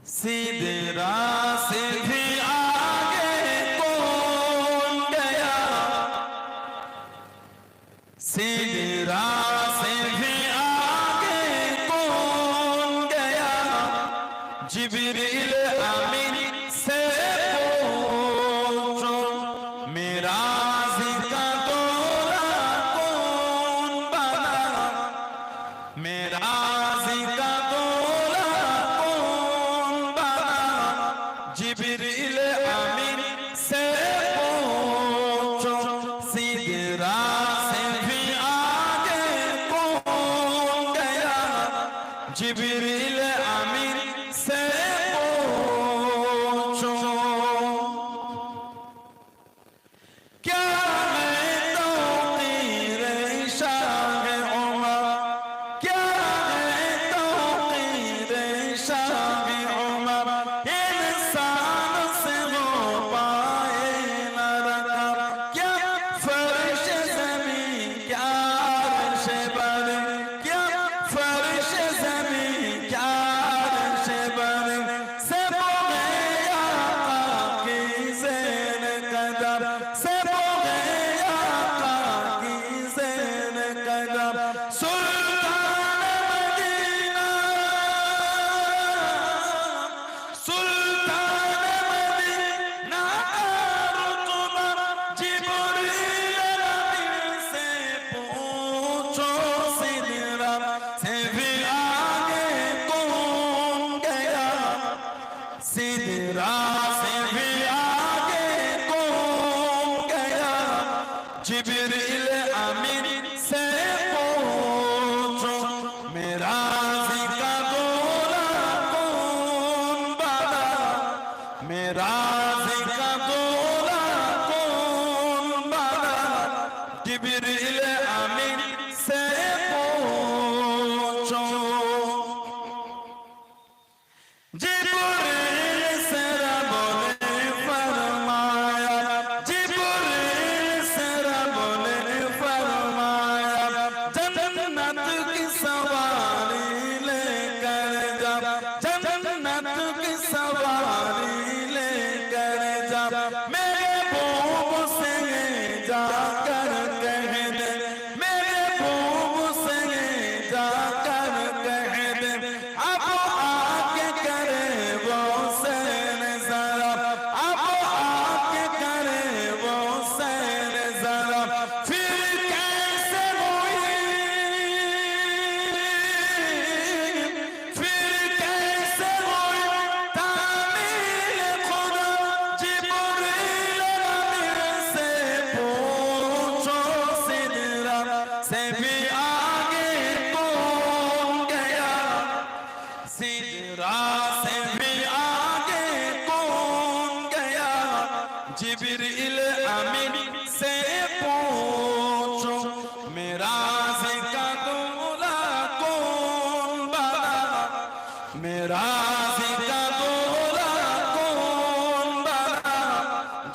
सिदरा से भी आगे कौन गया, सिदरा से भी आगे कौन गया, जिब्रील अमीन से पूछो मेरा जिक्र तोला कौन बना, मेरा जिक्र तोला कौन बना, जिब्रील अमीन से पूछो सिदरा से भी आगे कौन गया, जिब्रील अमीन से पूछो। क्या है तौकीर शाह उमर, क्या है तौकीर शाह उमर, इंसान से हो पाए न रखा, क्या फर्श ज़मीं क्या अर्श बर, क्या फर्श ज़मीं क्या अर्श बर, सब गया आका की ज़ेर कदम, सब गया आका की ज़ेर कदम, सुल्तान मदीना, सुल्तान मदीना का रुतबा, जिब्रील अमीन से पूछो सिदरा से भी आगे कौन गया, सिदरा से भी आगे कौन गया, जिब्रील अमीन से पूछो मेरा जिक्र तोला कौन बना, मेरा जिक्र तोला कौन बना, जिब्रील अमीन से पूछो। जिब्रील से रब ने फरमाया, जिब्रील से रब ने फरमाया, जन्नत की सवारी लेकर जा, जन्नत की सवारी लेकर जा, मेरे महबूब से जाकर कह दे, मेरे महबूब से जाकर कह दे, अब आके करे वो सैर जरा, अब आके करे वो सैर जरा, फिर कैसे हुई, फिर कैसे हुई तामील खुदा, जिब्रील अमीन से पूछो सिदरा से भी आगे कौन गया, सिदरा से भी आगे कौन गया, जिब्रील अमीन से पूछो मेरा जिक्र तोला कौन बना, मेरा जिक्र तोला कौन बना,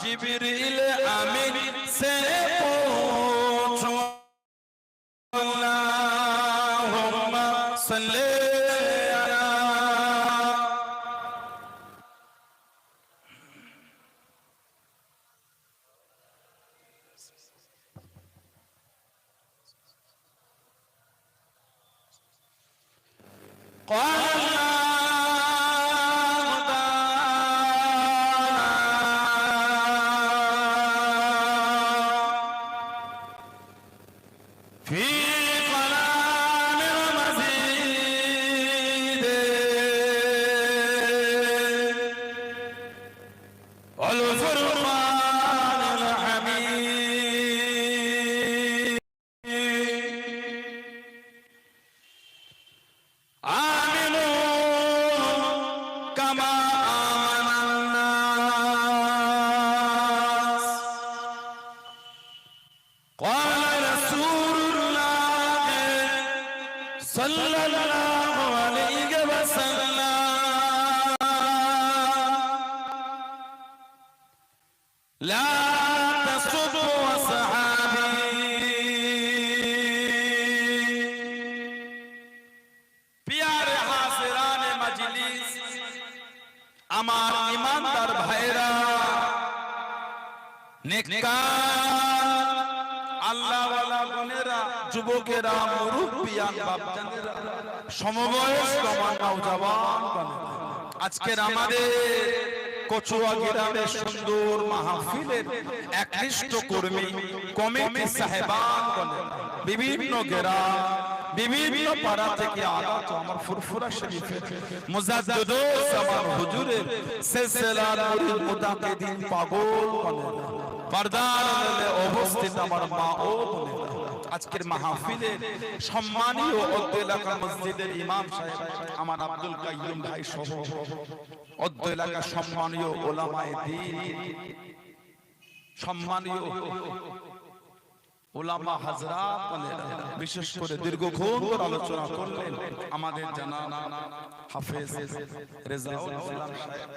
जिब्रील अमीन से पूछो। अल्लाहुम्मा सल्ली अला सल्लल्लाहु अलैहि वसल्लम, ला तसुब्बु असहाबी, प्यारे हाज़िरान मजलिस, আমার ঈমানদার ভাইরা, নেককার আল্লাহওয়ালা বোনেরা, যুবকেরা, মুরব্বিয়ান, বাপজানেরা, সমবয়স্ক নওজওয়ান, আজকের আমাদের কচুয়া গ্রামের সুন্দর মাহফিলের একনিষ্ঠ কর্মী কমিটি সাহেবান, বিভিন্ন গ্রাম, বিভিন্ন পাড়া থেকে আগত আমার ফুরফুরা শরীফের মুজাদ্দিদুস জামান হুজুরের সিলসিলার মুরিদ মুতাকিদিন পাগল পর্দার আড়ালে উপস্থিত আমার মা ও বোনেরা, আজকের মাহফিলে সম্মানীয় অত্র এলাকার মসজিদের ইমাম সাহেব আমার আব্দুল কাইয়ুম ভাই সহ অত্র এলাকার সম্মানীয় উলামায়ে দ্বীন, সম্মানীয় উলামা হযরত, বিশেষ করে দীর্ঘক্ষণ আলোচনা করলেন আমাদের জানান হাফেজ রেজাউল ইসলাম সাহেব,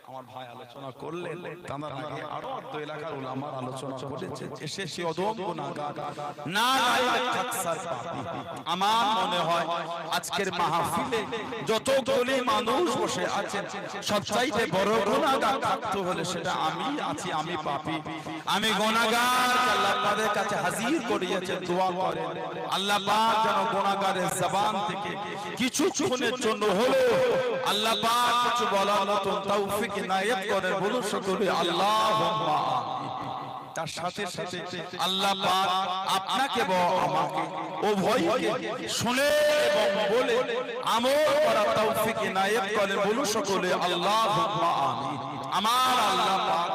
আমার ভাই আলোচনা করলেন। তার আগে আরো অর্ধ এলাকার উলামার আলোচনা করেছে। এসেছি অদম গুনাহগার, না লাইক আকসার পাপী। আমার মনে হয় আজকের মাহফিলে যতগুলি মানুষ বসে আছেন, সবচাইতে বড় গুনাহগার থাকতে হলে সেটা আমি আছি, আমি পাপী, আমি গুনাহগার। আল্লাহ পাকের কাছে হাজির করিয়েছে, দোয়া করেন আল্লাহ পাক যেন গুনাহগারের জবান থেকে কিছুক্ষণের জন্য হলো আল্লাহ পাক কিছু বলার মতো তৌফিক ইনায়েত করেন। বলুন সকলে আল্লাহুম্মা আমিন। তার সাথে সাথে আল্লাহ পাক আপনাকে বা আমাকে উভয়কে শুনে এবং বলে আমল করার তৌফিক ইনায়েত করেন। বলুন সকলে আল্লাহুম্মা আমিন। আমার আল্লাহ পাক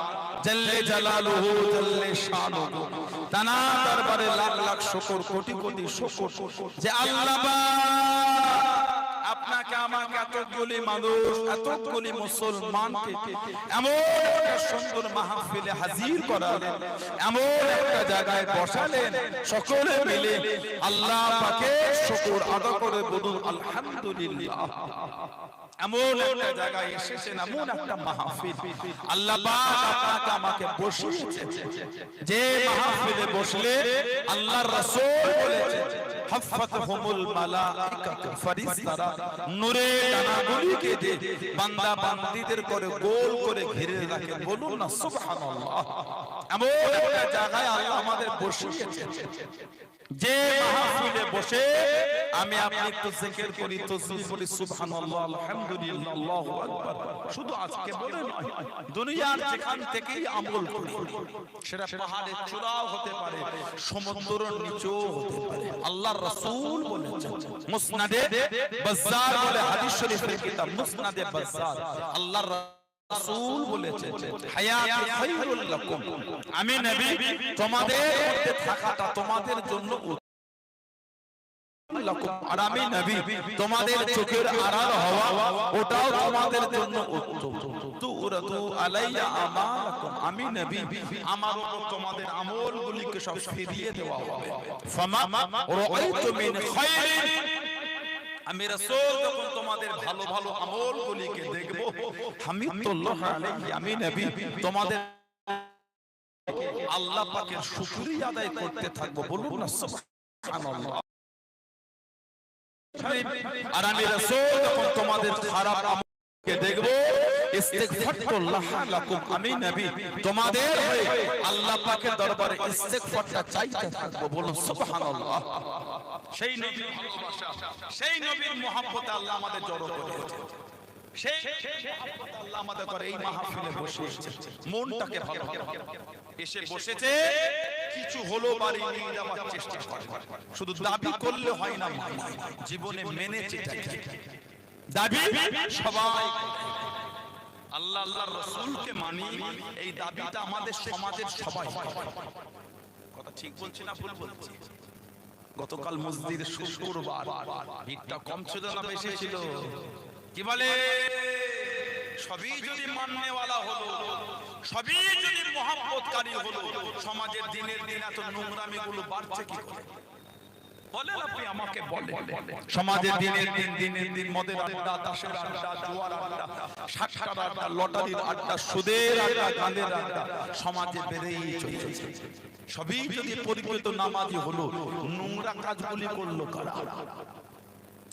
জাল্লে জালালুহু জাল্লে শানুহু, তানা দরবারে লাখ লাখ শুকর, কোটি কোটি শুকর যে আল্লাহ পাক আপনাকে আমাকে এতগুলি মানুষ, এতগুলি মুসলমানকে এমন একটা সুন্দর মাহফিলে হাজির করালেন, এমন একটা জায়গায় বসালেন, সকলে মিলে আল্লাহ পাকের শুকর আদা করে বলুন আলহামদুলিল্লাহ। এমন একটা জায়গায় এসেছেন, এমন একটা মাহফিল আল্লাহ পাক আপনাকে আমাকে বসিয়েছেন, যে মাহফিলে বসলে আল্লাহর রাসূল বলেছেন হাফাতহুমুল মালাইকাতু, ফেরেশতারা নূরের ডানাগুলিকে দিয়ে বান্দা বান্দীদের করে গোল করে ঘিরে রাখে। বলুন না সুবহানাল্লাহ। এমন একটা জায়গায় আল্লাহ আমাদের বসিয়েছেন, যে মাহফিলে বসে আমি আপনি একটু জিকির করি, তাসবিহ করি, সুবহানাল্লাহ, আলহামদুলিল্লাহ, আল্লাহু আকবার। শুধু আজকে বলে নয়, দুনিয়ার যেখান থেকেই আমল করি, সেটা পাহাড়ের চূড়াও হতে পারে, সমুদ্রের নিচেও হতে পারে। আল্লাহর রাসূল বলেছেন, মুসনাদে বাজ্জার বলে হাদিস শরীফের কিতাব মুসনাদে বাজ্জার, আল্লাহর রাসূল বলেছেন হায়াতু খায়রুল লাকুম, আমি নবী তোমাদের মধ্যে থাকাটা তোমাদের জন্য লাকুম, আর আমি নবী তোমাদের চোখের আড়াল হওয়া ওটাও তোমাদের জন্য উত্তম। তুরাদু আলাইয়া আমালাকুম, আমি নবী আমার উপর তোমাদের আমলগুলিকে সব ফিরিয়ে দেওয়া হবে। ফামা রাআইতু মিন খায়রিন, আমি রাসূল যখন তোমাদের ভালো ভালো আমলগুলিকে দেখব, হামিদুল্লাহ আলাইহি, আমি নবী তোমাদের আল্লাহ পাকের শুকরিয়া আদায় করতে থাকবো। বলুন না সুবহানাল্লাহ। আর আমি রাসূল যখন তোমাদের খারাপ আমলকে দেখব, ইস্তিগফারুল্লাহ লাকুম, আমি নবী তোমাদের হয়ে আল্লাহ পাকের দরবারে ইস্তিগফারটা চাইতে থাকবো। বলুন সুবহানাল্লাহ। সেই নবীর ভালোবাসা, সেই নবীর মুহাব্বতে আল্লাহ আমাদের জড়ো করেছে, সেই মুহাব্বতে আল্লাহ আমাদের করে এই মাহফিলে বসিয়েছে, মনটাকে ভালো এসে বসেছে। কিছু হলো বাড়ি নিয়ে যাওয়ার চেষ্টা করে, শুধু দাবি করলে হয় না, জীবনে মেনেছে দাবি সবাই। আল্লাহ আল্লাহর রাসূলকে মানি, এই দাবিটা আমাদের সমাজের সবাই। কথা ঠিক বলছি না ভুল বলছি? গতকাল মসজিদে শুক্রবার, ভিড়টা কম ছিল না বেশি ছিল? কি বলে, সবই যদি মাননেওয়ালা হলো, সবই যদি মুহাব্বতকারী হলো, সমাজের দিনের দিন এত নোংরামি গুলো বাড়ছে কি করে? বলেন আপনি আমাকে বলেন। সমাজের দিনের দিন মদের আড্ডা, তাসের আড্ডা, জুয়ার আড্ডা, সাক্ষাৎ আড্ডা, লটারির আড্ডা, সুদের আড্ডা, গাঁদের আড্ডা সমাজে বেড়েই চলেছে। সবই যদি পরিচিত নামাজি হলো, নোংরা কাজগুলি করলো কারা?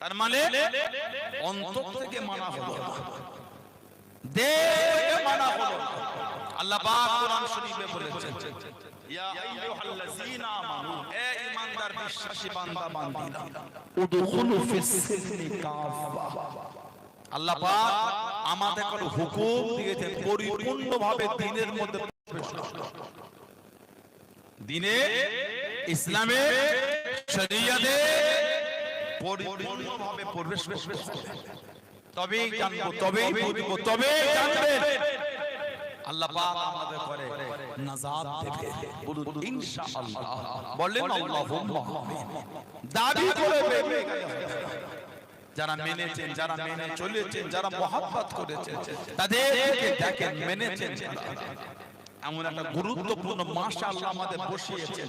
তার মানে অন্তর থেকে মানা হলো না। দেখে মানা হলো। আল্লাহ পাক কোরআন শরীফে বলেছেন, ইয়া আইয়ুহাল্লাযীনা আমানু, এ ঈমানদার বিশ্বাসী বান্দা বান্দীরা, উদখুলু ফিস সিলমি কাফা। আল্লাহ পাক আমাদের কোনো হুকুম দিয়েছেন পরিপূর্ণভাবে দ্বীনের মধ্যে প্রবেশ করো। দ্বীনে ইসলামে শরীয়তে পরিপূর্ণভাবে প্রবেশ করতে হবে। তবেই জানবো, তবেই বুঝবো, তবেই জানবেন। আল্লাহ পাক আমাদের করে নাজাত দেবে। বলুন ইনশাআল্লাহ। বলেন আল্লাহুম্মা আমিন। দাবি করে পেয়ে যারা মেনেছেন, যারা মেনে চলেছেন, যারা মহব্বত করেছেন, তাদেরকে দেখেন মেনেছেন। এমন একটা গুরুত্বপূর্ণ মাসে আল্লাহ আমাদের বসিয়েছেন।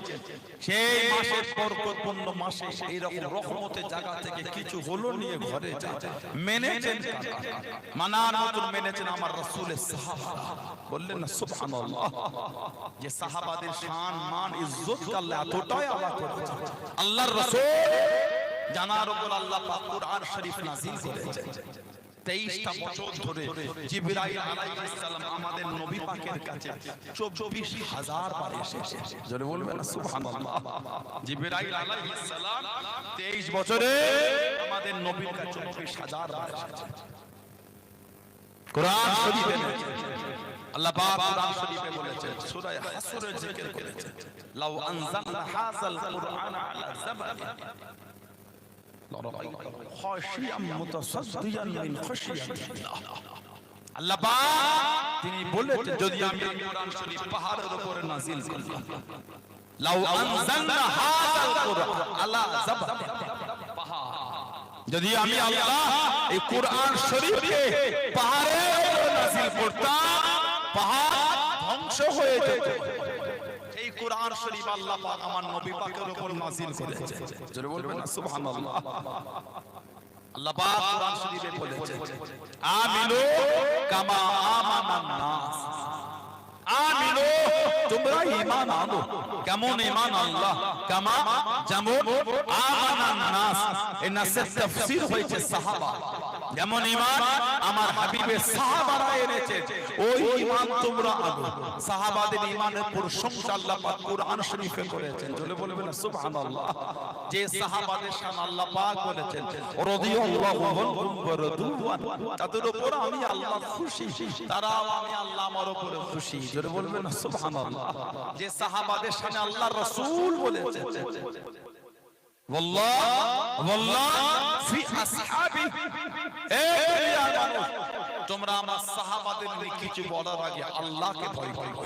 সেই মাসের বরকতপূর্ণ মাসে এইরকম রহমতের জায়গা থেকে কিছু হলো নিয়ে ঘরে যান। মেনেছেন, মানার মতন মেনেছেন আমার রাসূলের সাহাবা। বললেন না সুবহানাল্লাহ। যে সাহাবাদের শান মান ইজ্জত আল্লাহ এতটাই আলা করেছেন। আল্লাহর রাসূল জানার উপর আল্লাহ পাক কুরআন শরীফ নাযিল করেছেন। 23টা বছর ধরে জিবরাইল আলাইহিস সালাম আমাদের নবী পাকের কাছে 24,000 বার এসেছে। জোরে বলবেন না সুবহানাল্লাহ। জিবরাইল আলাইহিস সালাম 23 বছরে আমাদের নবীর কাছে 24,000 বার এসেছে। কোরআন শরীফে আল্লাহ পাক কোরআন শরীফে বলেছেন, সূরা হাসরে জিকির করেছেন, লাউ আনজালনা হাযাল কুরআন আলা জাবালিন আল্লাহ পাক তিনি বলেছেন, যদি আমি কোরআন শরীফ পাহাড়ের উপরে নাযিল করলাম, লাউ আনজালনা হাযাল কুরআন আলা জাবালিন, যদি আমি আল্লাহ এই কোরআন শরীফকে পাহাড়ের উপরে নাযিল করতাম, পাহাড় ধ্বংস হয়ে যেত। এই কোরআন শরীফ আল্লাহ পাক আমার নবী পাকের উপর নাযিল করেছেন। জোরে বলবেন না সুবহানাল্লাহ। আল্লাহ পাক কোরআন শরীফে বলেছেন, আমিনু কামা আমানান নাস, আমিনু তোমরা ঈমান আনো। কেমন ঈমান আল্লাহ? কামা যেমন আমানান নাস। এই নাসের তাফসীর হয়েছে সাহাবা। যেমন ঈমান আমার হাবিবের সাহাবারা এনেছে, ওই ঈমান তোমরা আনো। সাহাবাদের ঈমানের প্রশংসা আল্লাহ পাক কোরআন শরীফে করেছেন। জোরে বলবেন না সুবহানাল্লাহ। যে সাহাবাদের শান আল্লাহ পাক বলেছেন, রাদিয়াল্লাহু আনহুম ওয়া রাদু আনহু, তাদের উপর আমি আল্লাহ খুশি, তারাও আমি আল্লাহ আমার উপরে খুশি। জোরে বলবেন না সুবহানাল্লাহ। যে সাহাবাদের শান আল্লাহর রাসূল বলেছেন, ওয়াল্লাহ ওয়াল্লাহ ফি আসহাবি, এ দুনিয়ার মানুষ তোমরা আমার সাহাবাদের নিয়ে কিছু বলার আগে আল্লাহকে ভয় করো।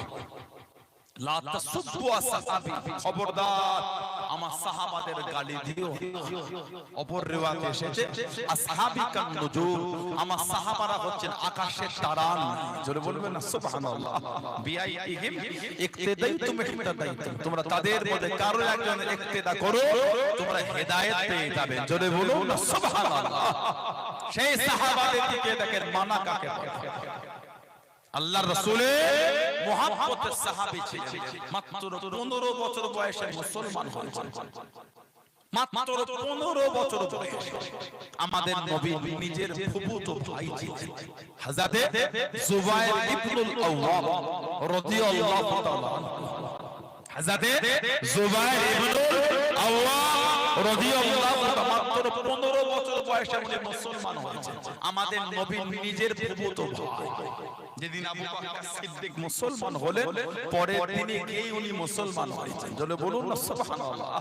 লা তাসুব্বু আসহাবি, খবরদার আমার সাহাবাদের গালি দিও। অপর রিওয়ায়াতে এসেছে, আসহাবি কান নুজুম, আমার সাহাবারা হচ্ছেন আকাশের তারা। জোরে বলবেন না সুবহানাল্লাহ। বিআইহিম ইক্তিদাইতুম ইহতাদাইতুম, তোমরা তাদের মধ্যে কারো একজনের ইক্তিদা করো, তোমরা হেদায়েত পেয়ে যাবে। জোরে বলুন না সুবহানাল্লাহ। সেই সাহাবাদের দিকে দেখেন মানা কাকে বলে। আল্লাহর রাসূলের মুহাব্বতের সাহাবী ছিলেন। মাত্র 15 বছর বয়সে মুসলমান হয়েছেন। মাত্র 15 বছর বয়সে আমাদের নবী নিজের ফুফুতো ভাই ছিলেন হযরতে যুবাইর ইবনুল আওয়াম রাদিয়াল্লাহু তাআলা। হযরতে যুবাইর ইবনুল আওয়াম রাদিয়াল্লাহু তাআলা মাত্র 15 বছর বয়সে উনি মুসলমান হয়েছেন। আমাদের নবী নিজের ফুফুতো ভাই। যেদিন আবু বকর সিদ্দিক মুসলমান হলেন, পরের দিনই গিয়ে উনি মুসলমান হয়েছেন। জোরে বলুন না সুবহানাল্লাহ।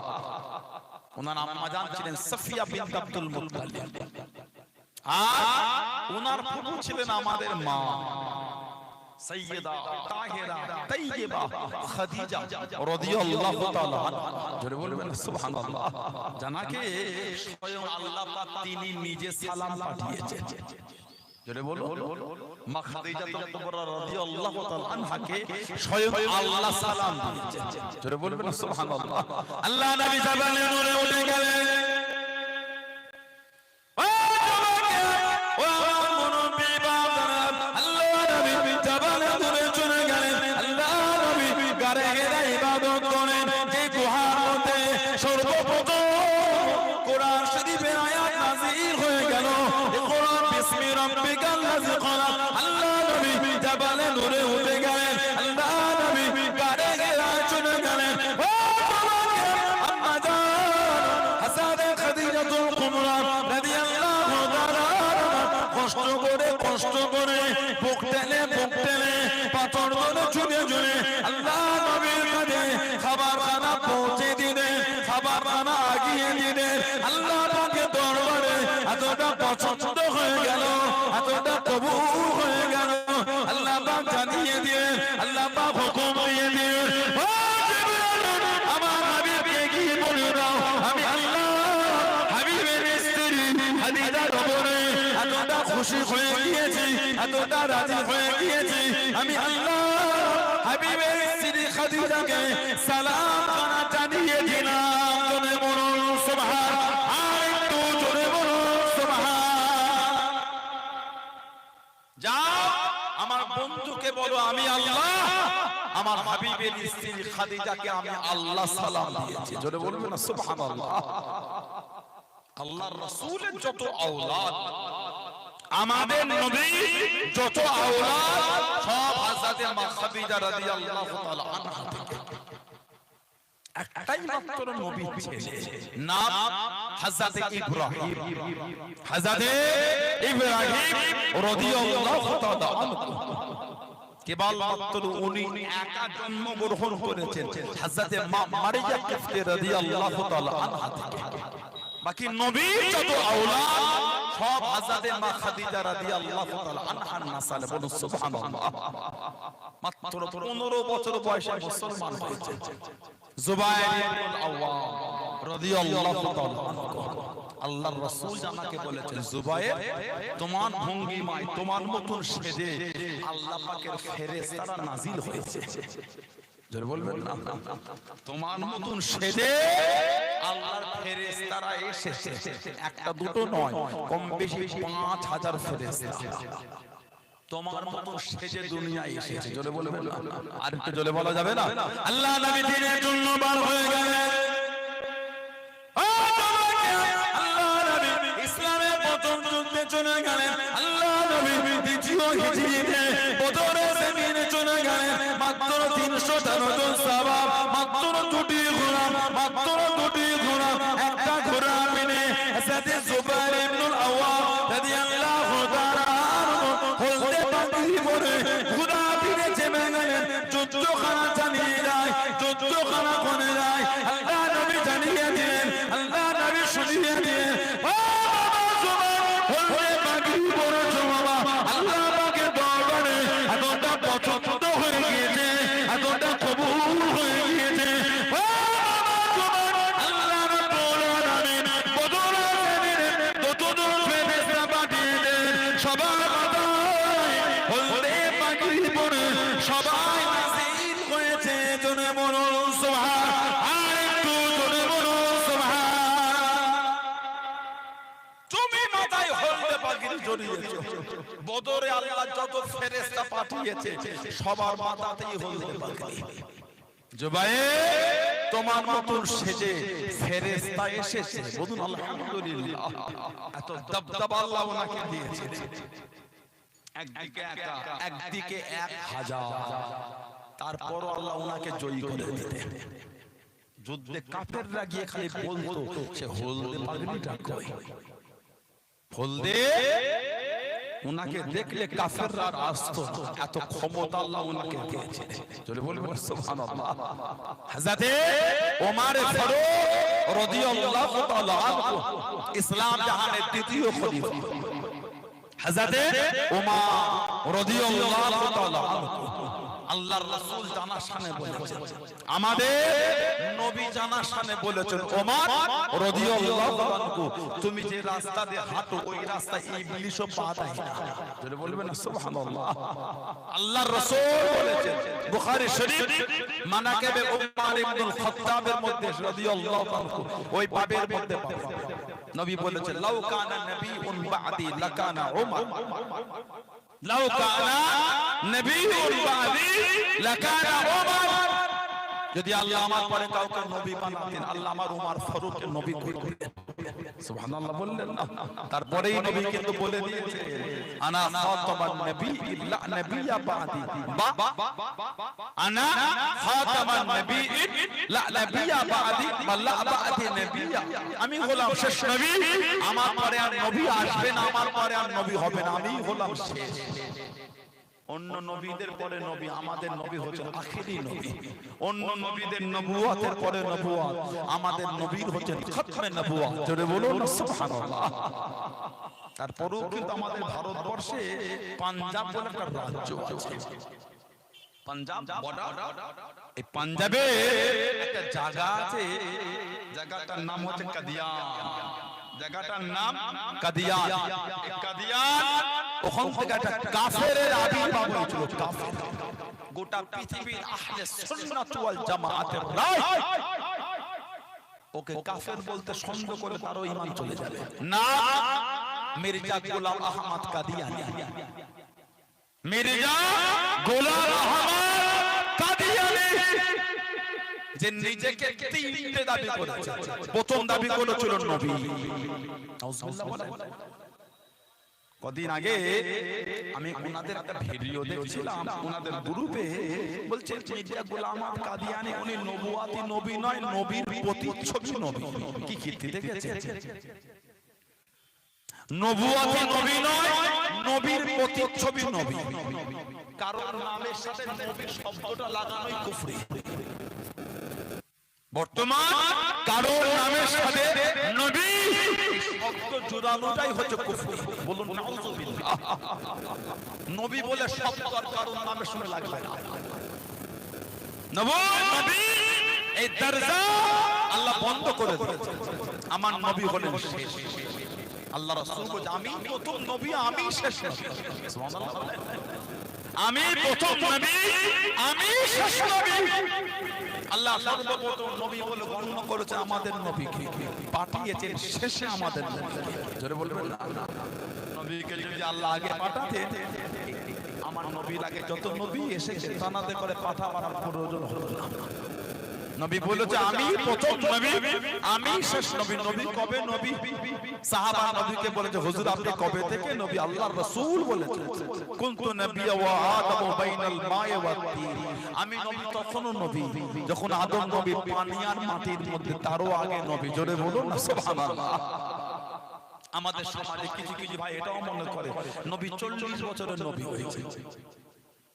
ওনার আম্মা জান ছিলেন সাফিয়া বিনত আব্দুল মুত্তালিব, আর ওনার ফুফু ছিলেন আমাদের মা সাইয়্যিদা তাহিরা তাইয়্যিবা খাদিজা রাদিয়াল্লাহু তাআলা আনহা। জোরে বলবেন সুবহানাল্লাহ। জানাকে স্বয়ং আল্লাহ পাক তিনি নিজে সালাম পাঠিয়েছেন। জোরে বলুন, মা খাদিজা কুবরা রাদিয়াল্লাহু তাআলা আনহাকে স্বয়ং আল্লাহ সালাম দিয়েছেন। জোরে বলবেন সুবহানাল্লাহ। আল্লাহ নবী জাবালে নূরে উঠে গেলেন। আল্লাহ জাবালে নূরে উঠে গেলেন আল্লাহ নবী গাড়ে গেরা চলে গেলেন ও আম্মা জান হাসানে খাদিজাতুল কুবরা রাদিয়াল্লাহু তাআলা কষ্ট করে বুক টেনে পাথর ধরে ছুঁড়ে ছুঁড়ে আল্লাহ নবীর কাছে খাবার খানা পৌঁছে দিলেন খাবার খানা আগিয়ে দিলেন আল্লাহ পাকের দরবারে এতটা পছন্দ হয়ে গেল এতটা কবুল হয়ে গেল আল্লাহ পাক জানিয়ে দিয়ে আল্লাহ পাক হুকুম দিয়ে দিয়ে আমার হাবিবকে গিয়ে বলে দাও আমি আল্লাহ হাবিবের স্ত্রী খাদিজার উপরে এতটা খুশি হয়ে গিয়েছি এতটা রাজি হয়ে গিয়েছি আমি আল্লাহ হাবিবের স্ত্রী খাদিজাকে সালাম খানা জানিয়ে দিলাম জোরে বলুন সুবহান আর একটু জোরে বলুন সুবহান যাও আমার বন্ধুকে বলো আমি আল্লাহ আমার হাবিবের স্ত্রী খাদিজাকে আমি আল্লাহ সালাম দিয়েছি জোরে বলবেন না সুবহানাল্লাহ আল্লাহর রাসূলের যত আওলাদ আমাদের নবী যত আওলাদ সব হযরত মা খাদিজা রাদিয়াল্লাহু তাআলা আনহা থেকে একটাই মাত্র নবী ছেলে নাম হযরত ইব্রাহিম রাদিয়াল্লাহু তাআলা আনহু কেবল মাত্র উনি একা জন্মগ্রহণ করেছেন হযরত মা মারিয়া কিফতে রাদিয়াল্লাহু তাআলা আনহা থেকে বাকি নবীর যত আওলাদ সব হযরত মা খাদিজা রাদিয়াল্লাহু তাআলা আনহার নাসাল বলুন সুবহানাল্লাহ মাত্র 15 বছর বয়সে মুসলমান হয়েছে জুবায়ের ইবনে আওয়াম রাদিয়াল্লাহু তাআলা আনহু আল্লাহর রাসূল জানাকে বলেছেন জুবায়ের তোমার ভঙ্গিমায় তোমার মতন সেজে আল্লাহ পাকের ফেরেশতারা নাজিল হয়েছে জোরে বলবেন না তোমার মতন সেজে আল্লাহর ফেরেশতারা এসেছে একটা দুটো নয় কম বেশি 5000 ফেরেশতা তোমার মত সেজে দুনিয়ায় এসেছে জোরে বলবেন না আর একটু জোরে বলা যাবে না আল্লাহ নবী দিনের জন্য বার হয়ে গেলেন আল্লাহ নবী ইসলামের প্রথম যুদ্ধে চলে গেলেন আল্লাহ নবী দ্বিতীয় হিজরিতে বদরের জমিনে চলে গেলেন মাত্র 313 জন সাহাবা মাত্র দুটি ঘোড়া একটা ঘোড়া পেনে সাথে জুবায়ের ইবনে আওয়াম রাদিয়াল্লাহু তাআলা হলদে পাগড়ি পরে ঘোড়া পেনে চেপে গেলেন যুদ্ধখানা চালিয়ে যায় যুদ্ধখানা করে যায় আল্লাহ নবী জানিয়ে দিলেন আল্লাহ নবী শুনিয়ে দিলেন ও হলদে পাগড়ি পরে বাবা আল্লাহ পাকের দরবারে এতটা পছন্দ হয়ে গিয়েছে এতটা কবুল হয়ে গিয়েছে সবাই নাজিল হয়েছে জোরে বলুন সুবহান আর একটু জোরে বলুন সুবহান তুমি মাথায় হলদে পাগড়ি জড়িয়েছো বদরে আল্লাহ যত ফেরেশতা পাঠিয়েছে সবার মাথাতেই হলদে পাগড়ি জুবায়ের তোমার মতন সেজে ফেরেশতা এসেছে বলুন আলহামদুলিল্লাহ এত দবদবা আল্লাহ ওনাকে দিয়েছে একদিকে 1000 তারপর আল্লাহ ওনাকে জয়ী করে দিতেন যুদ্ধে কাফেররা গিয়ে খালি বলতো সে হলদে পাগড়িটা কই হলদে ওনাকে দেখলে কাফেররা আসতো এত ক্ষমতা আল্লাহ ওনাকে দিয়েছে জোরে বলবেন সুবহানাল্লাহ হযরত ওমর ফারুক রাদিয়াল্লাহু তাআলা আনহু ইসলাম জাহানের দ্বিতীয় খলিফা হযরত ওমর রাদিয়াল্লাহু তাআলা আনহু আল্লাহর রাসূল জানার শানে বলেছেন আমাদের নবী জানার শানে বলেছেন ওমর রাদিয়াল্লাহু আনহু তুমি যে রাস্তা দিয়ে হাঁটো ওই রাস্তায় ইবলিসও পা দেয় না জোরে বলবেন না সুবহানাল্লাহ আল্লাহর রাসূল বলেছেন বুখারী শরীফ মানাকিবে ওমর ইবনুল খাত্তাবের মধ্যে রাদিয়াল্লাহু আনহু ওই বাবের মধ্যে পাবেন নবী বলেছেন লাউ কানা নবিয়ুন বাদি লাকানা উমর লাউ কানা নবিয়ুন বাদি লাকানা উমর যদি আল্লাহ আমার পরে কাউকে নবী বানাতেন, আল্লাহ আমার উমর ফারুককে নবী করতেন। সুবহানাল্লাহ বললেন না? তারপরেই নবী কিন্তু বলে দিয়েছে, আনা খাতামান নবিয়্যিন লা নবিয়্যা বাদি, আনা খাতামান নবিয়্যিন লা নবিয়্যা বাদি, লা বাদি নবিয়্যা। আমি হলাম শেষ নবী, আমার পরে আর নবী আসবে না, আমার পরে আর নবী হবে না, আমি হলাম শেষ। অন্য নবীদের পরে নবী, আমাদের নবী হচ্ছেন আখিরি নবী। অন্য নবীদের নবুয়তের পরে নবুয়ত, আমাদের নবীর হচ্ছেন খতমে নবুয়ত। জোরে বলুন সুবহানাল্লাহ। তারপরেও কিন্তু আমাদের ভারতবর্ষে পাঞ্জাব বলে একটা রাজ্য আছে, পাঞ্জাব বর্ডার। এই পাঞ্জাবে একটা জায়গা আছে, জায়গাটার নাম হচ্ছে কাদিয়ান। জায়গাটার নাম কাদিয়ান। কাদিয়ান, ওখান থেকে একটা কাফেরের আবির্ভাব হয়েছিল। কাফের গোটা পৃথিবীর আহলে সুন্নাত ওয়াল জামাতের রায় ওকে কাফের বলতে সন্দেহ করে তারও ঈমান চলে যাবে না। মির্জা গোলাম আহমদ কাদিয়ানী, মির্জা গোলাম আহমদ কাদিয়ানী, যে নিজেকে তিনটে দাবি করেছে। প্রথম দাবি করেছিল নবী। কদিন আগে আমি ওনাদের একটা ভিডিও দেখছিলাম, ওনাদের গ্রুপে বলছে মির্জা গোলাম আহমদ কাদিয়ানী উনি নবুয়াতি নবী নয়, নবীর প্রতিচ্ছবি নবী। কি কীর্তি দেখেছে? নবুয়াতি নবী নয়, নবীর প্রতিচ্ছবি নবী। কারণ নামের সাথে নবীর শব্দটা লাগানোই কুফরি। বর্তমান কারোর নামের সাথে নবী শব্দ জোড়ানোটাই হচ্ছে কুফরি। বলুন নাউযুবিল্লাহ। নবী বলে শব্দ আর কারোর নামের সঙ্গে লাগবে না। নবী এই দরজা আল্লাহ বন্ধ করে দিয়েছে। আমার নবী হলেন শেষ। আল্লাহ রাসূল বলেন আমি প্রথম নবী, আমি শেষ নবী। সুবহানাল্লাহ। আমি প্রথম নবী, আমি শেষ নবী। আল্লাহ সর্বপ্রথম নবী বলে গণ্য করেছে আমাদের নবীকে, পাঠিয়েছেন শেষে আমাদের নবীকে। জোরে বলবেন না? নবীকে যদি আল্লাহ আগে পাঠাতেন, আমার নবীর আগে যত নবী এসেছে তানাতে করে পাঠাবার প্রয়োজন হতো না। নবী বলেছে আমি প্রথম নবী, আমি শেষ নবী। নবী কবে নবী? সাহাবা নবীকে বলেছে হুজুর আপনি কবে থেকে নবী? আল্লাহর রাসূল বলেছে কুনতু নাবিয়্যা ওয়া আদমু বাইনাল মা'i ওয়াত তিন। আমি নবী তখনও নবী যখন আদম নবী পানি আর মাটির মধ্যে, তারও আগে নবী। জোরে বলুন না সুবহানাল্লাহ। আমাদের সমাজে কিছু কিছু ভাই এটাও মনে করে নবী 40 বছরের নবী হয়েছে।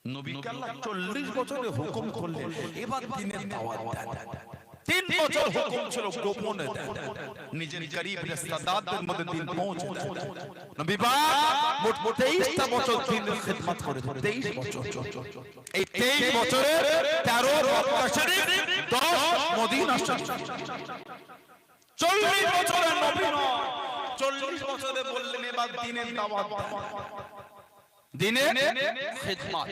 নবীকে আল্লাহ 40 বছরে হুকুম করলেন এবার দিনের দাওয়াত দেন। 3 বছর হুকুম ছিল গোপনে দেন, নিজের গরীব রিশতেদারদের মধ্যে দিন পৌঁছে দেন। নবী পাক মোট 23টা বছর দিনের খিদমত করেছেন। 23 বছর। এই 23 বছরে 13 মক্কা শরীফ, 10 মদিনা শরীফ। 40 বছরের নবী নয়, 40 বছরে বললেন এবার দিনের দাওয়াত দেন, দিনের খিদমত।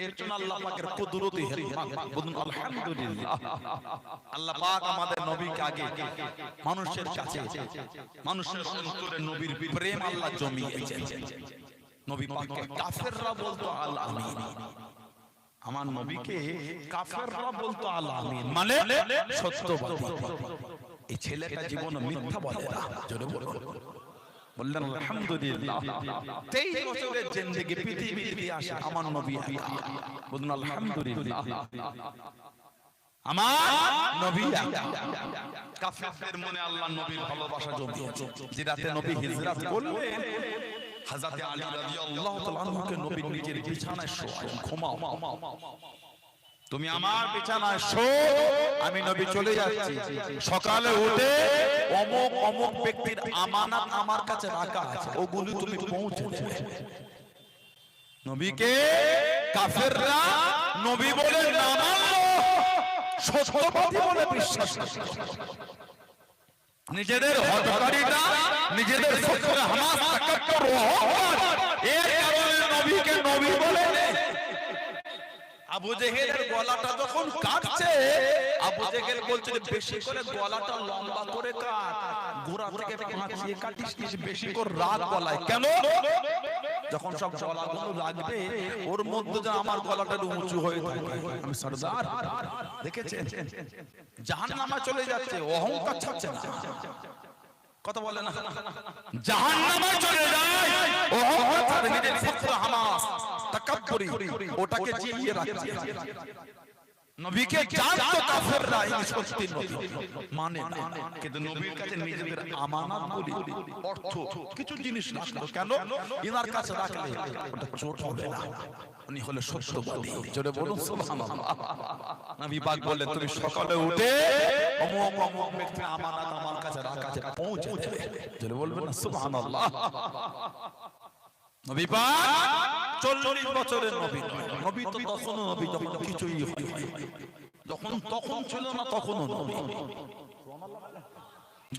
এর জন্য আল্লাহ পাকের কুদরতি হিকমত। বলুন আলহামদুলিল্লাহ। আল্লাহ পাক আমাদের নবীকে আগে মানুষের কাছে, মানুষের অন্তরে নবীর প্রেম আল্লাহ জমিয়েছেন। নবী পাককে কাফেররা বলতো আল আমিন। আমার নবীকে কাফেররা বলতো আল আমিন, মানে সত্যবাদী। এই ছেলেটা জীবনে মিথ্যা বলে না। জোরে বলুন। বললেন আলহামদুলিল্লাহ। 23 বছরের জিন্দেগি পৃথিবীর ইতিহাসে আমার নবী একা। বলুন আলহামদুলিল্লাহ। আমার নবী একা। কাফেরদের মনে আল্লাহ নবীর ভালোবাসা জমিয়েছে। যে রাতে নবী হিজরত করলেন, হযরত আলী রাদিয়াল্লাহু তাআলা আনহুকে নবী নিজের বিছানায় শোয়ালেন, ঘুমাও, তুমি আমার বিছানায় শো, আমি নবী চলে যাচ্ছি। সকালে উঠে অমুক অমুক ব্যক্তির আমানত আমার কাছে রাখা আছে, ওগুলো তুমি পৌঁছে দেবে। নবীকে কাফেররা নবী বলে না মানলো, সত্যবাদী বলে বিশ্বাস করত। নিজেদের হযরতকারীরা নিজেদের ফখরে হামাস তাকাব্বুর অহংকার, এর কারণে নবীকে নবী বলে। আবু জেহেলের গলাটা যখন কাটছে, আবু জেহেল বলছে বেশি করে গলাটা লম্বা করে কাট, গোড়া থেকে পাঁচিয়ে কাটিস, বেশি করে রাত গলায়। কেন? যখন সব গলাগুলো লাগবে ওর মধ্যে যে আমার গলাটা উঁচু হয়ে থাকে, আমি সরদার দেখেছেন জাহান্নামে চলে যাচ্ছে, অহংকার ছাড়ছে না, কথা বলে না, জাহান্নামে চলে যায় অহংকার, নিজের ফখর হামাস তাকাব্বুরি ওটাকে জিইয়ে রাখছে। নবীকে জানতো কাফেররা ইনি সত্যি নবী মানে না, কিন্তু নবীর কাছে নিজেদের আমানত বলি অর্থ কিছু জিনিস রাখলো, কেন ইনার কাছে রাখলে ওটা চোট হবে না, উনি হলো সত্যবাদী। জোরে বলুন সুবহানাল্লাহ। নবী পাক বললেন তুমি সকালে উঠে অমুক অমুক ব্যক্তির আমানত আমার কাছে রাখা আছে, পৌঁছে দেবে। জোরে বলবেন না সুবহানাল্লাহ। নবী পাক 40 বছরের নবী, নবী তো তখনও নবী যখন কিছুই হয়নি, যখন তখন ছিল না তখনও নবী,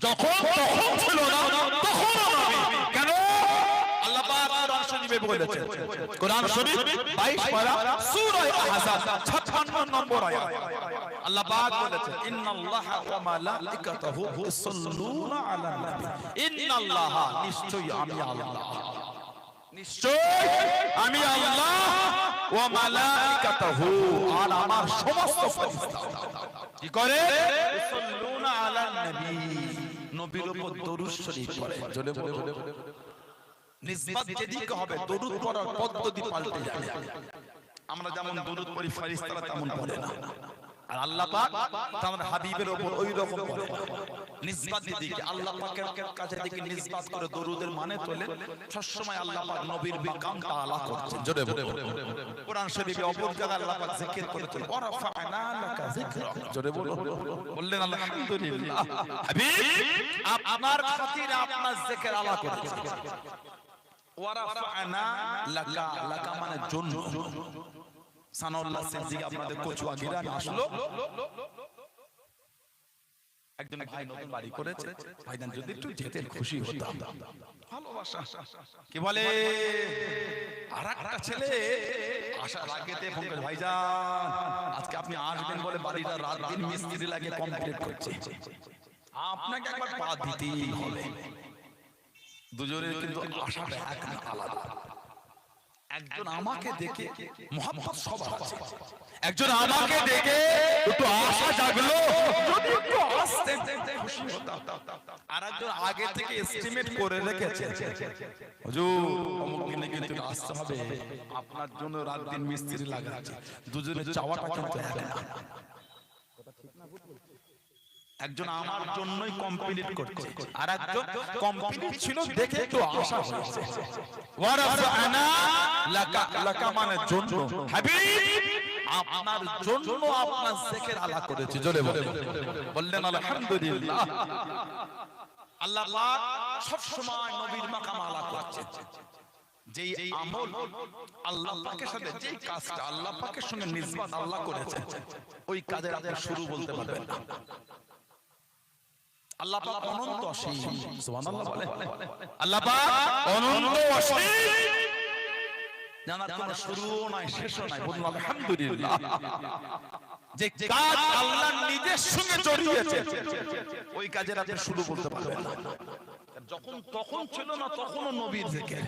যখন তখন ছিল না তখনও নবী। কেন? আল্লাহ পাক কোরআন শরীফে বলেছেন, কোরআন শরীফ 22 পারা সূরা আহজাব 56 নম্বর আয়াত, আল্লাহ পাক বলেছেন ইন্নাল্লাহা ওয়া মালাইকাতাহু ইউসাল্লুনা আলান নবী, ইন্নাল্লাহা নিশ্চয়ই আমি আল্লাহ, নিশ্চয় আমি আল্লাহ ওয়া মালাইকাতাহু আর আমার সমস্ত ফেরেশতা কি করে ইউসাল্লুনা আলান নবী, নবীর উপর দরুদ শরীফ পড়ে। জোরে বলে নিসবত যেদিকে হবে দরুদ পড়ার পদ্ধতি পাল্টে যাবে। আমরা যেমন দরুদ পড়ি ফেরেশতারা তেমন পড়ে না, আর আল্লাহ পাক তার হাবিবের উপর ওই রকম পড়ে। নিসবত যেদিকে আল্লাহ পাকের কাছে দিকে নিসবত করে দরুদের মানে তোলে, সব সময় আল্লাহ পাক নবীর মাকামটা আলা করছেন। জোরে বলে কোরআন শরীফে অপর জায়গায় আল্লাহ পাক জিকির করেছেন ওয়া রাফা'না লাকা যিকরা। জোরে বললেন আলহামদুলিল্লাহ, হাবিব আপনার খাতিরে আপনার জিকির আলা করেছেন। ওয়া রাফা'না লাকা, লাকা মানে জন্য, সানাউল্লাহ সিদ্দিকী আপনাদের কচুয়া গ্রামে আসলো, একজন ভাই নতুন বাড়ি করেছে, ভাইজান যদি একটু যেতেন খুশি হতাম, ভালোবাসা কি বলে। আরেকটা ছেলে আসার আগেতে ফোন করে ভাইজান আজকে আপনি আসবেন বলে বাড়িটা রাত দিন মিস্ত্রি লাগে কমপ্লিট করছে, আপনাকে একবার পা দিতেই হবে। দুজনের কিন্তু আশাটা এক না আলাদা। একজন আমাকে দেখে মোহাম্মদ সবার আছে, একজন আমাকে দেখে একটু আশা জাগলো যদি একটু আসতে খুশি হতাম, আর একজন আগে থেকে এস্টিমেট করে রেখেছে হুজুর অমুক দিনে কিন্তু আসতে হবে, আপনার জন্য রাত দিন মিস্ত্রি লাগাচ্ছে, দুজনের চাওয়াটা কিন্তু এক না। একজন আমার জন্যই কমপ্লিট করছে, আর একজন কমপ্লিট ছিল দেখে একটু আশা হয়েছে। ওয়া রাফা'না লাকা, লাকা মানে জন্য, হাবিব আপনার জন্য আপনার জিকির আলা করেছে। জোরে বললেন আলহামদুলিল্লাহ। আল্লাহ পাক সব সময় নবীর মাকাম আলা করছে। যেই আমল আল্লাহ পাকের সাথে, যেই কাজটা আল্লাহ পাকের সঙ্গে নিসবত আল্লাহ করেছে, ওই কাজের আপনি শুরু বলতে পারবেন না। আল্লাহ পাক অনন্ত অসীম, সুবহানাল্লাহ বলে। আল্লাহ পাক অনন্ত অসীম, জানার কোনো শুরুও নাই শেষও নাই। বলুন আলহামদুলিল্লাহ। যে কাজ আল্লাহ নিজের সঙ্গে জড়িয়েছে ওই কাজের আপনি শুরু বলতে পারবেন না। যখন তখন ছিল না তখনও নবীর জিকির।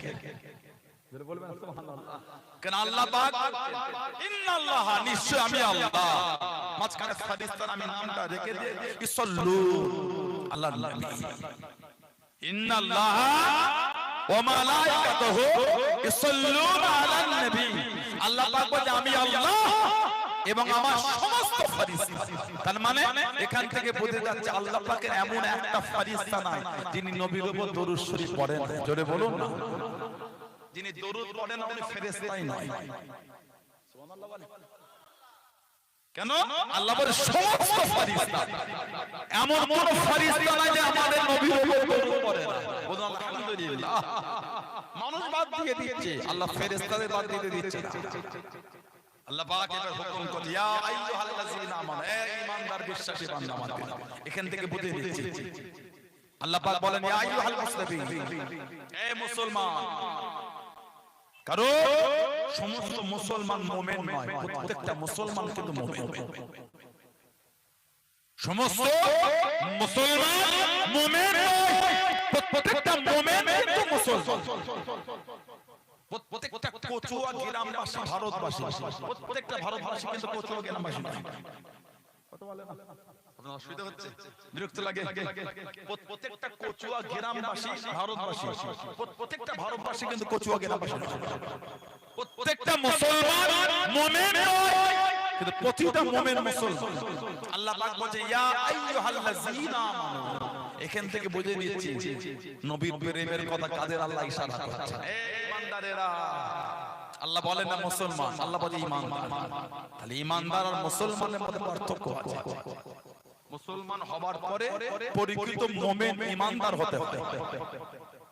বলবেন সুবহানাল্লাহ। কেন আল্লাহ পাক ইন্নাল্লাহ নিশ্চয় আমি আল্লাহ, মাঝখানে হাদিসটার আমি নামটা রেখে দিয়ে ইসাল্লু আলান নবী, ইন্নাল্লাহ ওয়া মালাইকাতুহু ইসাল্লুনা আলান নবী। আল্লাহ পাক বলে আমি আল্লাহ এবং আমার সমস্ত ফেরেশতা। তার মানে এখান থেকে বোঝা যাচ্ছে আল্লাহ পাকের এমন একটা ফেরেশতা নাই যিনি নবীর উপর দরুদ শরীফ পড়েন। জোরে বলুন না, যিনি দরুদ পড়েন উনি ফেরেশতাই নয়। সুবহানাল্লাহ বলে। কেন? আল্লাহ বলে সমস্ত ফেরেশতা, এমন কোন ফেরেশতা নাই যে আমাদের নবীর উপর দরুদ পড়ে না। বলুন আলহামদুলিল্লাহ। মানুষ বাদ দিয়ে দিচ্ছে, আল্লাহ ফেরেশতাদের বাদ দিয়ে দিচ্ছে। আল্লাহ পাক এর হুকুম করে ইয়া আইয়ুহাল্লাযীনা আমানু, হে ঈমানদার বিশ্বাসী বান্দা আমার, এখান থেকে বুঝে নিচ্ছি। আল্লাহ পাক বলেন ইয়া আইয়ুহাল মুসলিমিন, হে মুসলমান। কারণ সমস্ত মুসলমান মুমিন নয়, প্রত্যেকটা মুসলমান কিন্তু মুমিন। সমস্ত মুসলমান মুমিন নয়, প্রত্যেকটা মুমিন কিন্তু মুসলমান। কচুয়া গ্রামবাসী ভারতবাসী, প্রত্যেকটা ভারতবাসী কিন্তু কচুয়া গ্রামবাসী নয়। কথা বলে না, আপনার অসুবিধা হচ্ছে, বিরক্ত লাগে? প্রত্যেকটা কচুয়া গ্রামবাসী ভারতবাসী, প্রত্যেকটা ভারতবাসী কিন্তু কচুয়া গ্রামবাসী নয়। প্রত্যেকটা মুসলমান মুমিন নয়, কিন্তু প্রতিটা মুমিন মুসলমান। আল্লাহ পাক বলেন ইয়া আইয়ুহাল্লাযীনা আমানু, এখান থেকে বুঝে নিয়েছি নবীর প্রেমের কথা কাদের আল্লাহ ইশারা করছে। এই ইমানদারেরা, আল্লাহ বলেন না মুসলমান, আল্লাহ বলে ঈমানদার। তাহলে ঈমানদার আর মুসলমানের মধ্যে পার্থক্য আছে। মুসলমান হবার পরে পরিকৃত মুমিন ঈমানদার হতে হবে।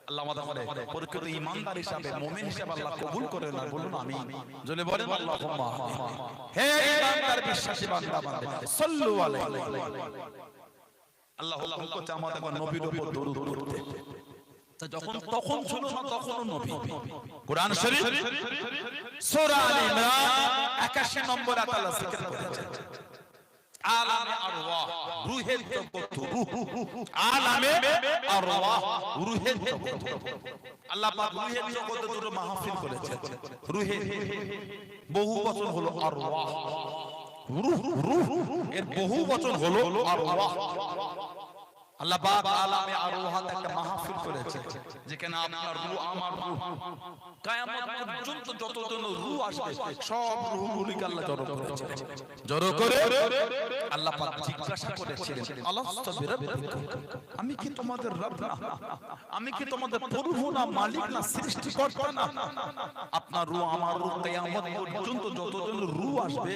আল্লাহ আমাদের পরিকৃত ঈমানদার হিসাবে, মুমিন হিসাবে আল্লাহ কবুল করে না, বলুন আমিন। জোরে বলেন আল্লাহুম্মা আমিন। হে ঈমানদার বিশ্বাসী বান্দা বান্দী, সাল্লু আলাইহি। আল্লাহ হুকুম করছে আমাদের নবীর উপর দরুদ পড়তে। যখন তখন ছিল না, তখনও নবী। কোরআন শরীফ সূরা আল ইমরান 81 নম্বর আয়াত আল্লাহ জিকির করেছেন আলামে আরওয়াহ, রূহের জগৎ, রূহ, আলামে আরওয়াহ, রূহের জগৎ। আল্লাহ পাক রূহের জগতে দুটো মাহফিল করেছেন। রূহের বহু বচন হলো আরওয়াহ, রূহ, রূহ এর বহু বচন হলো আরওয়াহ। আল্লাহ পাক আলামে আরওয়াহাত একটা মাহফিল করেছে, যেখানে আপনার রূহ, আমার রূহ, কিয়ামত পর্যন্ত যতজন রূহ আসবে সব রূহগুলিকে আল্লাহ জড়ো করে আল্লাহ পাক জিজ্ঞাসা করেছিলেন আলাস্তু বিরাব্বিকুম, আমি কি তোমাদের রব না? আমি কি তোমাদের প্রভু না, মালিক না, সৃষ্টিকর্তা না? আপনার রূহ, আমার রূহ, কিয়ামত পর্যন্ত যতজন রূহ আসবে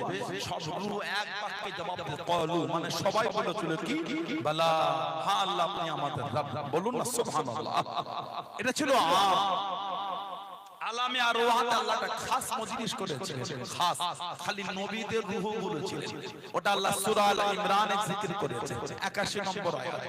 সব রূহ এক বাক্যে জবাব দেবে ক্বালু, মানে সবাই বলেছিল কি বালা, হ্যাঁ আল্লাহ আপনি আমাদের রব। বলুন না সুবহানাল্লাহ। এটা ছিল আলামে আরওয়াহাত। আল্লাহ একটা খাস মজলিস করেছেন, খাস খালি নবীদের রূহগুলো ছিলেন। ওটা আল্লাহ সূরা আল ইমরানে জিকির করেছেন 81 নম্বর আয়াত।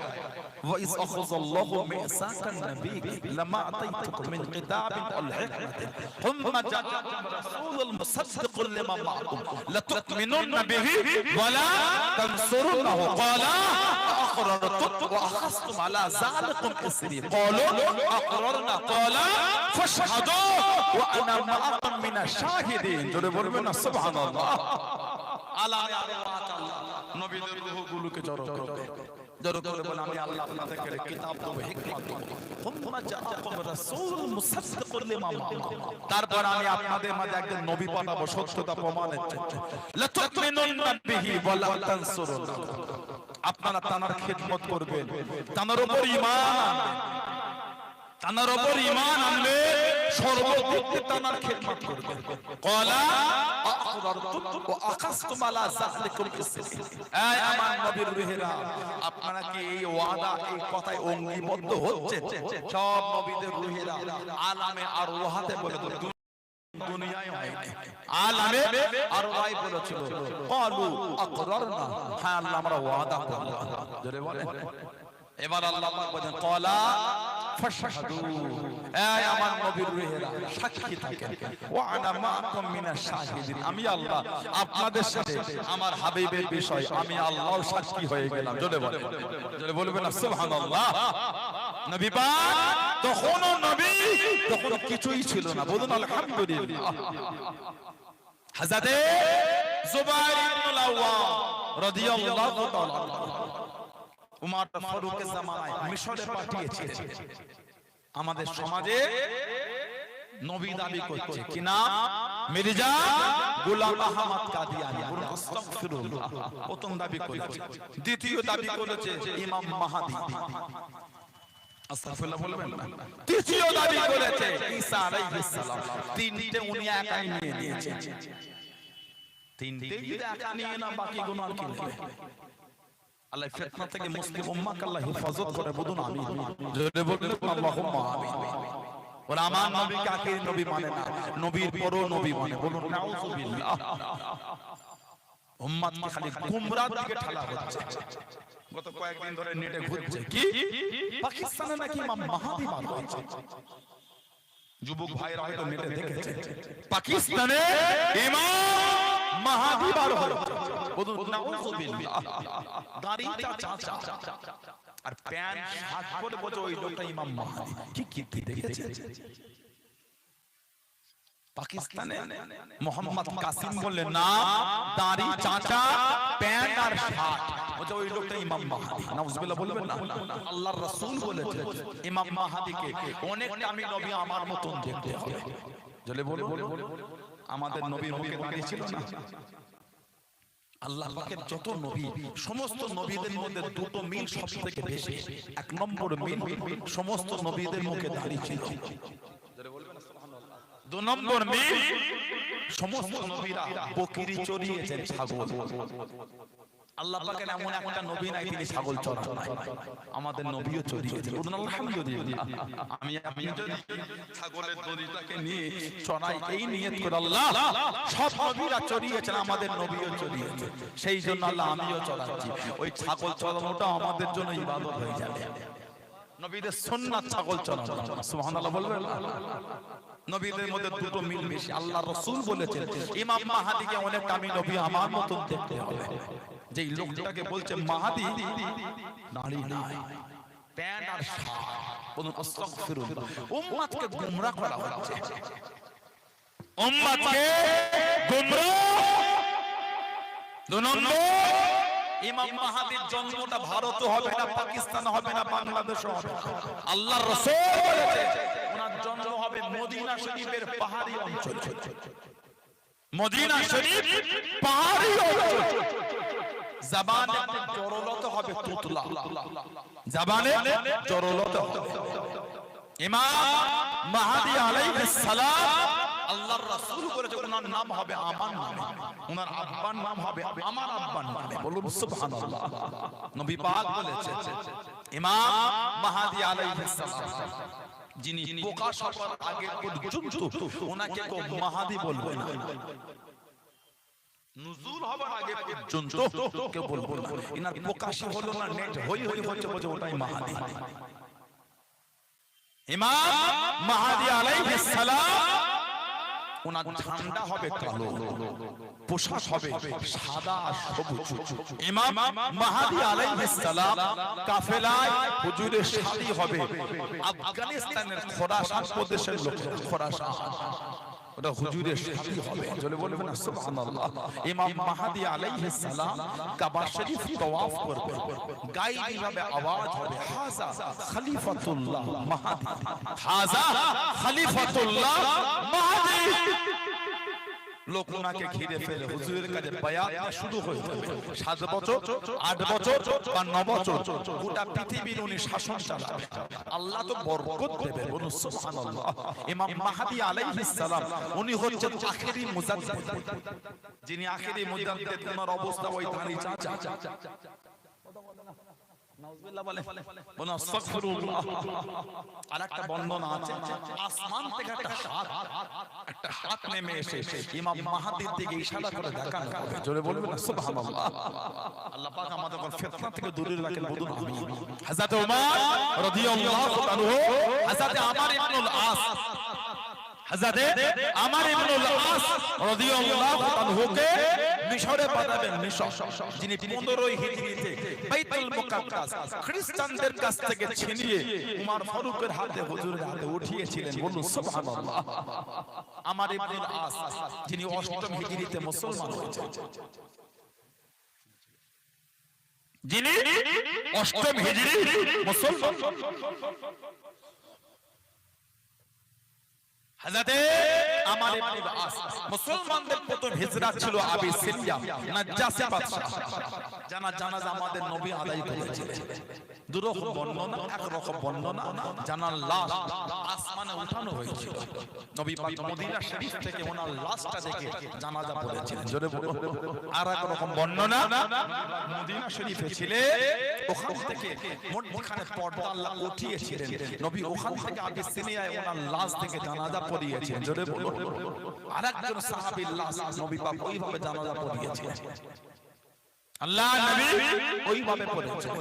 ওয়া ইয আখাযাল্লাহু মিসাকান নাবিয়্যি লামা আতাইতুকুম মিন কিতাবিন ওয়াল হিকমাতিন থুম্মা জাআকুম রাসূলুন মুসাদ্দিকুন লিমা মা'াকুম লাতু'মিনুন্না বিহি ওয়া লা তানসুরুনাহু ক্বালা আ'আকরারতুম ওয়া আখাযতুম আলা যালিকুম ইসরি ক্বালু আ'আকরারনা ক্বালা ফাশহাদু ওয়া আনা মা'আকুম মিনাশ শাহিদিন। জোরে বলবেন না সুবহানাল্লাহ। আলামে আরওয়াহাত আল্লাহ নবীদের রূহগুলোকে জড়ো করে বলে আমি আল্লাহ আপনাদেরকে কিতাব দেব, হিকমত দেব। হুম্মা জাআকুম রাসূলুন মুসাদ্দিকুন লিমা মা'আকুম, তারপর আমি আপনাদের মাঝে একজন নবী পাঠাবো সত্যতা প্রমাণের জন্য। লাতু'মিনুন্না বিহি ওয়া লা তানসুরুনাহু, আপনারা তার খিদমত করবেন, তার উপর ঈমান আনবেন, তার উপর ঈমান আনবে, সর্বদিক থেকে তার খিদমত করবেন। ক্বালা আ'আকরারতুম ওয়া আখাযতুম আলা যালিকুম ইসরি, এই আমার নবীর রূহেরা, আপনারা কি এই ওয়াদা, এই কথায় অঙ্গীবদ্ধ হচ্ছে? সব নবীদের রূহেরা আলামে আরওয়াহাতে বলে তো, দুনিয়ায় হয়নি, আলামে আরওয়াহ বলেছিল ক্বালু আকরারনা, হ্যাঁ আল্লাহ আমরা ওয়াদা করলাম। জোরে বলেন। এবার আল্লাহ পাক বলেন ক্বালা ফাশহাদু, এই আমার নবীর রূহেরা সাক্ষী থাকেন, ওয়া আনা মা'আকুম মিনাশ শাহিদিন, আমি আল্লাহ আপনাদের সাথে আমার হাবিবের বিষয় আমি আল্লাহ সাক্ষী হয়ে গেলাম। জোরে বলেন, জোরে বলবেন না সুবহানাল্লাহ। নবী পাক তখনও নবী, তখন কিছুই ছিল না, বলুন আলহামদুলিল্লাহ। হযরতে যুবাইর ইবনুল আওয়াম রাদিয়াল্লাহু তাআলা উমর ফারুকের জামানায় মিশরে পাঠিয়েছিলেন। আমাদের সমাজে নবী দাবি করছে, কি নাম? মির্জা গোলাম আহমদ কাদিয়ানী। বলুন আস্তাগফিরুল্লাহ। প্রথম দাবি করেছে। দ্বিতীয় দাবি করেছে ইমাম মাহদী। আস্তাগফিরুল্লাহ বলবেন না। তৃতীয় দাবি করেছে ঈসা আলাইহিস সালাম। তিনটে উনি একাই নিয়ে নিয়েছেন। তিনটে যদি একা নিয়ে না, বাকি গুলো আর কি নেবে? আল্লাহ ফিতনা থেকে মুসলিম উম্মাহকে আল্লাহ হেফাজত করে, বলুন আমিন। জোরে বলুন আল্লাহুম্মা আমিন। ওরা আমার নবীকে আখির নবী মানে না, নবীর পরও নবী মানে, বলুন নাউযুবিল্লাহ। উম্মতকে খালি গুমরাহ দিকে ঠেলা হচ্ছে। গত কয়েকদিন ধরে নেটে ঘুরছে কি পাকিস্তানে নাকি ইমাম মাহদী বার হয়েছে। যুবক ভাইরা হয়তো নেটে দেখেছে পাকিস্তানে ইমাম মাহদী বার হয়েছে। বলুন নাউযুবিল্লাহ। দাড়িটা চাচা আর প্যান্ট শার্ট পরে বসে ওই লোকটা ইমাম মাহদী। কি কীর্তি দেখেছে? পাকিস্তানে মোহাম্মদ কাসিম বললেন না, দাড়ি, চাচা, প্যান্ট আর শার্ট, ওটা ওই লোকটা ইমাম মাহদি। নাউজুবিল্লাহ বলবেন না? আল্লাহর রাসূল বলেছেন ইমাম মাহদিকে অনেকটা আমি নবী আমার মতন দেখতে হবে। জলে বলুন, আমাদের নবীর মুখে দাঁড়িয়ে ছিল না? আল্লাহ পাকের যত নবী, সমস্ত নবীদের মধ্যে দুটো মিল সবথেকে বেশি। এক নম্বর মিল, সমস্ত নবীদের মুখে দাঁড়িয়ে ছিল। দু নম্বর মিল, সমস্ত নবীরা বকরি চড়িয়েছেন, ছাগল। আল্লাহ পাকের এমন একটা নবী নাই তিনি ছাগল চড়ান নাই, আমাদের নবীও চড়িয়েছেন। আলহামদুলিল্লাহ। আমি যদি ছাগলের দড়িটাকে নিয়ে চড়াই এই নিয়ত করে, আল্লাহ সব নবীরা চড়িয়েছেন, আমাদের নবীও চড়িয়েছেন, সেই জন্য আল্লাহ আমিও চড়াচ্ছি। ওই ছাগল চড়ানোটা আমাদের জন্য ইবাদত হয়ে যাবে। নবীদের সুন্নাত ছাগল চড়ানো। সুবহানাল্লাহ বলবেন? নবীদের মধ্যে দুটো মিল বেশি। আল্লাহ রাসূল বলেছেন ইমাম মাহদিকে অনেকটা আমি নবী আমার মতন দেখতে হবে। যেই লোকটাকে বলছে মাহদি, দাড়ি নাই, প্যান্ট আর শার্ট, বলুন আস্তাগফিরুল্লাহ। উম্মতকে গোমরাহ করা হচ্ছে, উম্মতকে গোমরাহ। দুই নম্বর, ইমাম মাহদির জন্মটা ভারতে হবে না, পাকিস্তানে হবে না, বাংলাদেশে হবে না। আল্লাহর রাসূল বলেছেন ওনার জন্ম হবে মদিনা শরীফের পাহাড়ি অঞ্চলে। মদিনা শরীফ পাহাড়ি অঞ্চল। জবানে জরলত হবে তুতলা, জবানে জরলত হবে। ইমাম মাহদি আলাইহিস সালাম, আল্লাহর রাসূল বলেছেন ওনার নাম হবে আমার নামে, ওনার আব্বার নাম হবে আমার আব্বার নামে। বলুন সুবহানাল্লাহ। নবী পাক বলেছেন ইমাম মাহদি আলাইহিস সালাম যিনি প্রকাশ হওয়ার আগে পর্যন্ত ওনাকে কেউ মাহদি বলবে না, নুজুল হবার আগে পর্যন্ত কেউ বলবে না। ইনার প্রকাশ হলো না, নেট হই হই হচ্ছে, বলে ওটাই মাহদি। ইমাম মাহদি আলাইহিস সালাম, ওনার ঝান্ডা হবে কালো, পোশাক হবে সাদা আর সবুজ। ইমাম মাহদি আলাইহিস সালাম কাফেলায় হুজুরের শাদী হবে আফগানিস্তানের খোরাসান প্রদেশের লোক, খোরাসান, ওটা হুজুরের শাদী হবে। চলে বলবেন না সুবহানাল্লাহ। ইমাম মাহদি আলাইহিস সালাম কাবা শরীফ তওয়াফ করবে, গাইবি ভাবে আওয়াজ হবে হাযা খলিফাতুল্লাহ মাহদি, হাযা খলিফাতুল্লাহ মাহদি। লোক ওনাকে ঘিরে ফেলে হুজুরের কাছে বায়াত শুরু হয়ে যাবে। 7 বছর, 8 বছর বা 9 বছর গোটা পৃথিবীর উনি শাসন চালাবে। আল্লাহ তো বরকত দেবে, বলুন সুবহানাল্লাহ। ইমাম মাহদি আলাইহিস সালাম উনি হচ্ছেন আখেরি মুজাদ্দিদ, যিনি আখেরি মুজাদ্দিদ। ওনার অবস্থা ওই দাঁড়ি চাচা। নাউজুবিল্লাহ বলে, বলুন আস্তাগফিরুল্লাহ। আরেকটা বর্ণনা আছে, আসমান থেকে একটা হাত নেমে এসে ইমাম মাহদির দিকে ইশারা করে দেখানো হবে। জোরে বলবেন না সুবহানাল্লাহ। আল্লাহ পাক আমাদের ফিতনা থেকে দূরে রাখেন, বলুন আমিন। হযরত ওমর রাদিয়াল্লাহু আনহু, হযরত আমর ইবনুল আস, হযরত আমর ইবনুল আস রাদিয়াল্লাহু আনহুকে মিশরে পাঠাবেন। মিশর যিনি 15 হিজরিতে বাইতুল মুকাদ্দাস খ্রিস্টানদের কাছ থেকে ছিনিয়ে উমর ফারুকের হাতে, হুজুরের হাতে উঠিয়েছিলেন। বলুন সুবহানাল্লাহ। আমর ইবনুল আস যিনি 8ম হিজরিতে মুসলমান হয়েছেন, যিনি 8ম হিজরি মুসলমান। হযরত আমর ইবনুল আস, মুসলমানদের প্রথম হিজরত ছিল আবিসিনিয়া, নাজ্জাসী বাদশা। জানাজা আমাদের নবী আদায় করেছিলেন। দুরকম বর্ণনা, একরকম বর্ণনা, জানার লাশ আসমানে উঠানো হয়েছিল। নবী পাক মদিনা শরীফ থেকে ওনার লাশটা দেখে জানাজা পড়েছিলেন। জোরে বলুন। আর এক রকম বর্ণনা, মদিনা শরীফে ছিলেন, ওখান থেকে মধ্যখানে পর্দা আল্লাহ উঠিয়েছিলেন। নবী ওখান থেকে আবিসিনিয়ায় ওনার লাশ দেখে জানাজা পড়িয়েছেন। জোরে বলুন। আরেকজন সাহাবীর লাশ নবী পাক ওইভাবে জানাজা পড়িয়েছেন। আল্লাহ নবী ওইভাবে পড়েছেন।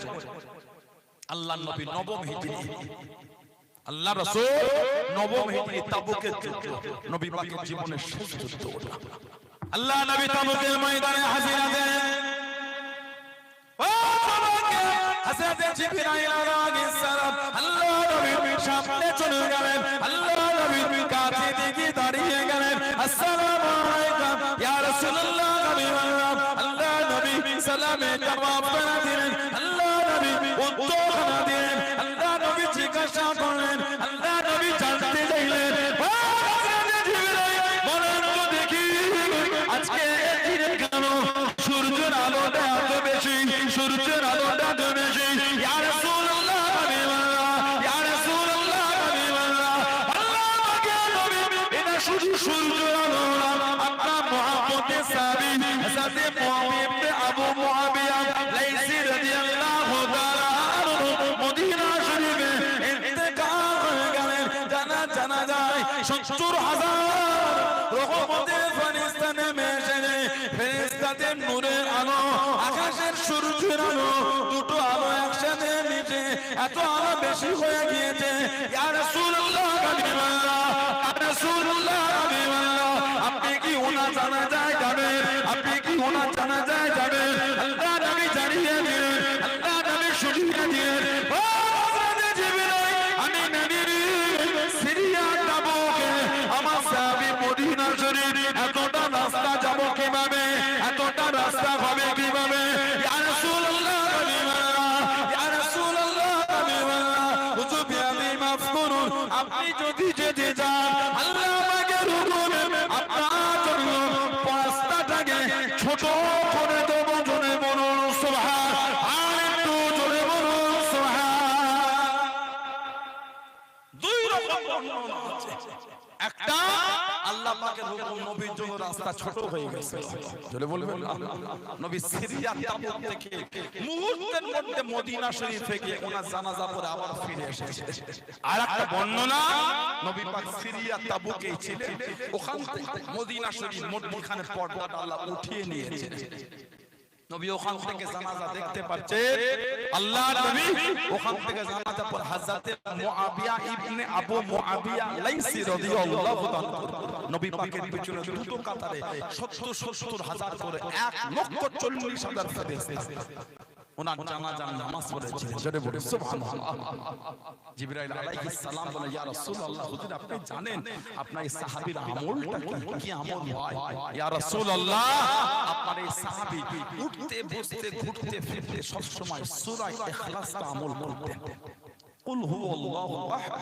আল্লাহ নবী 9ম হিজরি, আল্লাহ রাসূল 9ম হিজরি তাবুকের যুদ্ধ, নবী পাকের জীবনের শেষ যুদ্ধ। আল্লাহ নবী তাবুকের ময়দানে হাজির আছেন। ও তাবুকে হযরত জিবরাইল আলাইহিস সালাম আল্লাহ নবীর সামনে চলে গেলেন। আল্লাহ নবীর কাছে দিকে দাঁড়িয়ে গেলেন। আসসালামু আলাইকুম ইয়া রাসূলুল্লাহ আল্লাহ নবী সালামে জবাব করে দিলেন আল্লাহ নবী উত্তর না দিলেন আল্লাহ নবী জিজ্ঞাসা করলেন আল্লাহ নবী জানতে চাইলেন বলেন তো দেখি আজকে দিনে কেন সূর্যের আলোটা এত বেশি সূর্যের আলোটা এত বেশি ইয়া রাসূলুল্লাহ ইয়া রাসূলুল্লাহ আল্লাহ পাকে নবী এটা শুধু সূর্যের আলো না আপনার মুহাম্মদের সাহাবী হযরত মুআবিয়া ইবনে আবু মুআবিয়া লাইসি রাদিয়াল্লাহু তাআলা মদিনা শরীফে ইন্তেকাল হয়ে গেলেন জানা যায় ৭০,০০০ রহমতের ফেরেশতা নেমে এসে ফেরেশতাদের নূরের আলো আকাশের সূর্যের আলো দুটো আলো একসাথে মিশে এত আলো বেশি হয়ে গিয়েছে ইয়া রাসূলুল্লাহ হাবিবাল্লাহ রাসূলুল্লাহ হাবিবাল্লাহ আপনি কি ওনা জানা যায় যাবেন আপনি কি ওনা জানা যায় যাবেন আল্লাহ নবী জানিয়ে দিলেন আল্লাহ নবী শুনিয়ে দিলেন ও হযরত জিবরাইল আমি নবীর সিরিয়া তাবুকে আমার সাহাবী মদিনা শরীফ এতটা রাস্তা যাব কিভাবে এতটা রাস্তা হবে কিভাবে ইয়া রাসূলুল্লাহ হাবিবাল্লাহ ইয়া রাসূলুল্লাহ হাবিবাল্লাহ হুজুর বিআমি মাফ করুন আপনি যদি যেতে চান আল্লাহ আমাকে রুকুনে আপনার জন্য রাস্তাটাকে ছোট করে দেব জোরে বলুন সুবহান আর একটু জোরে বলুন সুবহান দুই রকম বর্ণনা আছে একটা আল্লাহ পাকের হুকুম নবীর জন্য রাস্তা ছোট হয়ে গেছে জোরে বলবেন নবী সিরিয়া তাবুক থেকে মুহূর্তের মধ্যে মদিনা শরীফে গিয়ে ওনার জানাজা পড়ে আবার ফিরে এসেছে আর একটা বর্ণনা নবী পাক সিরিয়া তাবুকে ছিলেন ওখান থেকে মদিনা শরীফ মধ্যখানের পর্দাটা আল্লাহ উঠিয়ে নিয়েছেন নবী ওখান থেকে জানাজা দেখতে পাচ্ছে আল্লাহর নবী ওখান থেকে জানাজা পর হযরত মুআবিয়া ইবনে আবু মুআবিয়া লাইসি রাদিয়াল্লাহু তাআলা নবী পাকের পিছনে দুটো কাতারে ৭০,০০০ করে ১,৪০,০০০ ফেরেশতা ওনার জানাজার নামাজ পড়েছিলেন জোরে বলুন সুবহানাল্লাহ জিবরাইল আলাইহিস সালাম বলে ইয়া রাসূলুল্লাহ হুজুর আপনি জানেন আপনার এই সাহাবীর আমলটা কি আমল হয় ইয়া রাসূলুল্লাহ আপনার এই সাহাবী উঠতে বসতে ঘুরতে ফিরতে সব সময় সূরা ইখলাসটা আমল করতেন قل هو الله احد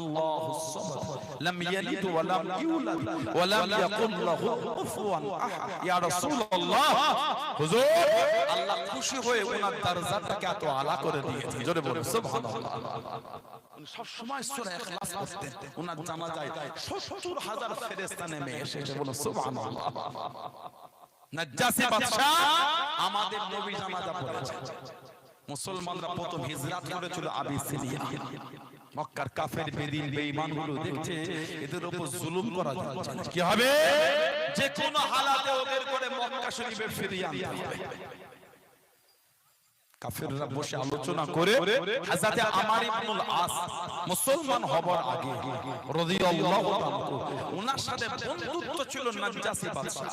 الله الصمد لم يلد ولم يولد ولم يكن له كفوا احد يا رسول الله হুজুর আল্লাহ খুশি হয়ে ওনার দরজাটাকে এত আলা করে দিয়েছেন জোরে বলুন সুবহানাল্লাহ সব সময় সূরা ইখলাস পড়তেন ওনার জানাজায় ৭০,০০০ ফেরেশতা নেমে এসে বলুন সুবহানাল্লাহ নাজ্জাসী বাদশা আমাদের নবী জানাজা পড়েছেন মুসলমানরা প্রথম হিজরত করেছিল আবিসিনিয়া মক্কার কাফের বেদিন বেঈমানগুলো দেখছে এদের উপর জুলুম করা যাচ্ছে কি হবে যে কোন হালাতে ওদের করে মক্কা শরীফে ফিরিয়ে আনতে হবে কাফেররা বসে আলোচনা করে হযরত আমর ইবনুল আস মুসলমান হবার আগে রাদিয়াল্লাহু তাআলা ওনার সাথে বন্ধুত্ব ছিল নাজ্জাসী বাদশা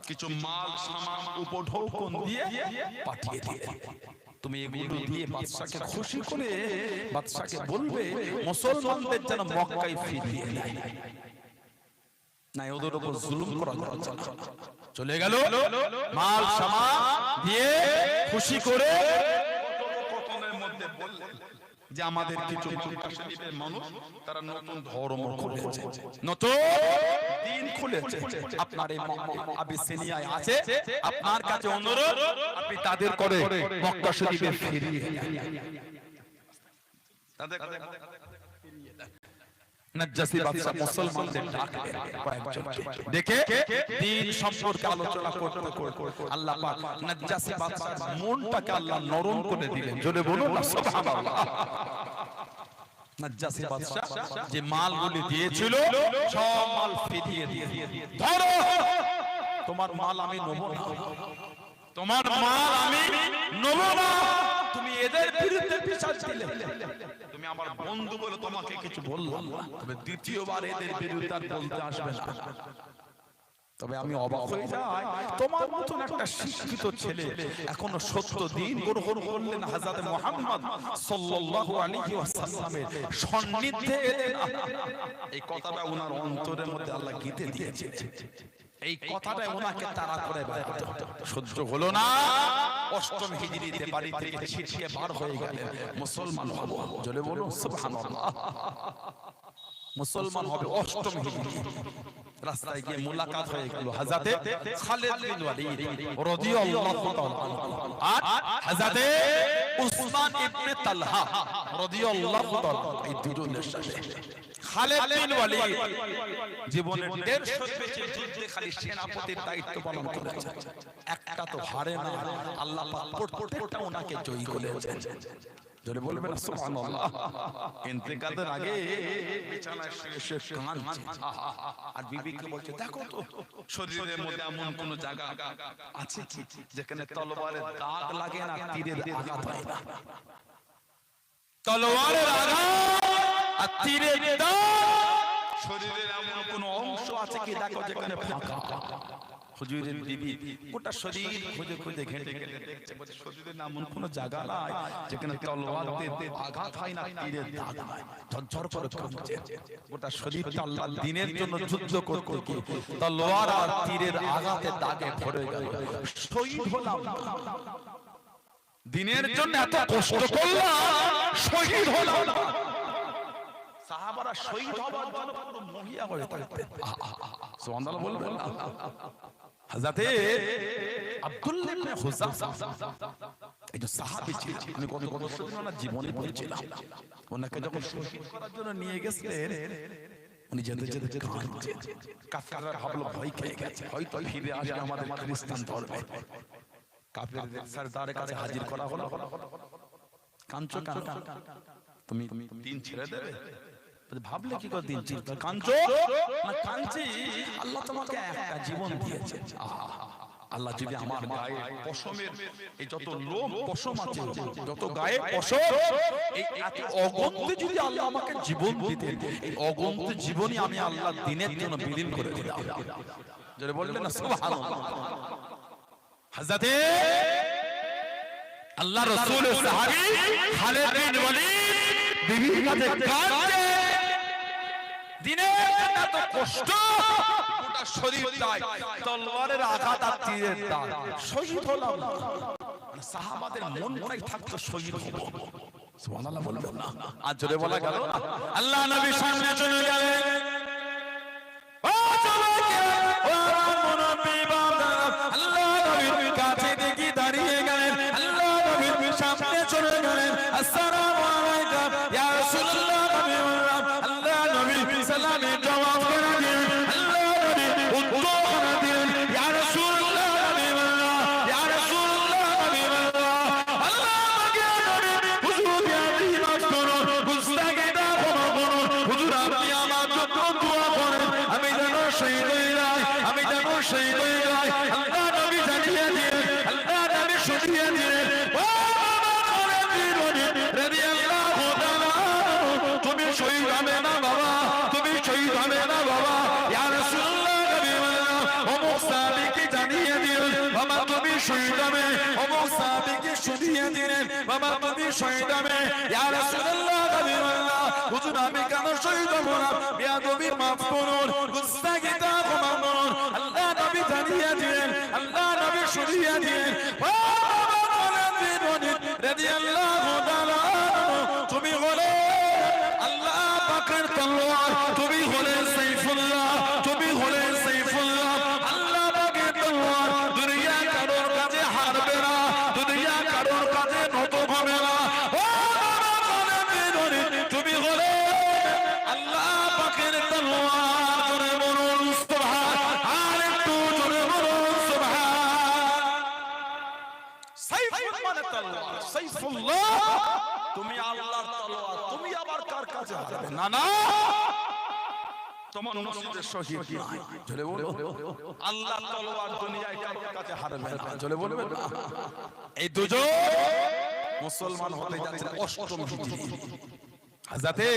কিছু মাল সামান উপঢৌকন দিয়ে পাঠিয়ে দিলেন তুমি এগুলো দিয়ে বাদশাকে খুশি করে বাদশাকে বলবে মুসলমানদের যেন মক্কায় ফিরিয়ে নেয় না ওদের উপর জুলুম করা যাচ্ছে না চলে গেল মাল সামান দিয়ে খুশি করে কথোপকথনের মধ্যে বললেন যে আমাদের কিছু মক্কা শরীফের মানুষ তারা নতুন ধর্ম খুলেছে নতুন দিন খুলেছে আপনার এই আবিসিনিয়ায় আছে আপনার কাছে অনুরোধ আপনি তাদের করে মক্কা শরীফে ফিরিয়ে তাদের নাজ্জাসী বাদশা মুসলমানদের ডাকলেন কয়েকজন দেখে দ্বীন সম্পর্কে আলোচনা করতে করতে আল্লাহ পাক নাজ্জাসী বাদশার মনটাকে আল্লাহ নরম করে দিলেন জোরে বলুন সুবহানাল্লাহ নাজ্জাসী বাদশা যে মালগুলি দিয়েছিল সব মাল ফিরিয়ে দিয়ে ধরো তোমার মাল আমি নেব না তোমার মাল আমি নেব না তুমি এদের বিরুদ্ধে বিচার দিলে তুমি আমার বন্ধু বলে তোমাকে কিছু বললাম না তবে দ্বিতীয়বার এদের বিরুদ্ধে আর বলতে আসবে না তবে আমি অবাক হয়ে যাই, তোমার মতন একটা শিক্ষিত ছেলে এখনো সত্য দিন গ্রহণ করলেন, হযরত মুহাম্মদ সাল্লাল্লাহু আলাইহি ওয়াসাল্লামের সান্নিধ্যে এলেন। এই কথাটা ওনার অন্তরের মধ্যে আল্লাহ গেঁথে দিয়েছে। এই কথাটা ওনাকে তাড়া করে বেড়াতে সহ্য হলো না। অষ্টম হিজরিতে বাড়ি থেকে ছিটকে বার হয়ে গেলেন, মুসলমান হব। জোরে বলুন সুবহানাল্লাহ। মুসলমান হবে অষ্টম হিজরি। রাস্তায় গিয়ে মুলাকাত হয়ে গেল হযরতে খালিদ বিন ওয়ালিদ রাদিয়াল্লাহু তাআলা আর হযরতে উসমান ইবনে তালহা রাদিয়াল্লাহু তাআলা, এই দুজনের সাথে খালিদ বিন ওয়ালিদ জীবনের 150 বেঁচে যুদ্ধে খালি সেনাপতির দায়িত্ব পালন করেছেন, একটা তো হারে না। আল্লাহ পাক প্রত্যেকটা ওনাকে জয়ী করেছেন। জোরে বলবেন সুবহানাল্লাহ। ইন্তেকালের আগে বিছানায় শুয়ে শুয়ে কাঁদছে আর বিবিকে বলছে, দেখো তো শরীরের মধ্যে এমন কোন জায়গা আছে কি যেখানে তলোয়ারের দাগ লাগে না, তীরের আঘাত হয় না। তলোয়ারের আঘাত আর তীরের দাগ, শরীরের এমন কোন অংশ আছে কি দেখো যেখানে ফাঁকা। হুজুরের বিবি গোটা শরীর খুঁজে খুঁজে ঘেঁটে ঘেঁটে দেখছে, বলছে শরীরের এমন কোন জায়গা নাই যেখানে তলোয়ার দিয়ে আঘাত হয় না, তীরের দাগ হয়। ঝরঝর করে কাঁপছে গোটা শরীরটা। আল্লাহ দিনের জন্য যুদ্ধ করতে গিয়ে তলোয়ার আর তীরের আঘাতে দাগে ভরে গেল। শহীদ হলাম, দিনের জন্য এত কষ্ট করলাম, শহীদ হলাম। সাহাবারা শহীদ হবার জন্য পুরো মহিয়া হয়ে থাকতেন। সুবহানাল্লাহ বলবেন। হযরতে আব্দুল্লাহ ইবনে হুযাফা এই যে সাহাবী ছিলেন, আমি কত না জীবনে পড়েছিলাম। ওনাকে যখন শহীদ করার জন্য নিয়ে গেছিলেন, উনি যেতে যেতে কাঁদছেন। কাফেররা ভাবলো ভয় খেয়ে গেছে, হয়তো ফিরে আসবে আমাদের খ্রিস্টান ধর্মে। কাফেরদের সরদারের কাছে হাজির করা হলো। কাঁদছো কেন? তুমি দিন ছেড়ে দেবে? ভাবলে কি করে দিন ছেড়ে? কাঁদছো না? কাঁদছি, আল্লাহ তোমাকে একটা জীবন দিয়েছে। আল্লাহ যদি আমার গায়ে পশমের এই যত লোম পশম আছে, যত গায়ে পশম, এই এত অগন্তি যদি আল্লাহ আমাকে জীবন দিতেন, এই অগন্তি জীবনই আমি আল্লাহ দিনের জন্য বিলীন করে দিলাম। যারা বলবেন না সুবহানাল্লাহ। হযরতে আল্লাহ রাসূলের সাহাবী খালিদ বিন ওয়ালিদ বিবির কাছে কাঁদছে, দিনের এত কষ্ট, গোটা শরীরটায় তলোয়ারের আঘাত আর তীরের দাগ, শহীদ হলাম। সাহাবাদের মনটাই থাকতো শহীদ হব। সুবহানাল্লাহ বলবেন না? আর জোরে বলা গেল। আল্লাহ নবী সামনে চলে গেলেন। ও চলে গেলেন, ও মুনব্বি বাবা, আল্লাহ নবীর কাছে দেখি দাঁড়িয়ে গেলেন। আল্লাহ নবীর সামনে চলে গেলেন। আসসালামু আলাইকুম ইয়া রাসূলুল্লাহ। আল্লাহ নবী সালামে জবাব করে দিলেন। আল্লাহ নবী উত্তর করে দিলেন, ইয়া রাসূলুল্লাহ, ইয়া রাসূলুল্লাহ। আল্লাহ আমাকে নবী হুজুর আপনি মাফ করুন, গুস্তাখিটা ক্ষমা করুন। হুজুর আপনি আমার জন্য দোয়া করেন, আমি যেন শহীদ হয়ে যাই, আমি যেন শহীদ হয়ে যাই। আল্লাহ নবী জানিয়ে দিলেন, আল্লাহ নবী শুনিয়ে দিলেন, তুমি শহীদ হবে না বাবা, তুমি শহীদ হবে না বাবা। ইয়া রাসূলুল্লাহ, নবী অমুক সাহাবীকে জানিয়ে দিলেন, বাবা তুমি শহীদ হবে। অমুক সাহাবীকে শুনিয়ে দিলেন, বাবা তুমি শহীদ হবে। ইয়া রাসূলুল্লাহ, নবী হুজুর আমি কেন শহীদ হব না? বেয়াদবি মাফ করুন, গুস্তাখিটা ক্ষমা করুন। আল্লাহ নবী জানিয়ে দিলেন, আল্লাহ নবী শুনিয়ে দিলেন, রাদিয়াল্লাহু তাআলা তুমি হলে আল্লাহ পাকের তলোয়ার, তুমি হলে সাইফুল্লাহ, তুমি হলে সাইফুল্লাহ। আল্লাহ পাকের তলোয়ার দুনিয়া কারোর কাছে হারবে না, দুনিয়া কারোর কাছে নত হবে না। তুমি হলে আল্লাহ পাকের তলোয়ার। জোরে বলুন সুবহান, আর একটু জোরে বলুন সুবহান। সাইফুল মানে তলোয়ার, সাইফুল্লাহ তুমি আল্লাহর তলোয়ার, তুমি আবার কার কাছে হারবে না? না, তোমার নসিবে শহীদ নাই। জোরে বলো, আল্লাহর তলোয়ার দুনিয়ায় কারোর কাছে হারবে না। জোরে বলবেন না? এই দুজন মুসলমান হতে যাচ্ছে অষ্টম হিজরি। হযরতে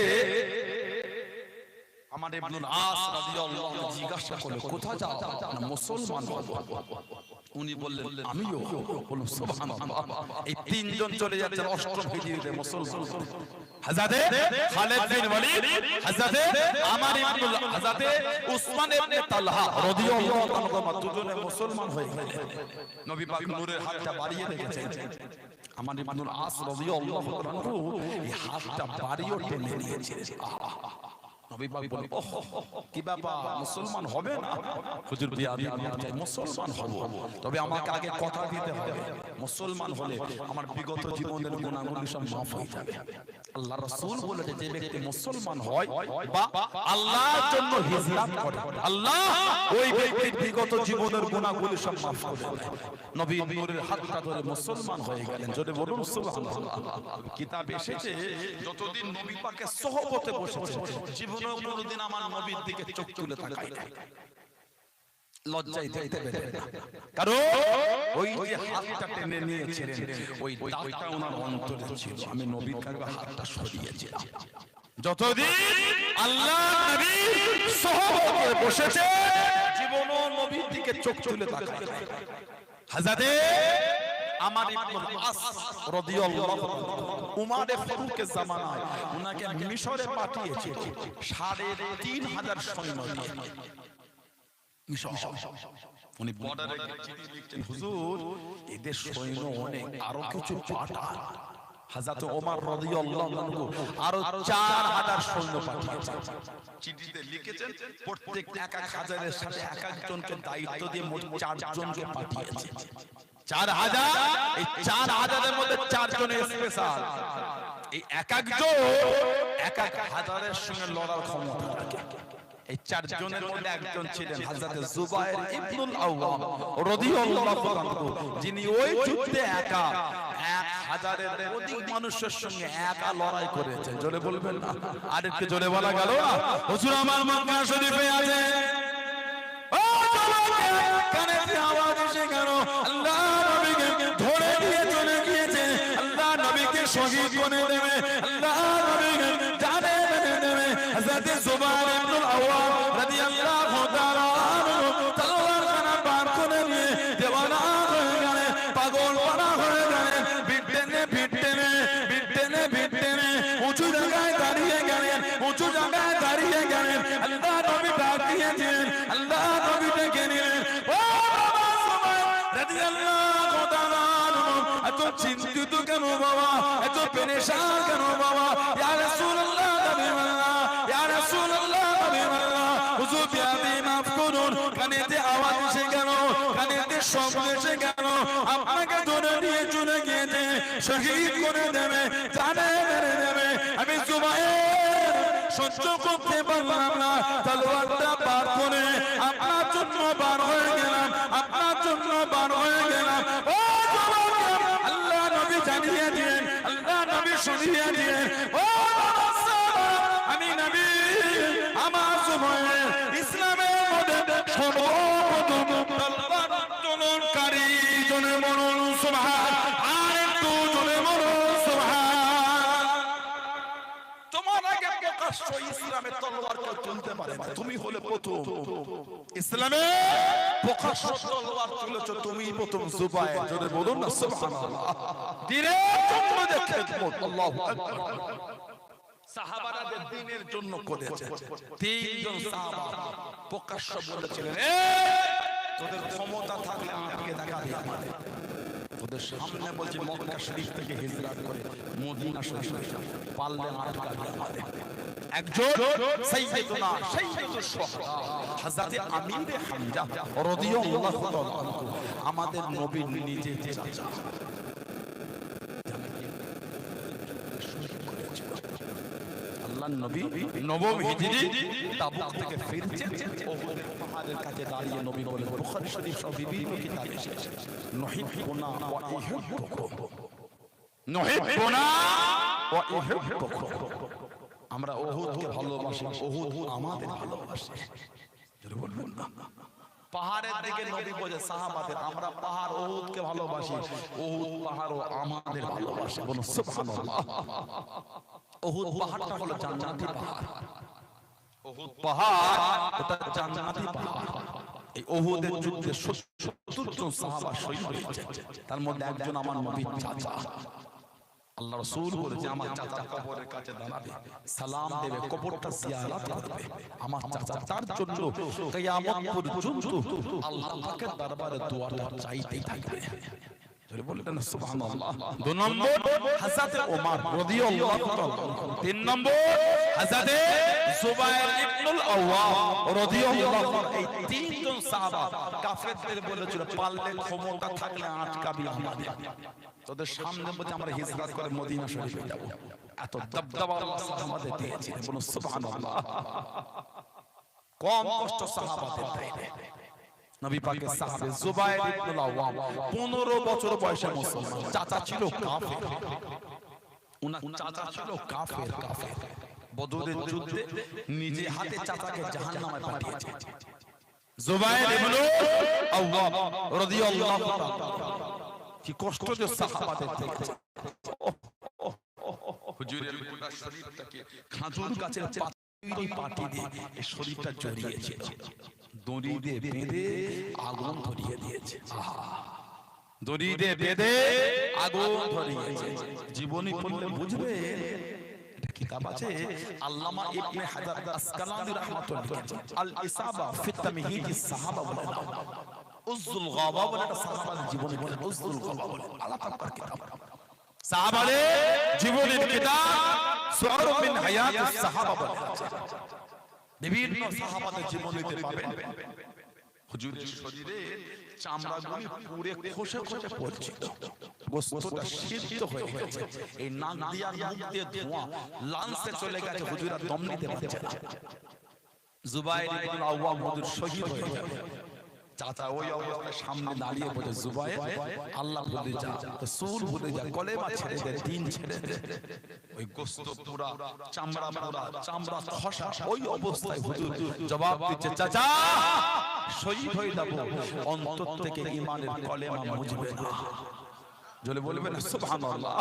আমার ইবনুল আস রাদিয়াল্লাহু আনহু জিজ্ঞাসা করলেন কোথায় যাও? না মুসলমান হব। উনি বললেন আমিও। বলুন সুবহানাল্লাহ। এই তিনজন চলে যাচ্ছেন অষ্টম হিজরিতে মুসলমান। হযরতে খালিদ বিন ওয়ালিদ, হযরতে আমর ইবনুল, হযরতে উসমান ইবনে তালহা রাদিয়াল্লাহু আনহু দুজনে মুসলমান হয়ে গেলেন। নবী পাক নূরের হাতটা বাড়িয়ে রেখেছেন। আমার ইবনুল আস রাদিয়াল্লাহু আনহু এই হাতটা বাড়িয়ে টেনে নিয়েছিলেন। নবী পাক বলেন ওহ কি ব্যাপার মুসলমান হবে না? হুজুর বিয়াদি আমি চাই মুসলমান হব, তবে আমাকে আগে কথা দিতে হবে মুসলমান হলে আমার বিগত জীবনের গুনাহগুলো সব মাফ হয়ে যাবে। আল্লাহ রাসূল বলেছে যে ব্যক্তি মুসলমান হয় বা আল্লাহর জন্য হিজরত করে আল্লাহ ওই ব্যক্তির বিগত জীবনের গুনাহগুলো সব মাফ করে দেয়। নবী নূরের হাতটা ধরে মুসলমান হয়ে গেলেন। জোরে বলুন সুবহানাল্লাহ। কিতাবে এসেছে যতদিন নবী পাকের সোহবতে বসেছে জীবনেও কোনোদিন আমার নবীর দিকে চোখ তুলে তাকায় না, লজ্জায় দিতে পারে না, কারণ ওই যে হাতটা টেনে নিয়েছিলেন ওই দাগটা ওনার অন্তরে ছিল। আমি নবীর কাছে হাতটা সরিয়েছিলাম। যতদিন আল্লাহ নবী সোহবতে বসেছে জীবনও নবীর দিকে চোখ তুলে তাকায় না। হযরতে আমার ইবনুল আস রাদিয়াল্লাহু আনহু উমারে ফারুকের জামানায় উনাকে মিশরে পাঠিয়েছে ৩৫০০ সৈন্য নিয়ে। মিশর উনি বর্ডারে চিঠি লিখছেন হুজুর এদের সৈন্য অনেক, আরো কিছু পাঠান। হযরত ওমর রাদিয়াল্লাহু আনহু আরো ৪০০০ সৈন্য পাঠিয়েছেন। চিঠিতে লিখেছেন প্রত্যেক এক এক হাজারের সাথে এক একজনকে দায়িত্ব দিয়ে মোট ৪ জনকে পাঠিয়েছে। ৪০০০, এই ৪০০০-এর মধ্যে ৪ জন স্পেশাল। এই এক একজন এক এক হাজারের সঙ্গে লড়ার ক্ষমতা রাখে। এই ৪ জনের মধ্যে একজন ছিলেন হযরত জুবায়ের ইবনুল আওয়াম রাদিয়াল্লাহু আনহু, যিনি ওই যুদ্ধে একা ১০০০-এর অধিক মানুষের সঙ্গে একা লড়াই করেছেন। জোরে বলবেন না? আর একটু জোরে বলা গেল না? হুজুর আমার মক্কা শরীফে আছে ও জবাকে কানে আওয়াজ এসে গেল আল্লাহ নবীকে ধরে নিয়ে চলে গিয়েছে, আল্লাহ নবীকে শহীদ করে দেবে, আল্লাহ নবীকে জানে দেবে। হযরত জুবায়ের ইবনুল আওয়াম রাদিয়াল্লাহু তাআলা আনহু তলোয়ার খানা বার করে নিয়ে দেওয়ানা হয়ে গেলেন, পাগল পারা হয়ে গেলেন। বিট্টেনে উঁচু জায়গায় দাঁড়িয়ে গেলেন, উঁচু জায়গায় দাঁড়িয়ে গেলেন। আল্লাহ নবী ডাক দিয়েছেন, আল্লাহ নবী ডেকে নিলেন ও বাবা জুবায়ের রাদিয়াল্লাহু তাআলা আনহু এত চিন্তিত কেন বাবা, এত পেরেশান কেন বাবা? ইয়া রাসূলুল্লাহ হাবিবাল্লাহ, ইয়া রাসূলুল্লাহ হাবিবাল্লাহ, হুজুর বিয়াদি মাফ করুন, কানেতে আওয়াজ এসে গেল, কানেতে শব্দ এসে গেল, আপনাকে ধরে নিয়ে চলে গিয়েছে, শহীদ করে দেবে, জানে মেরে দেবে। আমি জুবায়ের সহ্য করতে পারলাম না, তলোয়ারটা বার করে আপনার জন্য বার হয়ে গেলাম, আপনার জন্য বার হয়ে গেলাম। ও জুবায়ের আল্লাহ নবী জানিয়ে দিলেন, আল্লাহ নবী শুনিয়ে দিলেন ও আমি নবী আমার জুবায়ের ইসলামের মধ্যে সর্বপ্রথম তলোয়ার উত্তোলনকারী। জনে বলুন সুবহান, আর একটু জনে বলুন সুবহান। তোমার আগে প্রকাশ্য ইসলামের তলোয়ার কেউ তুলতে পারে না, তুমি হলে প্রথম। ইসলামে প্রকাশ্য তলোয়ার তুলেছো তুমি প্রথম জুবায়ের। জনে বলুন না সুবহানাল্লাহ। দিনের জন্য দেখে আল্লাহু আকবার। সাহাবারা দ্বীনের জন্য করেছে। ৩ জন সাহাবা প্রকাশ্য বলেছিলেন তোদের ক্ষমতা থাকলে আমাকে দেখাবি, তোদের সামনে বলছি মক্কা শরীফ থেকে হিজরত করে মদিনা শরীফে পারলে আটকাবি আমাদের। একজন সাইয়্যিদুনা সাইয়্যিদুশ শুহাদা হযরত আমির হামজা রাদিয়াল্লাহু তাআলা আনহু আমাদের নবীর নিজে চাচা। আল্লাহর নবী নবম হিজরি তাবুক থেকে ফিরছেন, ওহুদ পাহাড়ের কাছে দাঁড়িয়ে নবী বলেন, বুখারী শরীফ সব বিভিন্ন কিতাবে এসেছে, নহিব্বুনা ওয়া ইউহিব্বুকুম, নহিব্বুনা ওয়া ইউহিব্বুকুম। আমরা ওহুদকে ভালোবাসি, ওহুদ আমাদের ভালোবাসে। জোরে বলুন না। পাহাড়ের দিকে নবী বলে সাহাবাদের, আমরা পাহাড় ওহুদকে ভালোবাসি, ওহুদ পাহাড়ও আমাদের ভালোবাসে। বলুন সুবহানাল্লাহ। ওহুদ পাহাড়টা হলো জান্নাতি পাহাড়। উহুদ পাহাড় ওটা জান্নাতি পাহাড়। এই উহুদের যুদ্ধে 70 জন সাহাবা শহীদ হয়েছে, তার মধ্যে একজন আমার নবীর চাচা। আল্লাহ রাসূল বলেছে আমার চাচার কবরের কাছে দাঁড়াবে, সালাম দেবে, কবরটা জিয়ারত করবে। আমার চাচা তার জন্য কিয়ামত পর্যন্ত আল্লাহ পাকের দরবারে দোয়াটা চাইতেই থাকবে। জোরে বলবেন সুবহানাল্লাহ। 2 নম্বর হযরত ওমর রাদিয়াল্লাহু তাআলা। 3 নম্বর হযরত জুবায়ের ইবনুল আওয়াম রাদিয়াল্লাহু তাআলা। এই তিনজন সাহাবা কাফেরদের বলেছিল পারলে ক্ষমতা থাকলে আটকাবি আমাদের, তোদের সামনে মধ্যে আমরা হিজরত করে মদিনা শরীফে যাব। এত দবদবা আল্লাহ সাহাবাদের দিয়েছে, বলুন সুবহানাল্লাহ। কম কষ্ট সাহাবাদের দেয়নি। নবী পাকের সাহাবে জুবায়ের ইবনুল আওয়াম 15 বছর বয়সে মুসলমান, চাচা ছিল কাফের। উনার চাচা ছিল কাফের। বদরের যুদ্ধে নিজে হাতে চাচাকে জাহান্নামে পাঠিয়েছে। জুবায়ের ইবনুল আওয়াম রাদিয়াল্লাহু তাআলা কি কষ্ট যে সাহাবাদের দেখেছে। হুজুরের পুরা শরীরটাকে খাজুর গাছের পাটি দিয়ে এই শরীরটা জড়িয়েছিল, দড়ি দিয়ে বেঁধে আগুন ধরিয়ে দিয়েছে। দড়ি দিয়ে বেঁধে আগুন ধরিয়েছে। জীবনী পড়লে বুঝবে। এটা কিতাব আছে, আল্লামা ইবনে হাজার আসকালানি রাহমাতুল্লাহ আল ইসাবা ফি তামহিদিস সাহাবা বলে, উজুল গাবা বলে একটা সাহাবার জীবনী বলে, উজুল গাবা বলে আলাদা করে কিতাব। সাহাবাদের জীবনের কিতাব সুয়ার মিন হায়াতিস সাহাবা বলে আছে। বিভিন্ন সাহাবাদের জীবনীতে পাবেন হুজুরের শরীরে চামড়াগুলি পুরে খসে খসে পড়ছিল, গোশতটা সিদ্ধ হয়ে গেছে। এই নাক দিয়ে মুখ দিয়ে ধোঁয়া লাংসে চলে গেছে, হুজুর আর দম নিতে পারছে না। জুবায়ের ইবনুল আওয়াম হুজুর শহীদ হয়ে গেল। চাচা ওই অবস্থায় সামনে দাঁড়িয়ে বলে, জুবায়ের আল্লাহ ভুলে যা, রাসূল ভুলে যা, কলেমা ছেড়ে দে, দ্বীন ছেড়ে দে। ওই গোশত পুরা, চামড়া পুরা, চামড়া খসা, ওই অবস্থায় হুজুর জবাব দিচ্ছে, চাচা শহীদ হয়ে যাব, অন্তর থেকে ঈমানের কলেমা মুছবে না। জোরে বলবেন সুবহানাল্লাহ।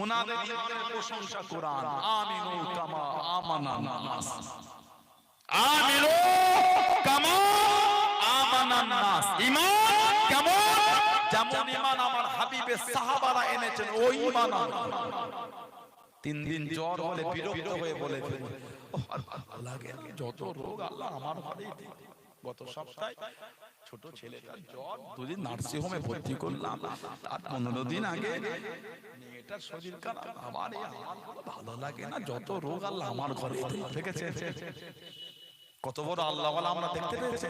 উনাদের ঈমানের প্রশংসা কোরআন, আমিনু কামা আমানান নাস, আমিনু কামা আমানান নাস। ঈমান কেমন? যেমন ঈমান আমার হাবিবের সাহাবারা এনেছেন ওই ঈমান। 3 দিন জ্বর হলে বিরক্ত হয়ে বলে ভালো লাগে যত রোগ আল্লাহ আমার ঘরেই দে। গত সপ্তাহে ছোট ছেলেটার জ্বর, 2 দিন নার্সিং হোমে ভর্তি করলাম। তার 15 দিন আগে মেয়েটার শরীর খারাপ, আবার ভালো লাগে না, যত রোগ আল্লাহ আমার ঘরে দেখেছে। কত বড় আল্লাহ ওয়ালা আমরা দেখতে পেয়েছি।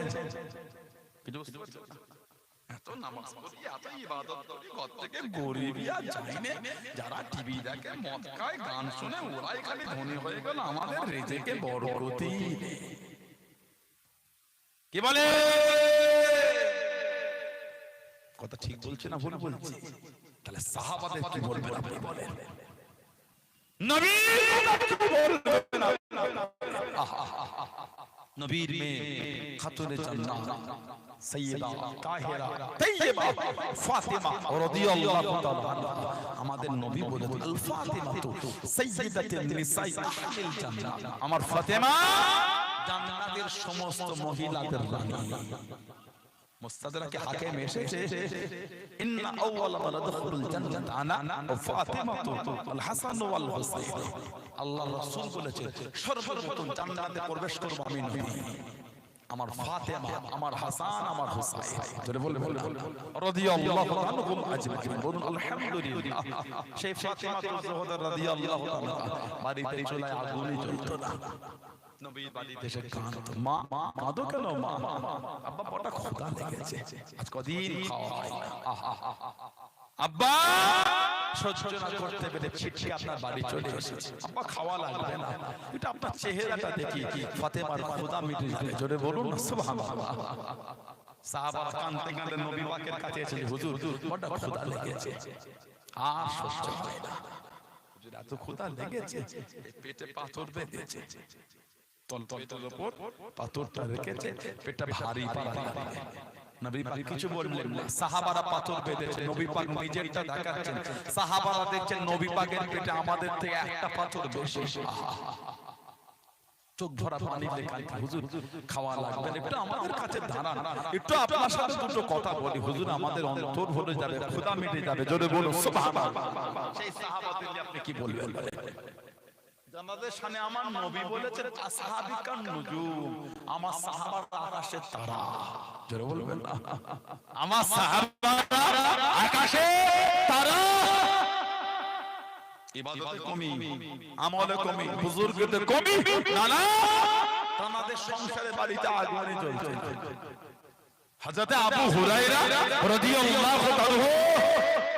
এত নামাজ পড়ি, এত ইবাদত করি, ঘর থেকে গরিবিয়া যায়নি। যারা টিভি দেখে, মদ খায়, গান শুনে, ওরাই খালি ধনী হয়ে গেল, আমাদের রেজেকে বরকতি কি বলে? কথা ঠিক বলছে না ভুল বলছে? তাহলে সাহাবাদের কি বলবেন আপনি বলেন? নবীর কথা কি বলবেন? নবীর মেয়ে খাতুনে জান্নাত সাইয়্যিদা তাহিরা তাইয়্যিবা ফাতিমা রাদিয়াল্লাহু তাআলা আনহা, আমাদের নবী বলেছেন আল ফাতিমাতু সাইয়্যিদাতুন নিসাই আহলিল জান্নাত। আমার ফাতিমা জান্নাতের সমস্ত মহিলাদের রানী। মুস্তাদরাকে হাকিম এসেছে, ইন্না আউওয়ালা মান ইয়াদখুলুল জান্নাত আনা ওয়া ফাতিমাতু আল হাসান ওয়াল হুসাইন। আল্লাহ রাসূল বলেছেন সর্বপ্রথম জান্নাতে প্রবেশ করব আমি নবী, আমার ফাতেমা, আমার হাসান, আমার হুসাইন। জোরে বলুন রাদিয়াল্লাহু আনহুম আজমাইন। বলুন আলহামদুলিল্লাহ। সেই ফাতেমা জোহরা রাদিয়াল্লাহু তাআলা বাড়িতে চলে আগুনই জ্বলতো না, নবীর বাড়িতে এসে কাঁদতো, মা কাঁদো কেন মা? আব্বা বড় ক্ষুধা লেগেছে, আজ কদিন খাওয়া হয় না। আব্বা সহ্য না করতে পেরে ছিটকে আপনার বাড়ি চলে এসেছে, আব্বা খাওয়া লাগবে না, এটা আপনার চেহারাটা দেখি ফাতেমার ক্ষুধা মিটে যাবে। জোরে বলুন সুবহানাল্লাহ। সাহাবারা কাঁদতে কাঁদতে নবী পাকের কাছে এসে, হুজুর বড় ক্ষুধা লেগেছে, আর সহ্য হয় না, হুজুর এত ক্ষুধা লেগেছে, পেটে পাথর বেঁধেছে, তলতলের উপর পাথরটা রেখেছে, পেটটা ভারী ভারী। নবী পাক কিছু বললেন না। সাহাবারা পাথর বেঁধেছে, নবী পাক নিজেরটা দেখাচ্ছেন, সাহাবারা দেখছেন নবী পাকের পেটে আমাদের থেকে একটা পাথর বেশি। চোখ ভরা পানি লেখা হুজুর খাওয়া লাগবে একটু আমাদের কাছে দাঁড়ান, একটু আপনার সাথে দুটো কথা বলি হুজুর, আমাদের অন্তর ভরে যাবে, ক্ষুধা মিটে যাবে, জোরে বলুন সুবহানাল্লাহ। সেই সাহাবাদের আপনি কি বলবেন? জান্নাতের শানে আমার নবী বলেছেন আসহাবিকান নুজুম, আমার সাহাবারা আকাশের তারা, জোরে বলবেন না, আমার সাহাবারা আকাশের তারা। ইবাদতে কমি, আমলে কমি, বুজুর্গদের কমি না, না আমাদের সংসারে বাড়িতে আগুনে জ্বলছে। হযরত আবু হুরায়রা রাদিয়াল্লাহু তাআলা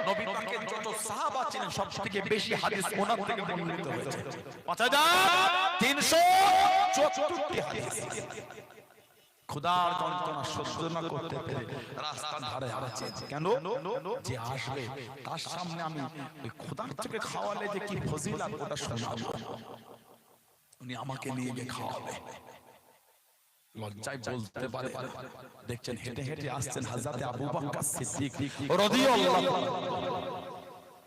নবী পাকের যত সাহাবা ছিলেন সবথেকে বেশি হাদিস ওনার থেকে বর্ণিত হয়েছে 5374টি হাদিস। খোদার যন্ত্রণা সহ্য না করতে পেরে রাস্তার ধারে আছে, কেন যে আসবে তার সামনে আমি ওই খোদার থেকে খাওয়ালে যে কি ফজিলত ওটা শোনাবো, উনি আমাকে নিয়ে গিয়ে খাওয়াবে। লজ্জায় বলতে পারে, দেখছেন হেঁটে হেঁটে আসছেন হযরত আবু বকর সিদ্দিক রাদিয়াল্লাহু আনহু,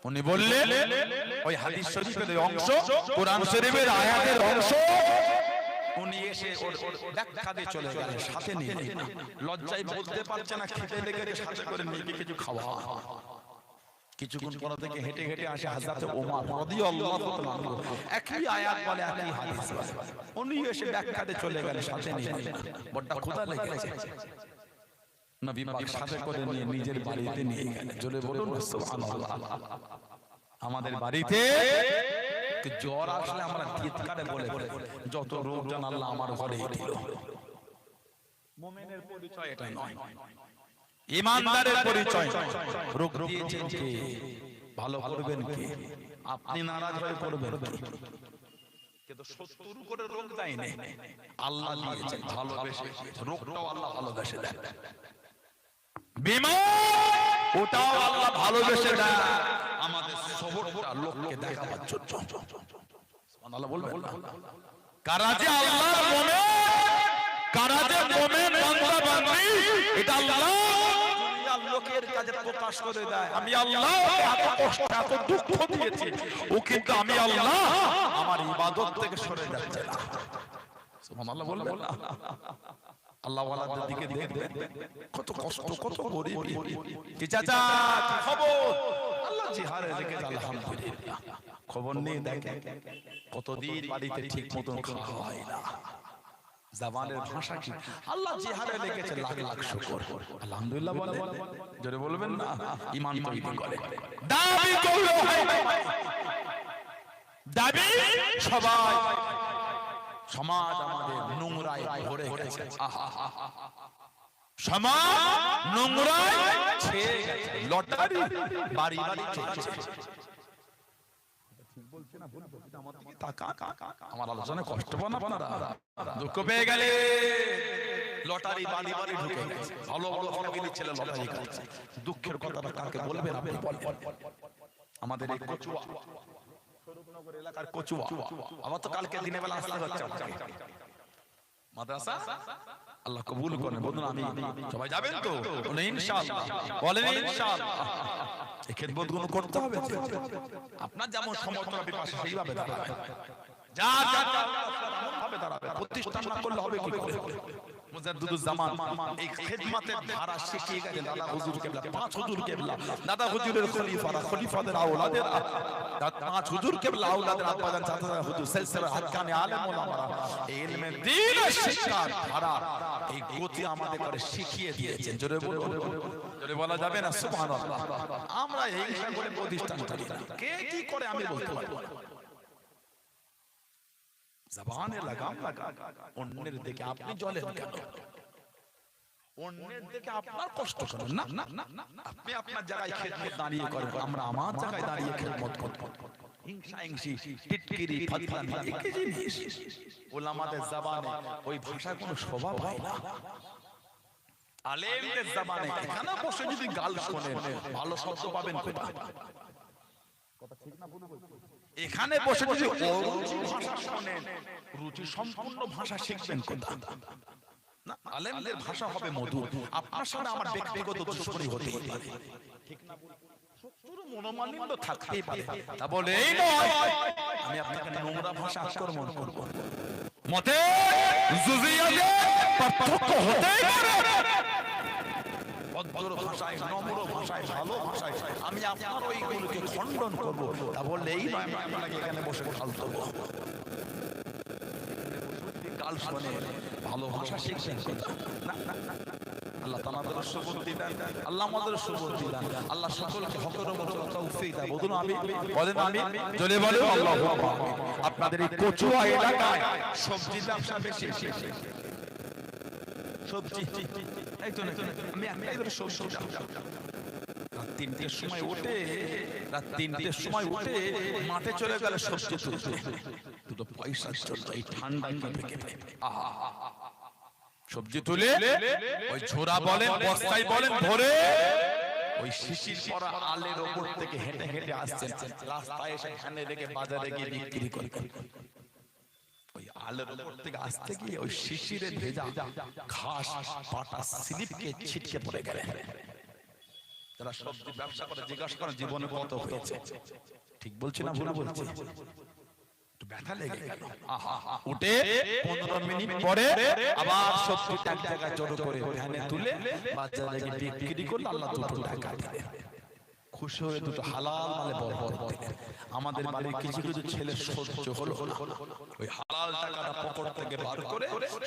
উনি বললেন ওই হাদিস শরীফের অংশ, কোরআন শরীফের আয়াতের অংশ উনি এসে ব্যাখ্যা দিয়ে চলে গেলেন, সাথে নিয়ে লজ্জায় বলতে পারছে না, খেতে লেগে সাথে করে নিয়ে কিছু খাওয়া। কিছুক্ষণ পর থেকে হেঁটে হেঁটে আসে হযরত ওমর রাদিয়াল্লাহু তাআলা আনহু, একই আয়াত বলে একই হাদিস বলে, উনি এসে ব্যাখ্যা দিয়ে চলে গেলেন, সাথে নিয়ে বড় ক্ষুধা লেগেছে, নবী পাক সাথে করে নিয়ে নিজের বাড়িতে নিয়ে গেলেন। জোরে বলুন সুবহানাল্লাহ। আমাদের বাড়িতে জ্বর আসলে আমরা চিৎকারে বলে যত রোগ জান আল্লাহ আমার ঘরে দিল। মুমিনের পরিচয় এটা নয়, ঈমানদারের পরিচয়। রোগ দিয়েছেন কে, ভালো করবেন কে, আপনি নারাজ হয়ে করবেন কে? কিন্তু 70 করে রোগ দেয় না, আল্লাহ দিয়েছেন ভালোবেসে, রোগটাও আল্লাহ ভালোবেসে দেন। বিমার ওটাও আল্লাহ ভালোবেসে দেন, আমাদের সবরটা লোককে দেখাবার জন্য। সুবহানাল্লাহ বলবেন না? কারা যে আল্লাহর মুমিন, কারা যে মুমিন বান্দা বান্দী, এটা আল্লাহ দুনিয়ার লোকের কাছে প্রকাশ করে দেয়। আমি আল্লাহ এত কষ্ট এত দুঃখ দিয়েছি, ও কিন্তু আমি আল্লাহ আমার ইবাদত থেকে সরে যাচ্ছে না। সুবহানাল্লাহ বলবেন না? আল্লাহ ওয়ালাদের দিকে দেখবেন কত কষ্ট, কত গরিব। কি চাচা কি খবর? আল্লাহ জিহারে রেখেছে আলহামদুলিল্লাহ। খবর নেই দেখেন কতদিন বাড়িতে ঠিক মতন খাওয়া হয় না। জবানের ভাষা কি আল্লাহ জিহারে রেখেছে, লাখ লাখ শুকর আলহামদুলিল্লাহ বলে, জোরে বলবেন না? ঈমান তৈরি করে দাবি করলো হয়, দাবি সবাই। সমাজ আমাদের নোংরায় ভরে গেছে, সমাজ নোংরায় ছেয়ে গেছে, লটারি বাড়ি বাড়ি চলছে। আমার আলোচনায় কষ্ট পান আপনারা, দুঃখ পেয়ে গেলে লটারি বাড়ি বাড়ি ঢুকে গেছে, ভালো ভালো ফ্যামিলির ছেলে লটারি খাচ্ছে। দুঃখের কথাটা কাকে বলবেন আপনি বলেন? আমাদের এই কচুয়া স্বরূপনগর এলাকার কচুয়া, আমার তো কালকে দিনের বেলা আসতে হচ্ছে মাদ্রাসা, আল্লাহ কবুল করেন। বলুন আমি, সবাই যাবেন তো? ইনশাআল্লাহ বলেন ইনশাআল্লাহ। এই খেদমতগুলো করতে হবে, আপনার যেমন সমর্থন আপনি পাশে সেইভাবে দাঁড়াবেন, যা যা ভাবে দাঁড়াবেন। প্রতিষ্ঠান না করলে হবে কি করে? মুজাদ্দিদুজ্জামান এই খেদমতের ধারা শিখিয়ে গেছেন দাদা হুজুর কেবলা, পাঁচ হুজুর কেবলা, দাদা হুজুরের খলিফারা, খলিফাদের আওলাদের, পাঁচ হুজুর কেবলা আওলাদের আব্বাজান চাচা হুজুর, সিলসিলা হাক্কানি আলেম ওলামারা ইলমে দ্বীন শিক্ষার ধারা এই গতি আমাদের করে শিখিয়ে দিয়েছেন। জোরে বলুন, জোরে বলা যাবে না? সুবহানাল্লাহ। আমরা এই করে প্রতিষ্ঠান করি, কে কি করে আমি বলতে পারবো না। জবানে লাগাম লাগা, অন্যের দিকে আপনি জ্বলেন কেন? অন্যের দিকে আপনার কষ্ট করেন না, আপনি আপনার জায়গায় খেদমত দাঁড়িয়ে করেন, আমরা আমার জায়গায় দাঁড়িয়ে খেদমত করব। হিংসা হিংসি টিটকিরি ফাতলামি একই জিনিস। ওলামাদের জবানে ওই ভাষা কোনো শোভা পায় না। আলেমদের জবানে এখানে বসে যদি গাল শোনেন ভালো শব্দ পাবেন কোথায়? কথা ঠিক না ভুল বলছি? এখানে বসে যদি অরুচি ভাষা শোনেন, রুচি সম্পূর্ণ ভাষা শিখবেন কোথায়? না, আলেমদের ভাষা হবে মধুর। আপনার সাথে আমার ব্যক্তিগত দুশ্মনী হতেই পারে, ঠিক না? শত্রু মনোমালিন্য থাকতেই পারে, তা বলে এই নয় আমি আপনাকে নোংরা ভাষা আক্রমণ করব। মতে জুজিয়াতে পার্থক্য হতেই পারে। ভদ্র ভাষায়, নম্র ভাষায়, ভালো ভাষায় আমি আপনার ওইগুলোকে খণ্ডন করবো, তা বললে এই নয় আমি আপনাকে এখানে বসে গাল দেবো। গাল শুনে ভালো ভাষা শিখছেন না, আল্লাহ আমাদের সুবুদ্ধি দেন, আল্লাহ আমাদের সুবুদ্ধি দেন, আল্লাহ সকলকে হকের মতো তৌফিক দেন। বলুন আমি, বলেন আমি, জোরে বলেন আল্লাহু আকবার। আপনাদের এই কচুয়া এলাকায় সবজি ব্যবসা বেশি, সবজি এই তো না, আমি একটাই ধরে সবজি রাত ৩টের সময় উঠে, রাত ৩টের সময় উঠে মাঠে চলে গেলে সবজি তুলতে, দুটো পয়সার জন্য এই ঠান্ডায় কেঁপে কেঁপে সবজি তুলে ওই ঝোড়া বলেন, বস্তায় বলেন ভরে ওই শিশির পরা আলের ওপর থেকে হেঁটে হেঁটে আসছেন, রাস্তায় এসে খানে রেখে বাজারে গিয়ে বিক্রি করবেন। ওই আলের ওপর থেকে আসতে গিয়ে ওই শিশিরে ভেজা ঘাস পাতা স্লিপকে ছিটকে পড়ে গেলেন। যারা সবজি ব্যবসা করে জিজ্ঞাসা করে জীবনে কত হয়েছে, ঠিক বলছি না ভুল বলছি? ব্যথা লেগে গেল। উঠে 15 মিনিট পরে আবার সবজি এক জায়গায় জড়ো করে ভ্যানে তুলে বাজারে গিয়ে বিক্রি করলে আল্লাহ 2 টাকা দিলেন। খুশি হয়ে দুটো হালাল মালে বরকত দিলেন। আমাদের বাড়ির কিছু কিছু ছেলে সহ্য হলো না, ওই হালাল টাকাটা পকেট থেকে বার করে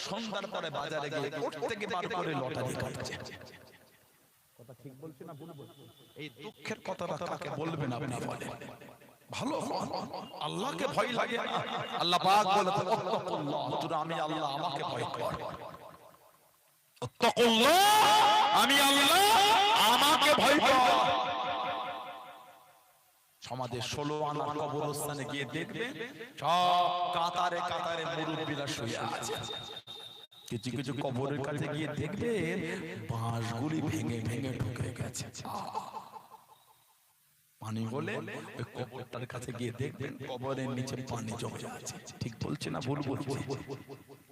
সন্ধ্যার পরে বাজারে গিয়ে কোট থেকে বার করে লটারি কাটছে। কথা ঠিক বলছি না ভুল বলছি? এই দুঃখের কথাটা কাকে বলবেন আপনি বলেন? ভালো আল্লাহকে ভয় লাগে না? আল্লাহ পাক বলেছেন আত্তাকুল্লাহ, তোরা আমি আল্লাহ আমাকে ভয় কর। আত্তাকুল্লাহ, আমি আল্লাহ আমাকে ভয় কর। সমাজে 16 আনা কবরস্থানে গিয়ে দেখবে সব কাতারে কাতারে মুরব্বিরা শুয়ে আছে। কিছু কিছু কবরের কাছে গিয়ে দেখবে বাঁশগুলি ভেঙে ভেঙে ঢুকে গেছে। পানি হলে ওই কবরটার কাছে গিয়ে দেখবেন কবরের নিচে পানি জমে আছে। ঠিক বলছে না ভুল বলছি?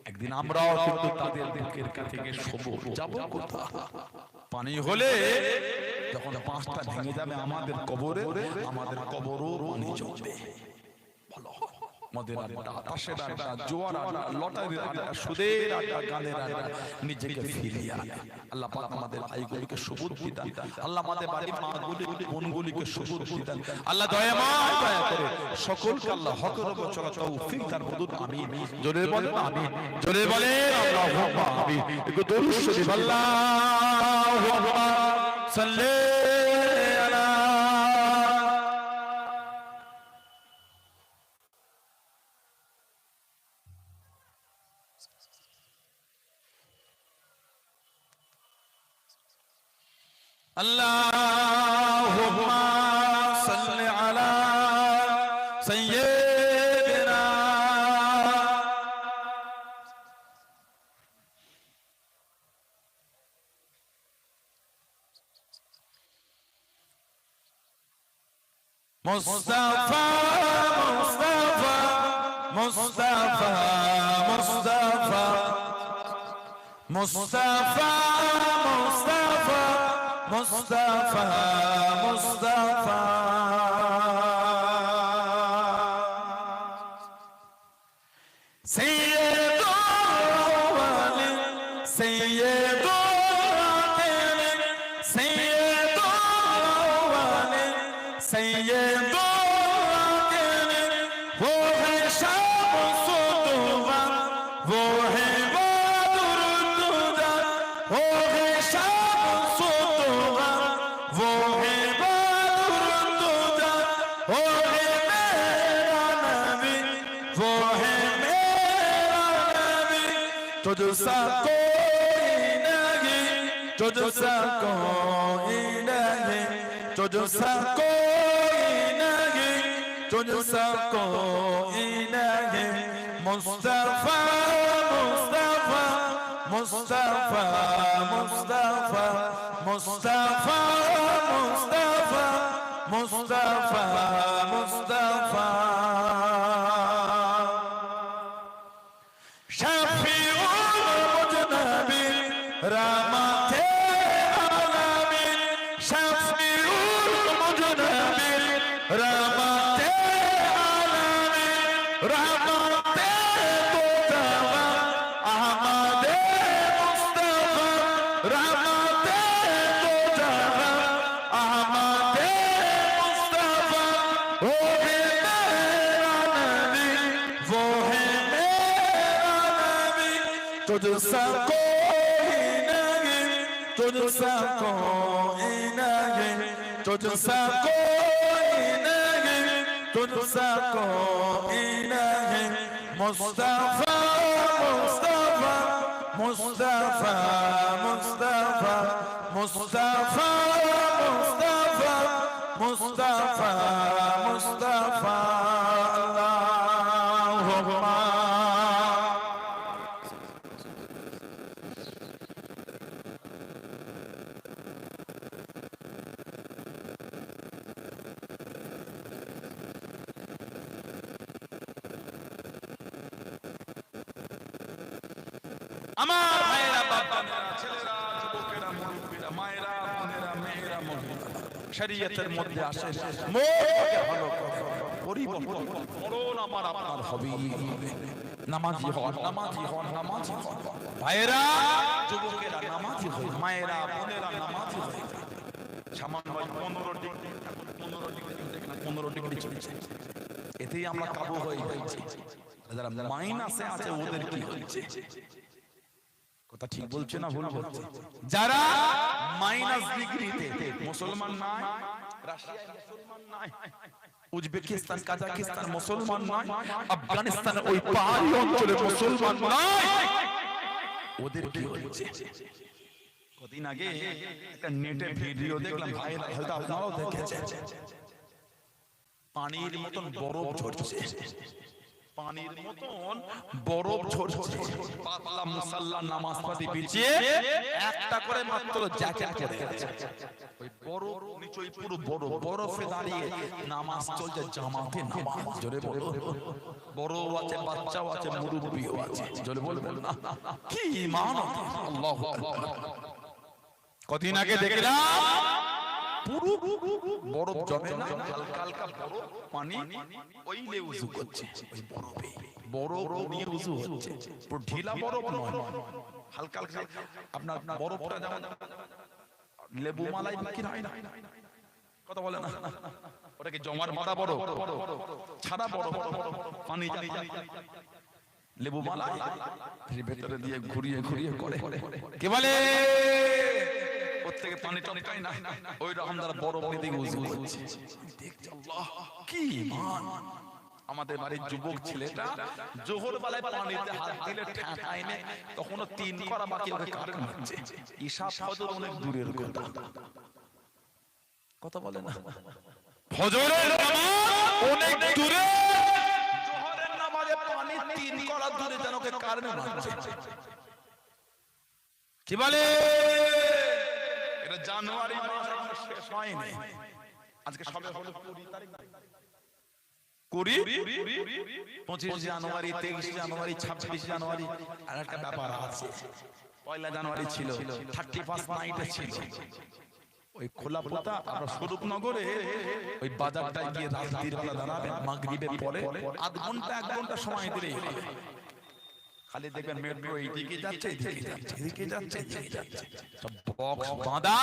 একদিন আমরাও কিন্তু তাদের বুকের কাছে গিয়ে শোবো, যাবো কোথায়? পানি হলে যখন পাঁচটা ভেঙে যাবে আমাদের কবরে, আমাদের কবরও পানি জমবে। ভালো মদের আড্ডা, তাসের আড্ডা, জোয়ার আড্ডা, লটারির আড্ডা, সুদের আড্ডা, গানের আড্ডা, নিজেকে ফিরিয়ে আনে। আল্লাহ পাক আমাদের ভাইগুলিকে সুবুদ্ধি দেন, আল্লাহ আমাদের বাড়ির মাগুলি বোনগুলিকে সুবুদ্ধি দেন। আল্লাহ দয়াময় দয়া করে সকলকে আল্লাহ হকের উপর চলা তৌফিক দান করুন। আমিন। জোরে বলেন আমিন, জোরে বলেন আল্লাহুম্মা আমিন। একটু দরুদ শরীফ আল্লাহুম্মা সাল্লি আলা Allahumma salli ala sayyidina Mustafa Mustafa Mustafa Mustafa Mustafa Mustafa Mustafa Sayyidul Awwalin Sayyidul Akhirin Sayyidul Awwalin Sayyidul Akhirin वो है शाम-उस-सुदूमा वो है बदर-उद-दुजा वो है शाम-उस-सुदूमा वो है बदर-उद-दुजा वो है मेरा नबी वो है मेरा नबी तुझसा कोई नहीं तुझसा कोई नहीं तुझसा कोई नहीं तुझसा कोई नहीं मुस्तफा मुस्तफा मुस्तफा मुस्तफा मुस्तफा मुस्तफा मुस्तफा मुस्तफा शफीउल मुजनबिन रहमते आलमीन शफीउल मुजनबिन रहमते आलमीन रहमते तुझसा कोई नहीं, तुझसा कोई नहीं, तुझसा कोई नहीं, तुझसा कोई नहीं। मुस्तफा मुस्तफा मुस्तफा मुस्तफा मुस्तफा मुस्तफा मुस्तफा मुस्तफा अल्लाहुम्मा। আমার ভাইরা বাবারা ছেলেরা যুবকেরা মুরব্বিরা মায়েরা বোনেরা মেয়েরা মহিলা শরীয়তের মধ্যে আসে মোকে ভালো করে পরিবর্তন করুন আমার আপনার হাবিব নামাজি হন নামাজি হন নামাজি হন। ভাইরা যুবকেরা নামাজি হন, মায়েরা বোনেরা নামাজি হন। সামান্য 15 ডিগ্রি চলছে, এতেই আমরা কাবু হয়ে যাচ্ছি। যারা মাইনাসে আছে ওদের কি হচ্ছে? কথা ঠিক বলছে না ভুল বলছে? যারা মাইনাস ডিগ্রিতে মুসলমান নাই, রাশিয়ায় মুসলমান নাই, উজবেকিস্তান কাজাকিস্তান মুসলমান নাই, আফগানিস্তান ওই পাহাড়ি অঞ্চলে মুসলমান নাই, ওদের কি হচ্ছে? কদিন আগে একটা নেটে ভিডিও দেখলাম, ভাই হয়তো আপনারাও দেখেছেন, পানির মতন বরফ ঝরছে, পানির মতন বরফ ঝরছে, পাতলা মুসাল্লা নামাজ পড়তে বিছিয়ে একটা করে মাত্র জ্যাকেট পরে আছে, ওই বরফ নিচে পুরো বরফে দাঁড়িয়ে নামাজ চলছে, জামাতে নামাজ। জোরে বলো, বড়ও আছে, বাচ্চাও আছে, মুরব্বিও আছে। জোরে বলবেন না? কি ঈমান! আল্লাহু আকবার। কদিন আগে দেখলাম পুরো বরফ জমে না, হালকা হালকা বরফ পানি ওইলে উযু করছে, ওই বরফে বরফ নিয়ে উযু হচ্ছে, পুরো ঢিলা বরফ নয়, হালকা হালকা। আপনার বরফটা যেমন লেবু মালাই বিক্রি হয় না, কথা বলে না, ওটাকে জমার বাঁধা বরফ, ছাড়া বরফ, পানি যায় লেবু মালাই ভেতরে দিয়ে ঘুরিয়ে ঘুরিয়ে করে, কে বলে প্রত্যেকে পানি টপকায় না, ওই রকম তারা বরফ নিয়ে দিকে উযু করছে। দেখছি আল্লাহ কি ঈমান! আমাদের বাড়ির যুবক ছেলেটা জোহর বেলায় পানিতে হাত দিলে ঠেকায় না, তখনও 3 করা বাকি, ওকে কারেন্ট মারছে। ঈশা ফজর অনেক দূরের কথা, কথা বলে না, ফজরের নামাজ অনেক দূরে, জোহরের নামাজে পানি 3 করা দূরে যেন ওকে কারেন্ট মারছে। কি বলে? এটা জানুয়ারি মাস এখনো শেষ হয়নি, আজকে সবে হলো 20 তারিখ, 25 জানুয়ারি, 23 জানুয়ারি, 26 জানুয়ারি। আর একটা ব্যাপার আছে, 1 জানুয়ারি ছিল 31 নাইটে ছিল ওই খোলা পোতা। আমরা স্বরূপনগরে ওই বাজারটায় গিয়ে রাত্রির বেলা দাঁড়াবেন, মাগরিবের পরে আধ ঘন্টা 1 ঘন্টা সময় দিলেই হবে। খালি দেখবেন মেট্রো এইদিকে যাচ্ছে, এইদিকে যাচ্ছে, এইদিকে যাচ্ছে, এইদিকে যাচ্ছে, সব বক্স বাঁধা,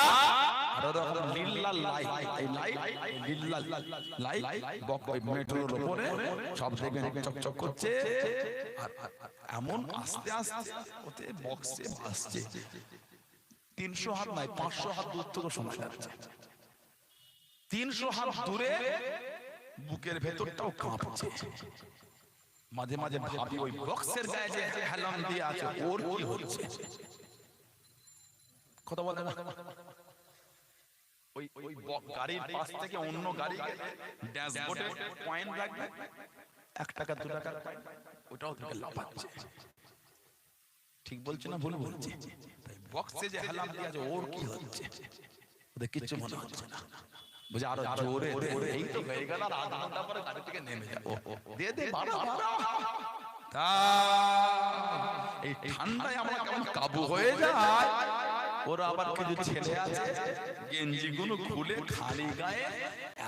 আর ওরকম নীল লাইট, এই লাইট নীল লাইট বক্স ওই মেট্রোর উপরে সব দেখবেন চকচক করছে। আর এমন আস্তে আস্তে ওতে বক্সে ভাসছে, 300 হাত নাই 500 হাত দূর থেকে শোনা যাচ্ছে, 300 হাত দূরে বুকের ভেতরটাও কাঁপছে। মাঝে মাঝে ভাবি ওই বক্সের গায়ে যে হেলাম দিয়ে আছে ওর কি হচ্ছে? কথা বলে না? ওই ওই গাড়ির পাশ থেকে অন্য গাড়ি গেলে ড্যাশবোর্ডে পয়েন্ট লাগবে, 1 টাকা 2 টাকা, ওটাও থেকে লাফাচ্ছে। ঠিক বলছে না ভুল বলছে? তাই বক্সে যে হেলাম দিয়ে আছে ওর কি হচ্ছে? ওদের কিচ্ছু মনে হচ্ছে না, বুঝে আরো জোরে, এই তো হয়ে গেল, আর আধা ঘন্টা পরে গাড়ি থেকে নেমে যাবো, দে দে বাড়া বাড়া। তা এই ঠান্ডায় আমরা কেমন কাবু হয়ে যায়। ওরা আবার কিছু ছেলে আছে গেঞ্জি গুলো খুলে খালি গায়ে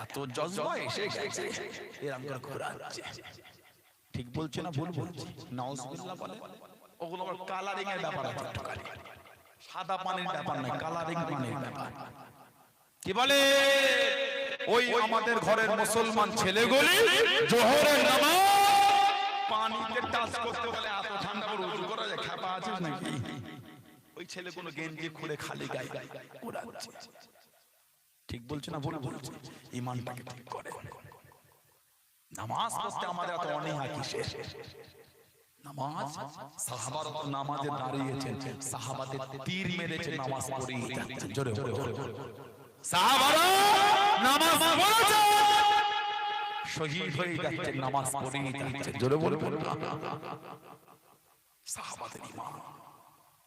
এত জজবা এসে গেছে, এরকম করে ঘোরাচ্ছে। ঠিক বলছে না ভুল বলছে? নাউজুবিল্লাহ বলে। ওগুলো আবার কালারিং এর ব্যাপার আছে, সাদা পানির ব্যাপার নাই, কালারিং পানির ব্যাপার। কি বলে? ওই আমাদের ঘরের মুসলমান ছেলেগুলি জোহরের নামাজ পানিতে টাচ করতে বলে এত ঠান্ডা করে উজু করা যায়, খেপা আছে নাকি? ওই ছেলে কোনো গেঞ্জি খুলে খালি গায়ে ঘোরাচ্ছে। ঠিক বলছে না ভুল বলছে? ঈমানটাকে ঠিক করে। নামাজ পড়তে আমাদের এত অনীহা কিসের? নামাজ সাহাবারা তো নামাজে দাঁড়িয়েছেন, সাহাবাদের তীর মেরেছে নামাজ পড়েই যাচ্ছে। জোরে জোরে সাহাবারা নামাজ পড়েছে, শহীদ হয়ে যাচ্ছে নামাজ পড়েই যাচ্ছে। জোরে বলবেন না? সাহাবাদের ঈমান,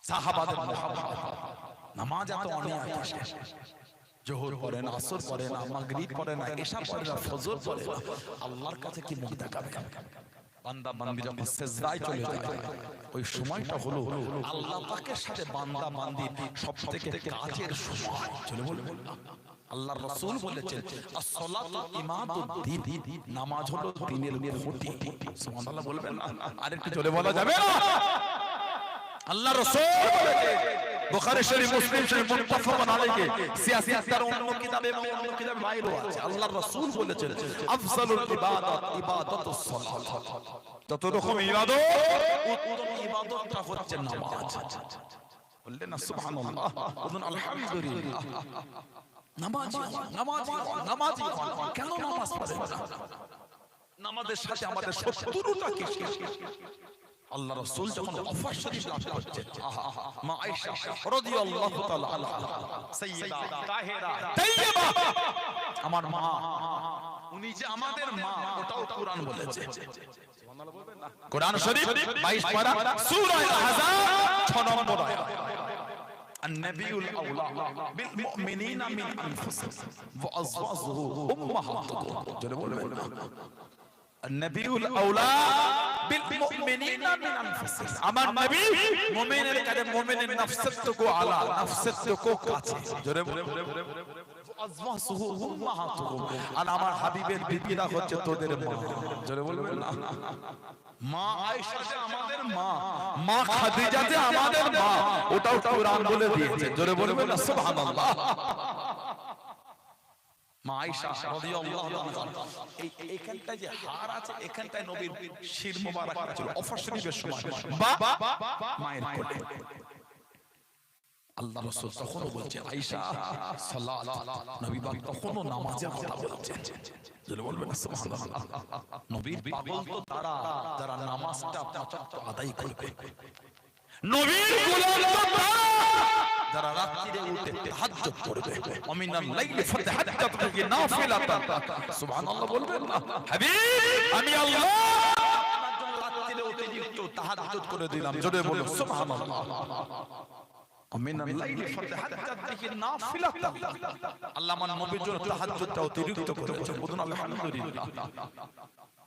সাহাবাদের মুহাব্বত। নামাজ এত অনীহা কিসের? জোহর পড়ে না, আসর পড়ে না, মাগরিব পড়ে না, ইশা পড়ে না, ফজর পড়ে না, আল্লাহর কাছে কি মুখ দেখাবে? বান্দা বান্দি যখন সিজদায় চলে যায়, ওই সময়টা হলো আল্লাহ পাকের সাথে বান্দা বান্দির সবথেকে কাছের সময়। চলে বলুন, আল্লাহর রাসূল বলেছেন as-salatu ইমাদুদ্দিন, নামাজ হলো দ্বীনের খুঁটি। সুবহানাল্লাহ বলবেন না? আরেকটু জোরে বলা যাবে না? আল্লাহর রাসূল বলেছেন, বুখারী শরীফ, মুসলিম শরীফ, মুত্তাফাকুন আলাইহি, সিয়াসাতের অন্য কিতাবে এবং অন্য কিতাবে বাইরে আছে। আল্লাহর রাসূল বলেছেন আফজালুল ইবাদাত ইবাদাতুস সালাত, যত রকম ইবাদত উত্তম ইবাদতটা হচ্ছে নামাজ। বললেন না সুবহানাল্লাহ? বলুন আলহামদুলিল্লাহ। নামাজি নামাজি নামাজি কেন নামাজ পড়ে না? নামাজের সাথে আমাদের শত্রুতা কি? আল্লাহ রাসূল যখন ওয়াফাত শরীফ লাভ করছেন, মা আয়েশা রাদিয়াল্লাহু তাআলা আনহা, সাইয়্যিদা তাহেরা তাইয়্যিবা, আমার মা, উনি যে আমাদের মা, ওটাও কোরআন বলেছে। সুবহানাল্লাহ বলবেন না? কোরআন শরীফ 22 পারা, সূরা আহজাব 6 নম্বর আয়াত, আন-নাবিয়ুল আওলা বিল মুমিনিনা মিন আনফুসিহিম ওয়া আযওয়াজুহু উম্মাহাতুহুম। জোরে বলবেন না? আন-নাবিয়ুল আওলা বিল মুমিনিনা মিন আনফুসিহিম, আমার নবী মুমিনের কাছে মুমিনের নফসের থেকে আলা, নফসের থেকে কাছে। জোরে বলবেন? আযওয়াজুহু উম্মাহাতুহুম, আর আমার হাবিবের বিবিরা হচ্ছে তোদের মা। জোরে বলবেন না? মা আয়েশা যে আমাদের মা, মা খাদিজা যে আমাদের মা, ওটাও কোরআন বলে দিয়েছে। জোরে বলবেন না সুবহানাল্লাহ? মা আয়েশা রাদিয়াল্লাহু আনহা, এইখানটায় যে হার আছে, এখানটায় নবীর শির মোবারক ছিল ওয়াফাত শরীফের সময়, মায়ের কোলে। আল্লাহ রাসূল তখনও বলছে আয়েশা সালাত, নবী পাক তখনও নামাজের কথা বলছেন। জোরে বলবেন না সুবহানাল্লাহ? নবীর পাগল তো তারা যারা নামাজটা পাঁচওয়াক্ত আদায় করবে, নবীর গোলাম তো তারা যারা রাতে উঠে তাহাজ্জুদ করবে। আমিনাল লাইলি ফাতাহাজ্জাত বিহি নাফিলাতান। সুবহানাল্লাহ বলবেন না? হাবিব, আমি আল্লাহ আপনার জন্য রাতে উঠে একটু তাহাজ্জুদ করে দিলাম। জোরে বলুন সুবহানাল্লাহ। আমিনাল লাইলি ফাতাহাজ্জাত বিহি নাফিলাতান, আল্লাহ আমার নবীর জন্য তাহাজ্জুদটা অতিরিক্ত করেছেন। বলুন আলহামদুলিল্লাহ।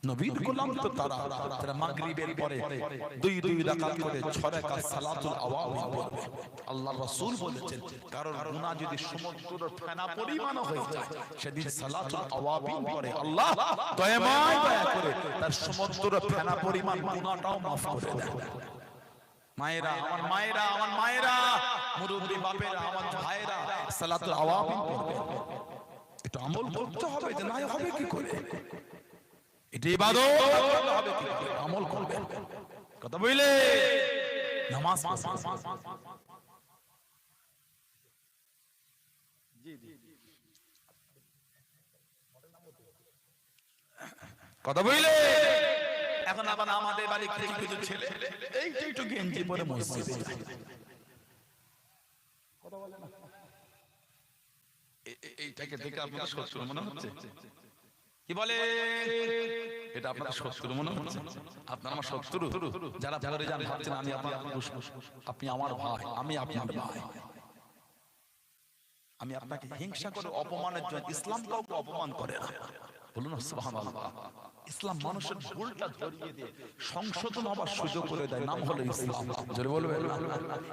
নবীর গোলাম তো তারা যারা মাগরিবের পরে দুই রাকাত করে 6 রাকাত সালাতুল আওয়াবিন পড়বে। আল্লাহর রাসূল বলেছেন, কারণ গুনাহ যদি সমুদ্রের ফেনা পরিমাণ হয়ে যায়, সেদিন সালাতুল আওয়াবিন পড়ে আল্লাহ দয়াময় দয়া করে তার সমুদ্রের ফেনা পরিমাণ গুনাহটাও maaf করে দেয়। মায়েরা, আমার মায়েরা, আমার মায়েরা, মুরব্বি বাপেরা, আমার ভাইরা, সালাতুল আওয়াবিন পড়বে। এটা আমল করতে হবে, যে না হবে কি করে? এটা ইবাদত হবে কি করে? আমল করবেন। কথা বলে নামাজ জি জি কথা বলে। এখন আবার আমাদের বাড়ি কিছু ছেলে এই একটু গেঞ্জি পরে মসজিদে যায়। কথা বলে না? এইটাকে দেখে আপনাদের শত্রু মনে হচ্ছে? কি বলে? এটা আপনার শত্রু মনে হচ্ছে? আপনার আমার শত্রু? যারা পরে যান ভাবছেন আমি আপনার, আপনি আমার ভাই, আমি আপনার ভাই। আমি আপনাকে হিংসা করে অপমানের জন্য, ইসলাম কাউকে অপমান করে না। বলুন সুবহানাল্লাহ। ইসলাম মানুষের ভুলটা ধরিয়ে দিয়ে সংশোধন হবার সুযোগ করে দেয়, নাম হলো ইসলাম। জোরে বলবেন?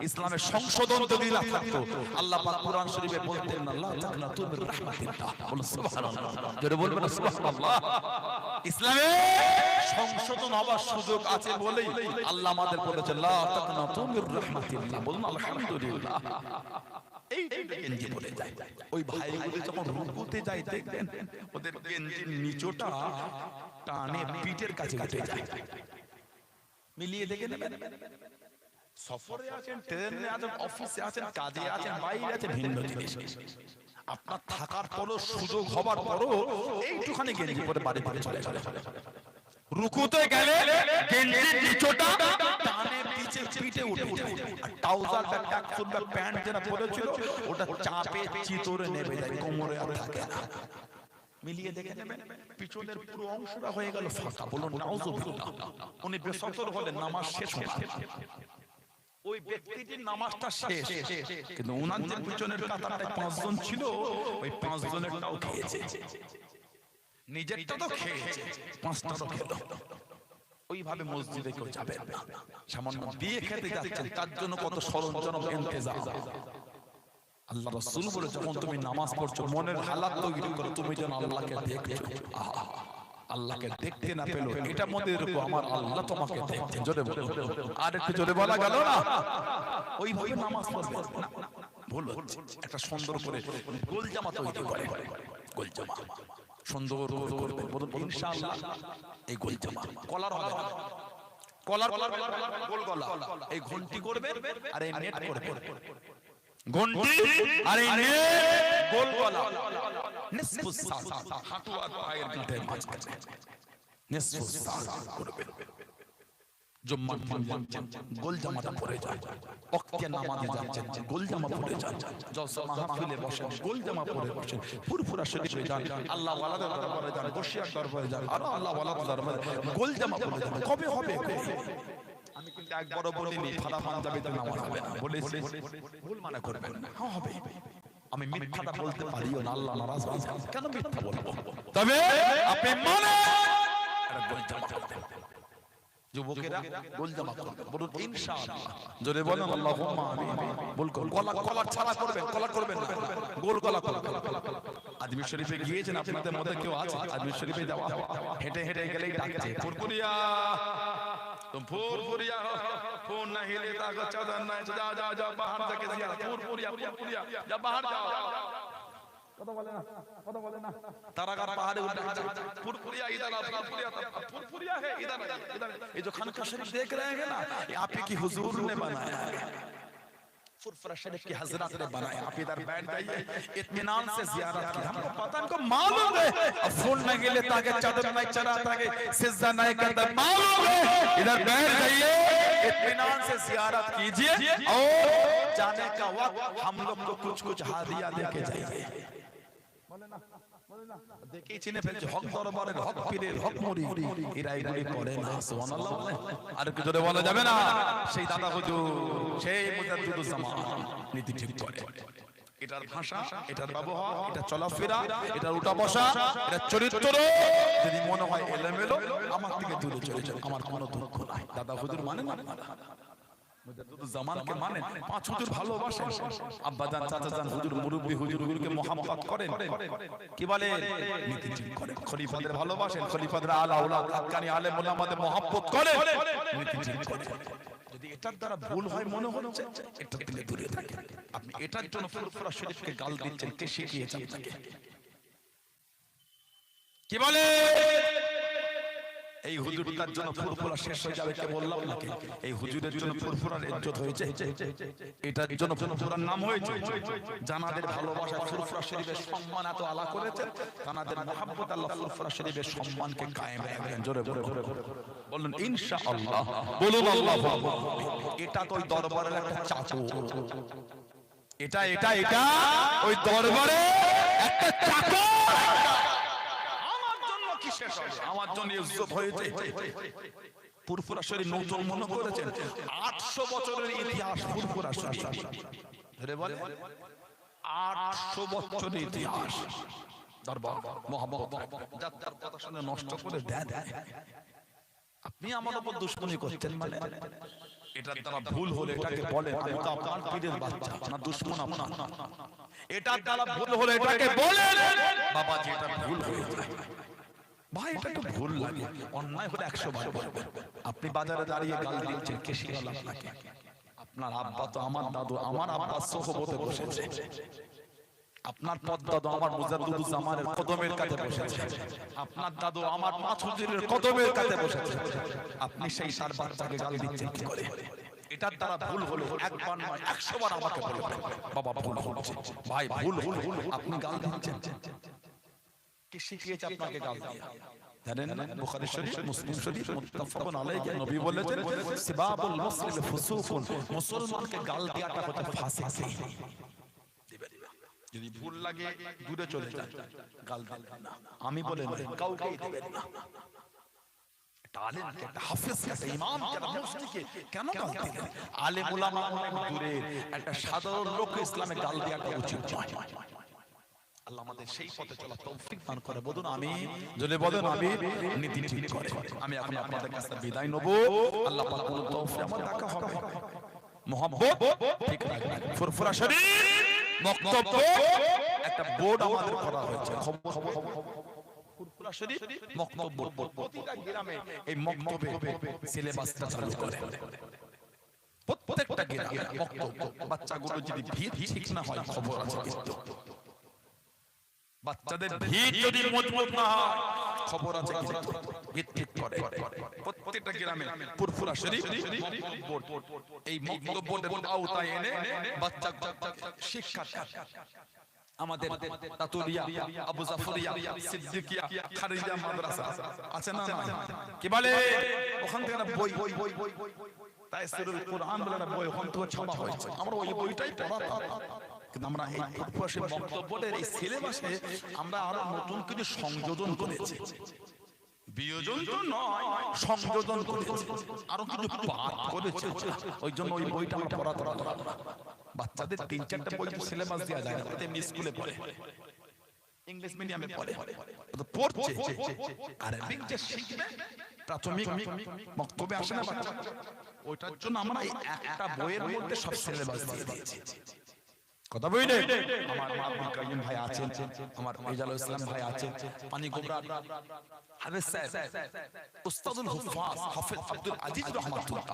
ইসলামের সংশোধন যদি না থাকতো, আল্লাহ পাক কুরআন শরীফে বলতেন না লা তাকনাতু মির রাহমাতিল্লাহ। বলুন সুবহানাল্লাহ। জোরে বলবেন সুবহানাল্লাহ। ইসলামে সংশোধন হবার সুযোগ আছে বলেই আল্লাহ আমাদের বলেছেন লা তাকনাতু মির রাহমাতিল্লাহ। বলুন আলহামদুলিল্লাহ। এই গেঞ্জি পরে যায়, ওই ভাইগুলো যখন রুকুতে যায় দেখবেন ওদের গেঞ্জির নিচটা টানে পিঠের কাছে উঠে যায়। মিলিয়ে দেখে নেবেন। সফরে আছেন, ট্রেনে আছেন, অফিসে আছেন, কাজে আছেন, বাইরে আছেন, ভিন্ন জিনিস। আপনার থাকার পরও, সুযোগ হবার পরও এইটুখানি গেঞ্জি পরে বাড়ি বাড়ি চলে চলে রুকুতে গেলে গেঞ্জির নিচটা টানে পিছে পিঠে উঠে যায়, আর ট্রাউজার বা ট্র্যাকসুট বা প্যান্ট যেটা পরেছিল ওটা চাপে চিতরে নেমে যায়, কোমরে আর থাকে না। মিলিয়ে দেখে নেবেন, পিছনের পুরো অংশটা হয়ে গেল ফাঁকা। বলুন নাউজুবিল্লাহ। উনি বেসতর হলেন, নামাজ শেষ হলো। ওই ব্যক্তিটির নামাজটা শেষ, কিন্তু ওনার যে পিছনের কাতারটায় 5 জন ছিল, ওই 5 জনেরটাও খেয়েছে। নিজেরটা তো খেয়েছে, 5টা তো খেলো। ওইভাবে মসজিদে কেউ যাবেন না। সামান্য বিয়ে খেতে যাচ্ছেন, তার জন্য কত সরঞ্জাম ইন্তজাম। আল্লাহ রাসূল বলে, যখন তুমি নামাজ পড়ছো মনের হালাত তৈরি করো, তুমি যেন আল্লাহকে দেখছো। আল্লাহকে দেখতে না পেলো এটা মনে রেখো, আমার আল্লাহ তোমাকে দেখছেন। জোরে বলো, আর একটু জোরে বলা গেল না? ওইভাবে নামাজ পড়বে না, ভুল হচ্ছে। একটা সুন্দর করে গোল জামা তৈরি করে, গোল জামা সুন্দর করবে, বলুন ইনশাআল্লাহ। এই গোল জামা কলার হবে, কলার গোল গলা, এই ঘন্টি করবে আর এই নেট করবে, ঘন্টি আর এই নেট গোল গলা, নিসফু সা, হাঁটু আর পায়ের গাঁটের মাঝখানে নিসফু সা করবে। জুম্মার দিন যাচ্ছেন, গোল জামাটা পরে যান। ওয়াক্তে নামাজে যাচ্ছেন, গোল জামা পরে যান। জলসা মাহফিলে বসেন, গোল জামা পরে বসেন। ফুরফুরা শরীফে যান, আল্লাহ ওয়ালাদের দরবারে যান, বসিয়ার দরবারে যান, আর আল্লাহ ওয়ালাদের দরবারে গোল জামা পরে যান। কবে হবে? আমি কিন্তু একবারও বলিনি ফাড়া পাঞ্জাবিতে নামাজ হবে না, বলেছি। ভুল মানে করবেন না, হ্যাঁ হবে। আমি মিথ্যাটা বলতে পারিও না, আল্লাহ নারাজ হয়ে যান। কেন মিথ্যা বলবো? তবে আপনি মানে গোল জামা করবেন। যুবকেরা গোল জামা করবেন, বলুন ইনশাআল্লাহ। জোরে বলেন আল্লাহুম্মা আমিন। বল কলার ছাড়া করবেন, কলার করবেন না, গোল গলা করবেন। আজমি শরীফে গিয়েছেন, আপনাদের মধ্যে কেউ আছে? আজমি শরীফে যাওয়া, হেঁটে হেঁটে গেলেই ডাকছে, ফুরফুরিয়া तुम फुरफुरिया हो, फोन न हिले ताको चादर न, जाओ जाओ जाओ बाहर जाके जियारत, फुरफुरिया फुरफुरिया, जा बाहर जाओ। কথা বলে না, কথা বলে না। तारागढ़ पहाड़े उठ जाओ, फुरफुरिया इधर आओ, फुरफुरिया है इधर, इधर। ये जो खानका शरीफ देख रहे हैं ना, ये आप ही की हुजूर ने बनाया है, फुरफुरा शरीफ की हजरत ने बनाया। आप इधर बैठ जाइए, इत्मीनान से जियारत की। हमको पता, इनको मालूम है अब फोन न गिले ताकि चादर नहीं चढ़ा, ताकि सिजदा नहीं करता, मालूम है। इधर बैठ जाइए, इत्मीनान से जियारत कीजिए, और जाने का वक्त हम लोग को कुछ कुछ हादिया देके जाइए। দেখেই চিনে ফেলছে, হক দরবারের, হক পীরের, হক মুরিদ, এরা এগুলি করে না। সুবহানাল্লাহ বলেন, আর কি জোরে বলা যাবে না? সেই দাদা হুজুর, সেই মুজাদ্দিদুজ জামান নীতি ঠিক করে। এটার ভাষা, এটার ব্যবহার, এটা চলাফেরা, এটার উঠা বসা, এটা চরিত্র যদি মনে হয় এলোমেলো, আমার থেকে দূরে চলে যান, আমার কোনো দুঃখ নাই। দাদা হুজুর মানে না, মুজাদ্দিদুজ জামানকে মানেন, 5 হুজুর ভালোবাসেন, আব্বা জান, চাচা জান, হুজুর, মুরব্বি হুজুরকে মহব্বত করেন, কি বলে নীতি ঠিক করেন। খলিফাদের ভালোবাসেন, খলিফাদের আলা আওলাদ হাক্কানি আলেম ওলামাদের মহব্বত করেন, নীতি ঠিক করেন। যদি এটার দ্বারা ভুল হয় মনে হচ্ছে, এটা থেকে দূরে থাকেন। আপনি এটার জন্য ফুরফুরা শরীফকে গাল দিচ্ছেন, কে শিখিয়েছে আপনাকে? কি বলে? এই হুজুরটার জন্য ফুরফুরা শেষ হয়ে যাবে, কে বললাম নাকি? এই হুজুরের জন্য ফুরফুরার ইজ্জত হয়েছে, এটার জন্য ফুরফুরার নাম হয়েছে। জানাদের ভালোবাসা ফুরফুরা শরীফের সম্মান এত আলা করেছেন, জানাদের মহব্বত আল্লাহ ফুরফুরা শরীফের সম্মানকে কায়েম রাখবেন। জোরে বলুন ইনশাআল্লাহ, বলুন আল্লাহু আকবার। এটা তো ওই দরবারের একটা চাকু, এটা এটা এটা ওই দরবারে একটা চাকু। আমার জন্য ইজ্জত হয়েছে। ফুরফুরা শরীফ নতুন মনে করেছেন, 800 বছরের ইতিহাস ফুরফুরা শরীফ। ধরে বলে 800 বছরের ইতিহাস। দরবার মোহাম্মদ যাত্রার কথা শুনে নষ্ট করে দেন। আপনি আমার উপর দুশমনি করছেন, মানে এটার দ্বারা ভুল হলে এটাকে বলেন, আমি তো আপনার পীরের বাচ্চা, আপনার দুশমন আপনার। এটার দ্বারা ভুল হলে এটাকে বলেন, বাবাজি এটা ভুল হয়ে যায়। ভাই এটা তো ভুল লাগে, অন্যায় হলে 100 বার বলবেন। আপনি বাজারে দাঁড়িয়ে গাল দিচ্ছেন, কে শিখালো আপনাকে? আপনার আব্বা তো আমার দাদু, আমার আব্বা সোহবতে বসেছে, আপনার পদ্দাদু আমার মুজাদ্দিদুজ জামানের কদমের কাছে বসেছে, আপনার দাদু আমার 5 হুজুরের কদমের কাছে বসেছে। আপনি সেই তার বাচ্চাকে গাল দিচ্ছেন কি করে? এটার দ্বারা ভুল হলে একবার নয় 100 বার আমাকে বলবেন বাবা ভুল হচ্ছে, ভাই ভুল ভুল আপনি গাল দিচ্ছেন, কে শিখিয়েছে আপনাকে গাল দেওয়া? জানেন না বুখারী শরীফ মুসলিম শরীফ মুত্তাফাকুন আলাইহি নবী বলেছেন সিবাবুল মুসলিম ফুসুকুন, মুসলমানকে গাল দেওয়াটা হচ্ছে ফাসিক। যদি ভুল লাগে দূরে চলে যান, গাল দিবেন না, আমি বলে না কাউকে দিবেন না। আলেমকে একটা হাফেজকে একটা ইমামকে একটা মুফতিকে কেন গাল দিবেন? আলেম উলামা অনেক দূরে, একটা সাধারণ লোক ইসলামে গাল দেওয়াটা উচিত নয়। আল্লাহ আমাদের সেই পথে চলার তৌফিক দান করে। বলুন আমি, যদি বলেন আমি নীতি ঠিক করে। আমি এখন আপনাদের কাছে বিদায় নেব। আল্লাহ পাক কোন তৌফিক আমার দেখা হবে, মোহাম্মত ঠিক রাখবেন। ফুরফুরা শরীফ বক্তব্য একটা বোর্ড আমাদের করা হয়েছে, ফুরফুরা শরীফ বক্তব্য প্রতিটা গ্রামে এই মক্তবে সিলেবাসটা চালু করে। প্রত্যেকটা গ্রামে বক্তব্য, বাচ্চাগুলো যদি ভিত ঠিক না হয় খবর আছে কিন্তু, বাচ্চাদের ভিত যদি মজবুত না হয় খবর আছে কিন্তু, ভিত ঠিক করে প্রত্যেকটা গ্রামে ফুরফুরা শরীফ এই মক্তব্যের আওতায় এনে বাচ্চা শিক্ষা আমাদের তাতুরিয়া, আবু জাফরিয়া, সিদ্দিকিয়া, খারিজা মাদ্রাসা আছে না? কি বলে ওখান থেকে একটা বই তাফসীরুল কুরআন বলে একটা বই ওখান থেকে ছাপা হয়েছে, আমরা ওই বইটাই পড়াতাম। কিন্তু আমরা এই ফুরফুরা বক্তব্যের এই সিলেবাসে আমরা আরো নতুন কিছু সংযোজন করেছি, বিয়োজন তো নয় সংযোজন করেছি, আরো কিছু পাঠ করেছি। ওই জন্য ওই বইটা আমরা পড়াতাম। বাচ্চাদের 3-4টা বই সিলেবাস দেওয়া যায় না, এমনি স্কুলে পড়ে, ইংলিশ মিডিয়ামে পড়ে, পড়ছে আরবিক যে শিখবে প্রাথমিক বক্তব্যে আসে না বাচ্চা, ওইটার জন্য আমরা এই একটা বইয়ের মধ্যে সব সিলেবাস দিয়ে দিয়েছি। কথা বইলে আমার মাহবুব কাইয়ুম ভাই আছেন, আমার রেজাউল ইসলাম ভাই আছেন, পানি গোবরা হাফেজ সাহেব, উস্তাদুল হুফাজ হাফেজ আব্দুল আজিজ রহমাতুল্লাহ,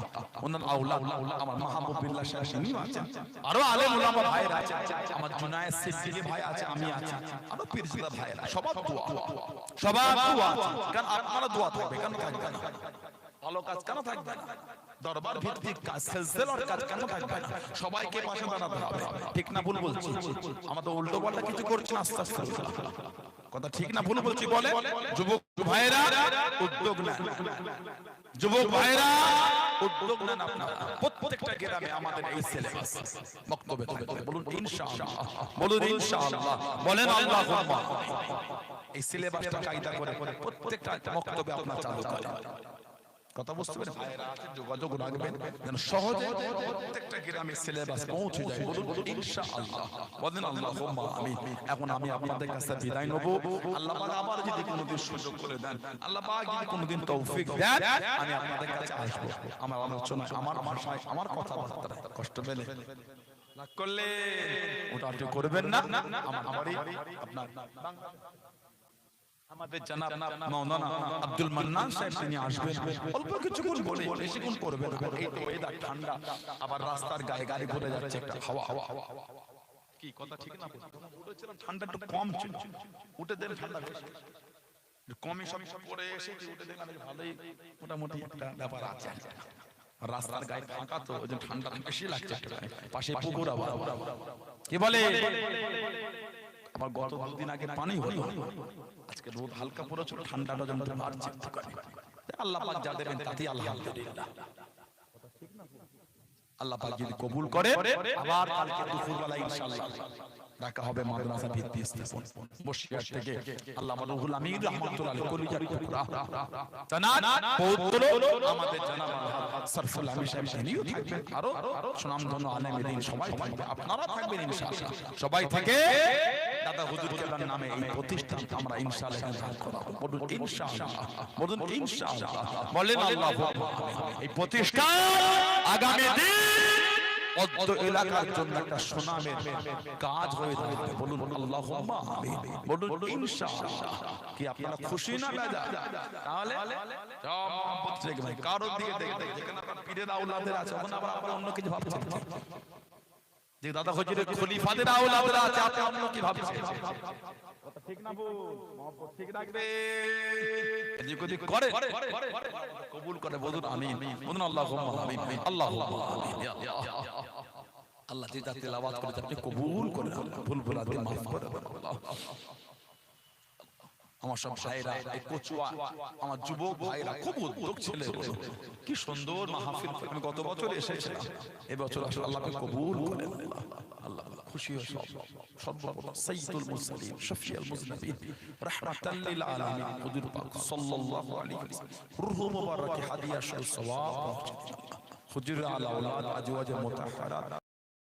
ওনার আওলাদ আমার মাহবুব বিল্লাহ সাহেব তিনি আছেন, আরো আলেম উলামা ভাইরা আছেন, আমার জুনায়েদ সিদ্দিকী ভাই আছে, আমি আছি, আরো পীরজাদা ভাইরা, সবার দোয়া কারণ আপনারা দোয়া থাকবে, কেন থাকবে না? ভালো কাজ কেন থাকবে না? দরবার ভিত্তিক কাজ, সিলসিলার কাজ কেন থাকবে না? সবাইকে পাশে দাঁড়াতে হবে, ঠিক না ভুল বলছি? আমাদের উল্টো পাল্টা কিছু করছি না, আস্তে আস্তে কথা ঠিক না ভুল বলছি? বলে যুবক ভাইরা উদ্যোগ নেন, যুবক ভাইরা উদ্যোগ নেন আপনারা। প্রত্যেকটা গ্রামে আমাদের এই সিলেবাস বক্তব্য থাকবে, বলুন ইনশাআল্লাহ, বলুন ইনশাআল্লাহ, বলেন আল্লাহুম্মা। এই সিলেবাসটা কায়দা করে প্রত্যেকটা বক্তব্যে আপনারা চালু করেন। কথা বুঝতে পারেন? ভাইরা আছে, যোগাযোগ রাখবেন যেন সহজে প্রত্যেকটা গ্রামে সিলেবাস পৌঁছে যায়, বলুন ইনশাআল্লাহ, বলেন আল্লাহুম্মা আমিন। এখন আমি আপনাদের কাছে বিদায় নেব। আল্লাহ পাক আবার যদি কোনোদিন সুযোগ করে দেন, আল্লাহ পাক যদি কোনোদিন তৌফিক দেন, আমি আপনাদের কাছে আসবো। আমার আলোচনা, আমার ভাষায়, আমার কথাবার্তা কষ্ট পেলে লাগ করলে ওটা আপনি করবেন না। আমারই আপনার আমাদের জনাব মাওলানা আব্দুল মান্নান সাহেব তিনি আসবেন, অল্প কিছুক্ষণ বলে বেশিক্ষণ করবেন। এই তো ওয়েদার ঠান্ডা, আবার রাস্তার গায়ে গাড়ি ঘুরে যাচ্ছে, একটা হাওয়া কি কথা ঠিক না? বলেছিলাম ঠান্ডা একটু কম ছিল, উঠে দেন ঠান্ডা বেশি, কমে সব পরে এসে উঠে দেন ভালোই মোটামুটি একটা ব্যাপার আছে। রাস্তার গায়ে ফাঁকা তো ওই জন্য ঠান্ডা বেশি লাগছে, পাশে পুকুর আবার কি বলে। আমার গত 2 দিন আগে পানি হলো, আজকে রোদ হালকা পড়েছিল, ঠান্ডাটা যেন বাড়ছে। আল্লাহ পাক যা দেবেন তাতেই আলহামদুলিল্লাহ। আল্লাহ পাক যদি কবুল করে আবার কালকে দুপুরবেলা ইনশাআল্লাহ দেখা হবে মাদ্রাসা ভিত্তি স্থাপন বসিরহাট থেকে। আল্লামা রুহুল আমিন রাহমাতুল্লাহ আলাইহি কলিজার টুকরা জানাত পৌত্র আমাদের জানাব সরফুল আমিন সাহেব তিনিও থাকবেন, আরো সুনামধন্য আলেম দিন সবাই থাকবে, আপনারা থাকবেন ইনশাআল্লাহ। সবাই থেকে দাদা হুজুর কেবলার নামে এই প্রতিষ্ঠান আমরা ইনশাআল্লাহ দান করাবো, বলুন ইনশাআল্লাহ, বলুন ইনশাআল্লাহ, বলেন আল্লাহু আকবার। এই প্রতিষ্ঠান আগামী দিন অদ্য এলাকার জন্য একটা সুনামের কাজ হয়ে যাবে, বলুন আল্লাহুম্মা আমিন, বলুন ইনশাআল্লাহ। কি আপনারা খুশি না বেজা? তাহলে সব মহব্বত রেখে ভাই কারো দিকে দেখতে, যেখানে আপনার পীরের আওলাদের আছে ওখানে আবার অন্য কিছু ভাবছেন। যে দাদা হুজুরের খলিফাদের আওলাদরা আছে, আপনি অন্য কি ভাবছেন? কথা ঠিক না বল, মহব্বত ঠিক রাখবে। এদিক ওদিক করে কবুল করে, বলুন আমিন, বলুন আল্লাহুম্মা আমিন, আল্লাহুম্মা আমিন। আল্লাহ যে যাতে তেলাওয়াত করে আপনি কবুল করেন, ভুল ভুলাতে মাফ করে দেন। আমার সব ভাইরা, এই কচুয়া আমার যুবক ভাইরা খুব উদ্যোগ ছেলে, কি সুন্দর মাহফিল। আমি গত বছর এসেছিলাম, এবছর আসলে আল্লাহকে কবুল করেন। আল্লাহ খুশি হয়ে সর্বপ্রথম সাইয়্যিদুল মুরসালিন শফিউল মুজনিবিন রাহমাতাল লিল আলামিন হুজুর পাক সাল্লাল্লাহু আলাইহি ওয়াসাল্লাম রূহ মুবারক হাদিয়া শুল সওয়াব হুজুর আলা আওলাদ আজওয়াজ মুতাহহারাত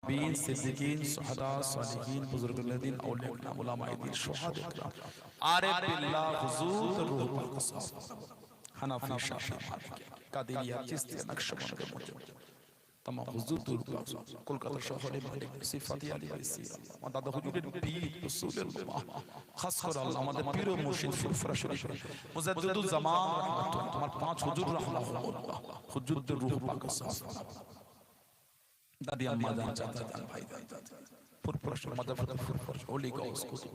बीन सिद्दीकीन शुहदा सालिहीन बुजुर्गुल्लादीन औलिया उलमाए दीन शुहदा इकराम आरिफ बिल्लाह हुजूर रूह पाक हनफी शाफी कादिरिया चिश्तिया नक्शबंद मुजद्दिद तमाम हुजूर दूर কলকাতা শহরে মালিক সিফাতি আলী বাইসি আমার দাদা হুজুরের পীর রাসূলুল্লাহ, খাস করে আল্লাহ আমাদের পীর ও মুর্শিদ ফুরফুরা শরীফ মুজাদ্দিদুল জামান রাহমাতুল্লাহ, আমার পাঁচ হুজুর রাহমাতুল্লাহ, হুজুরদের রূহ পাক দাদি আম্মা জান চাচা জান ভাই ফুরফুরা মাদাফাতুল ফুরফুরা ওলি গাউস কুতুব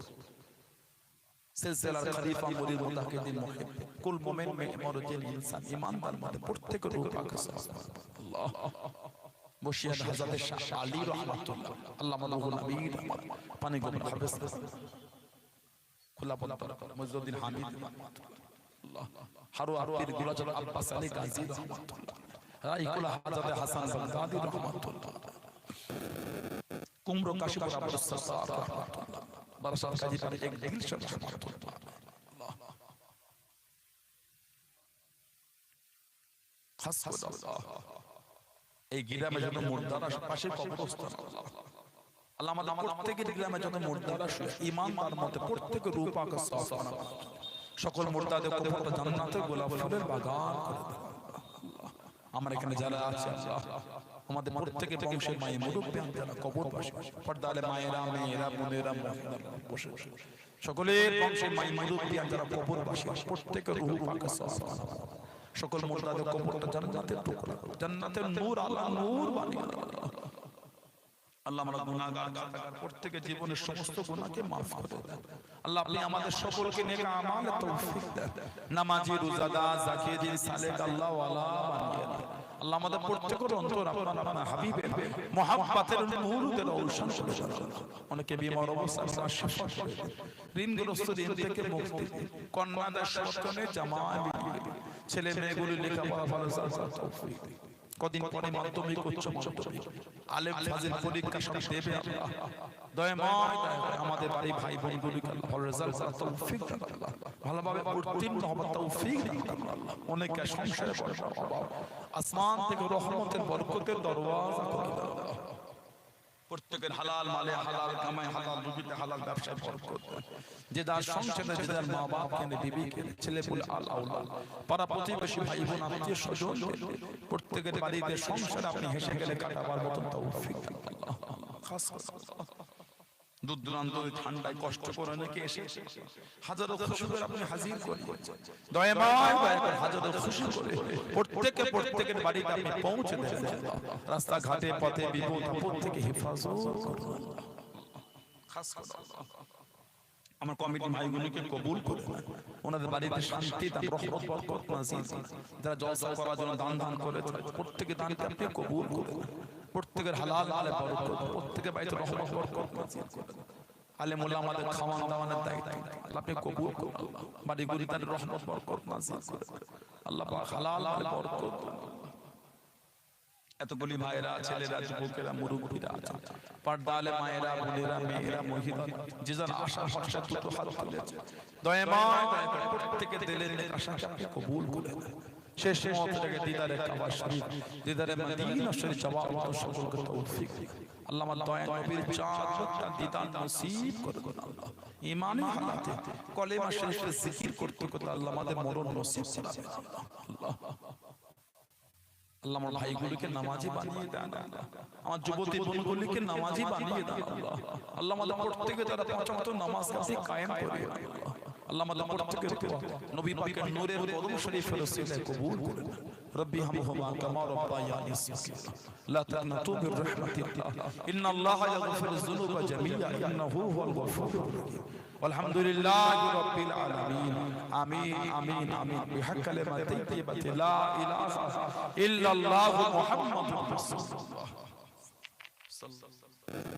সিলসিলার খলিফা মুরিদুল্লাহ কে দিন মুহিব কুল মুমিন মে মরজিল ইনসান ঈমানদার মধ্যে প্রত্যেক রূহ পাক আল্লাহ বশিয়াত হযরত শাহ আলী রাহমাতুল্লাহ আল্লাহ মানহুল আমির পানি গোবর হাফেজ খোলা পন্তর মুজদ্দিন হামিদ আল্লাহ হারু পীর গুলাজার আব্বাস আলী গাজী রাহমাতুল্লাহ রাইকুল হযরত হাসান বাগদাদি রাহমাতুল্লাহ কুমরো কাশীপুর আবু সরদার রাহমাতুল্লাহ বারাসাত কাজী পারে এক দিলশান রাহমাতুল্লাহ আল্লাহ খাস করে আল্লাহ এই গ্রামে যত মুর্দারা পাশে কবরস্থান আল্লাহ আল্লাহ আমাদের প্রত্যেকের গ্রামে যত মুর্দারা ঈমানদার মতে প্রত্যেকের রূহ পাক সাফ বানাও, সকল মুর্দাদের কবরটা জান্নাতের গোলাপ ফুলের বাগান করে দাও। আমরা এখানে যারা আছে আল্লাহ আমাদের প্রত্যেকের বংশের মায়ের মুরব্বিয়ান যারা কবরবাসী পর্দালে মায়েরা মেয়েরা বোনেরা বসে সকলের বংশের মায়ের মুরব্বিয়ান যারা কবরবাসী প্রত্যেকের রূহ পাক সাফ বানাও, সকল মুর্দাদের কবরটা জান্নাতের টুকরা জান্নাতের নূর আলা নূর বানিয়ে দাও আল্লাহ। আমরা গুনাহগার প্রত্যেকের জীবনের সমস্ত গুনাহকে maaf করে দেন আল্লাহ। আপনি আমাদের সকলকে নেক আমাল তৌফিক দেন, নামাজি রোজাদার যাকিরিন সালেক আল্লাহ ওয়ালা বানিয়ে দেন আল্লাহ। আমাদের প্রত্যেকের অন্তর আপনার হাবিবের মুহাব্বতের নূরে রওশন করে দেন। অনেকে বিমার অবস্থায় শিফা করে দেন, ঋণগ্রস্ত ঋণ থেকে মুক্তি দিন, কন্যাদের সন্তানের জামাত দিন, ছেলে মেয়েগুলি লেখাপড়া ভালো তৌফিক দিন। কদিন পরে মাধ্যমিক উচ্চ মাধ্যমিক আলেম ফাজিল পরীক্ষা সব দেবে আল্লাহ। দয়াময় আমাদের বাড়ি ভাই বোনগুলিকে আল্লাহ রেজাল্ট করার তৌফিক দান আল্লাহ, ভালোভাবে উত্তীর্ণ হবার তৌফিক দান আল্লাহ। অনেকে সংসারে বড় অভাব, আসমান থেকে রহমতের বরকতের দরওয়াজা খুলে দাও আল্লাহ। প্রত্যেকের হালাল মালে হালাল কামাই হালাল রুজিতে হালাল ব্যবসায় বরকত, যে যার সংসারে যে যার মা বাপ কেন বিবি কেন ছেলে পুলে আল আওলাদ পাড়া প্রতিবেশী ভাই বোন আত্মীয় স্বজন প্রত্যেকের বাড়িতে সংসারে আপনি হেসে গেলে কাটাবার মতন তৌফিক দান আল্লাহ। খাস দূর দূরান্ত ঠান্ডায় কষ্ট করে নাকি এসে হাজারো খুশি করে আপনি হাজির করেন, দয়াময় হাজারো খুশি করে প্রত্যেকের বাড়িতে আপনি পৌঁছে দেন আল্লাহ। রাস্তা ঘাটে পথে বিপদ আপদ থেকে হেফাজত করুন আল্লাহ। খাস করে আমার কমিটি ভাইগুলোকে কবুল করুন, ওনাদের বাড়িতে শান্তি দান রহমত বরকত নাযিল করুন। যারা জলসা করার জন্য দান করেছে প্রত্যেকের দানকে আপনি কবুল করুন, প্রত্যেকের হালাল আলে বরকত, প্রত্যেকের বাড়িতে রহমত বরকত নাযিল করুন। আলেম ওলামাদের খাওয়ান দাওয়ানের দায়িত্ব আল্লাহ আপনি কবুল করুন আল্লাহ। বাড়িগুলি তার রহমত বরকত নাযিল করুন আল্লাহ পাক, হালাল আলে বরকত। এতগুলি ভাইরা ছেলেরা যুবকেরা মুরব্বীরা আছেন, পর্দা আলে মায়েরা বোনেরা মেয়েরা মহিলা যে যার আশা ভরসা দুটো হাত তুলেছে, দয়াময় প্রত্যেকের দিলের আশাকে আপনি কবুল করে দেন। শেষ মত থেকে দিদারে কাবা শরীফ দিদারে মদিনা শরীফ যাওয়ার সকলকে তৌফিক দিন আল্লাহ। আমার দয়া নবীর চারটা দিদার নসিব করে দেন আল্লাহ। ঈমানি হালাতে কলেমা শরীফের জিকির করতে করতে আল্লাহ আমাদের মরণ নসিব করে দেন আল্লাহ। আল্লাহ আমার ভাইগুলিকে নামাজি বানিয়ে দেন আল্লাহ, আমার যুবতী বোনগুলিকে নামাজি বানিয়ে দেন আল্লাহ। আল্লাহ আমাদের প্রত্যেকে তারা পাঁচ ওয়াক্ত নামাজ কাজে কায়েম করে আল্লাহ। আল্লাহ আমাদের প্রত্যেককে নবী পাকের নূরের কদম শরীফের ওসিলায় কবুল করে নেন। রব্বি হামহুমা কামা রাব্বায়ানি সগীরা লা তাকনাতু মির রাহমাতিল্লাহ ইন্নাল্লাহা ইয়াগফিরুয যুনুবা জামিআ ইন্নাহু হুয়াল গফুরুর রাহিম আলহামদুলিল্লাহি রাব্বিল আলামিন আমিন আমিন আমিন বিহাক কালিমাতি তাইয়্যিবাতি লা ইলাহা ইল্লাল্লাহু মুহাম্মাদুর রাসূলুল্লাহ সাল্লাল্লাহু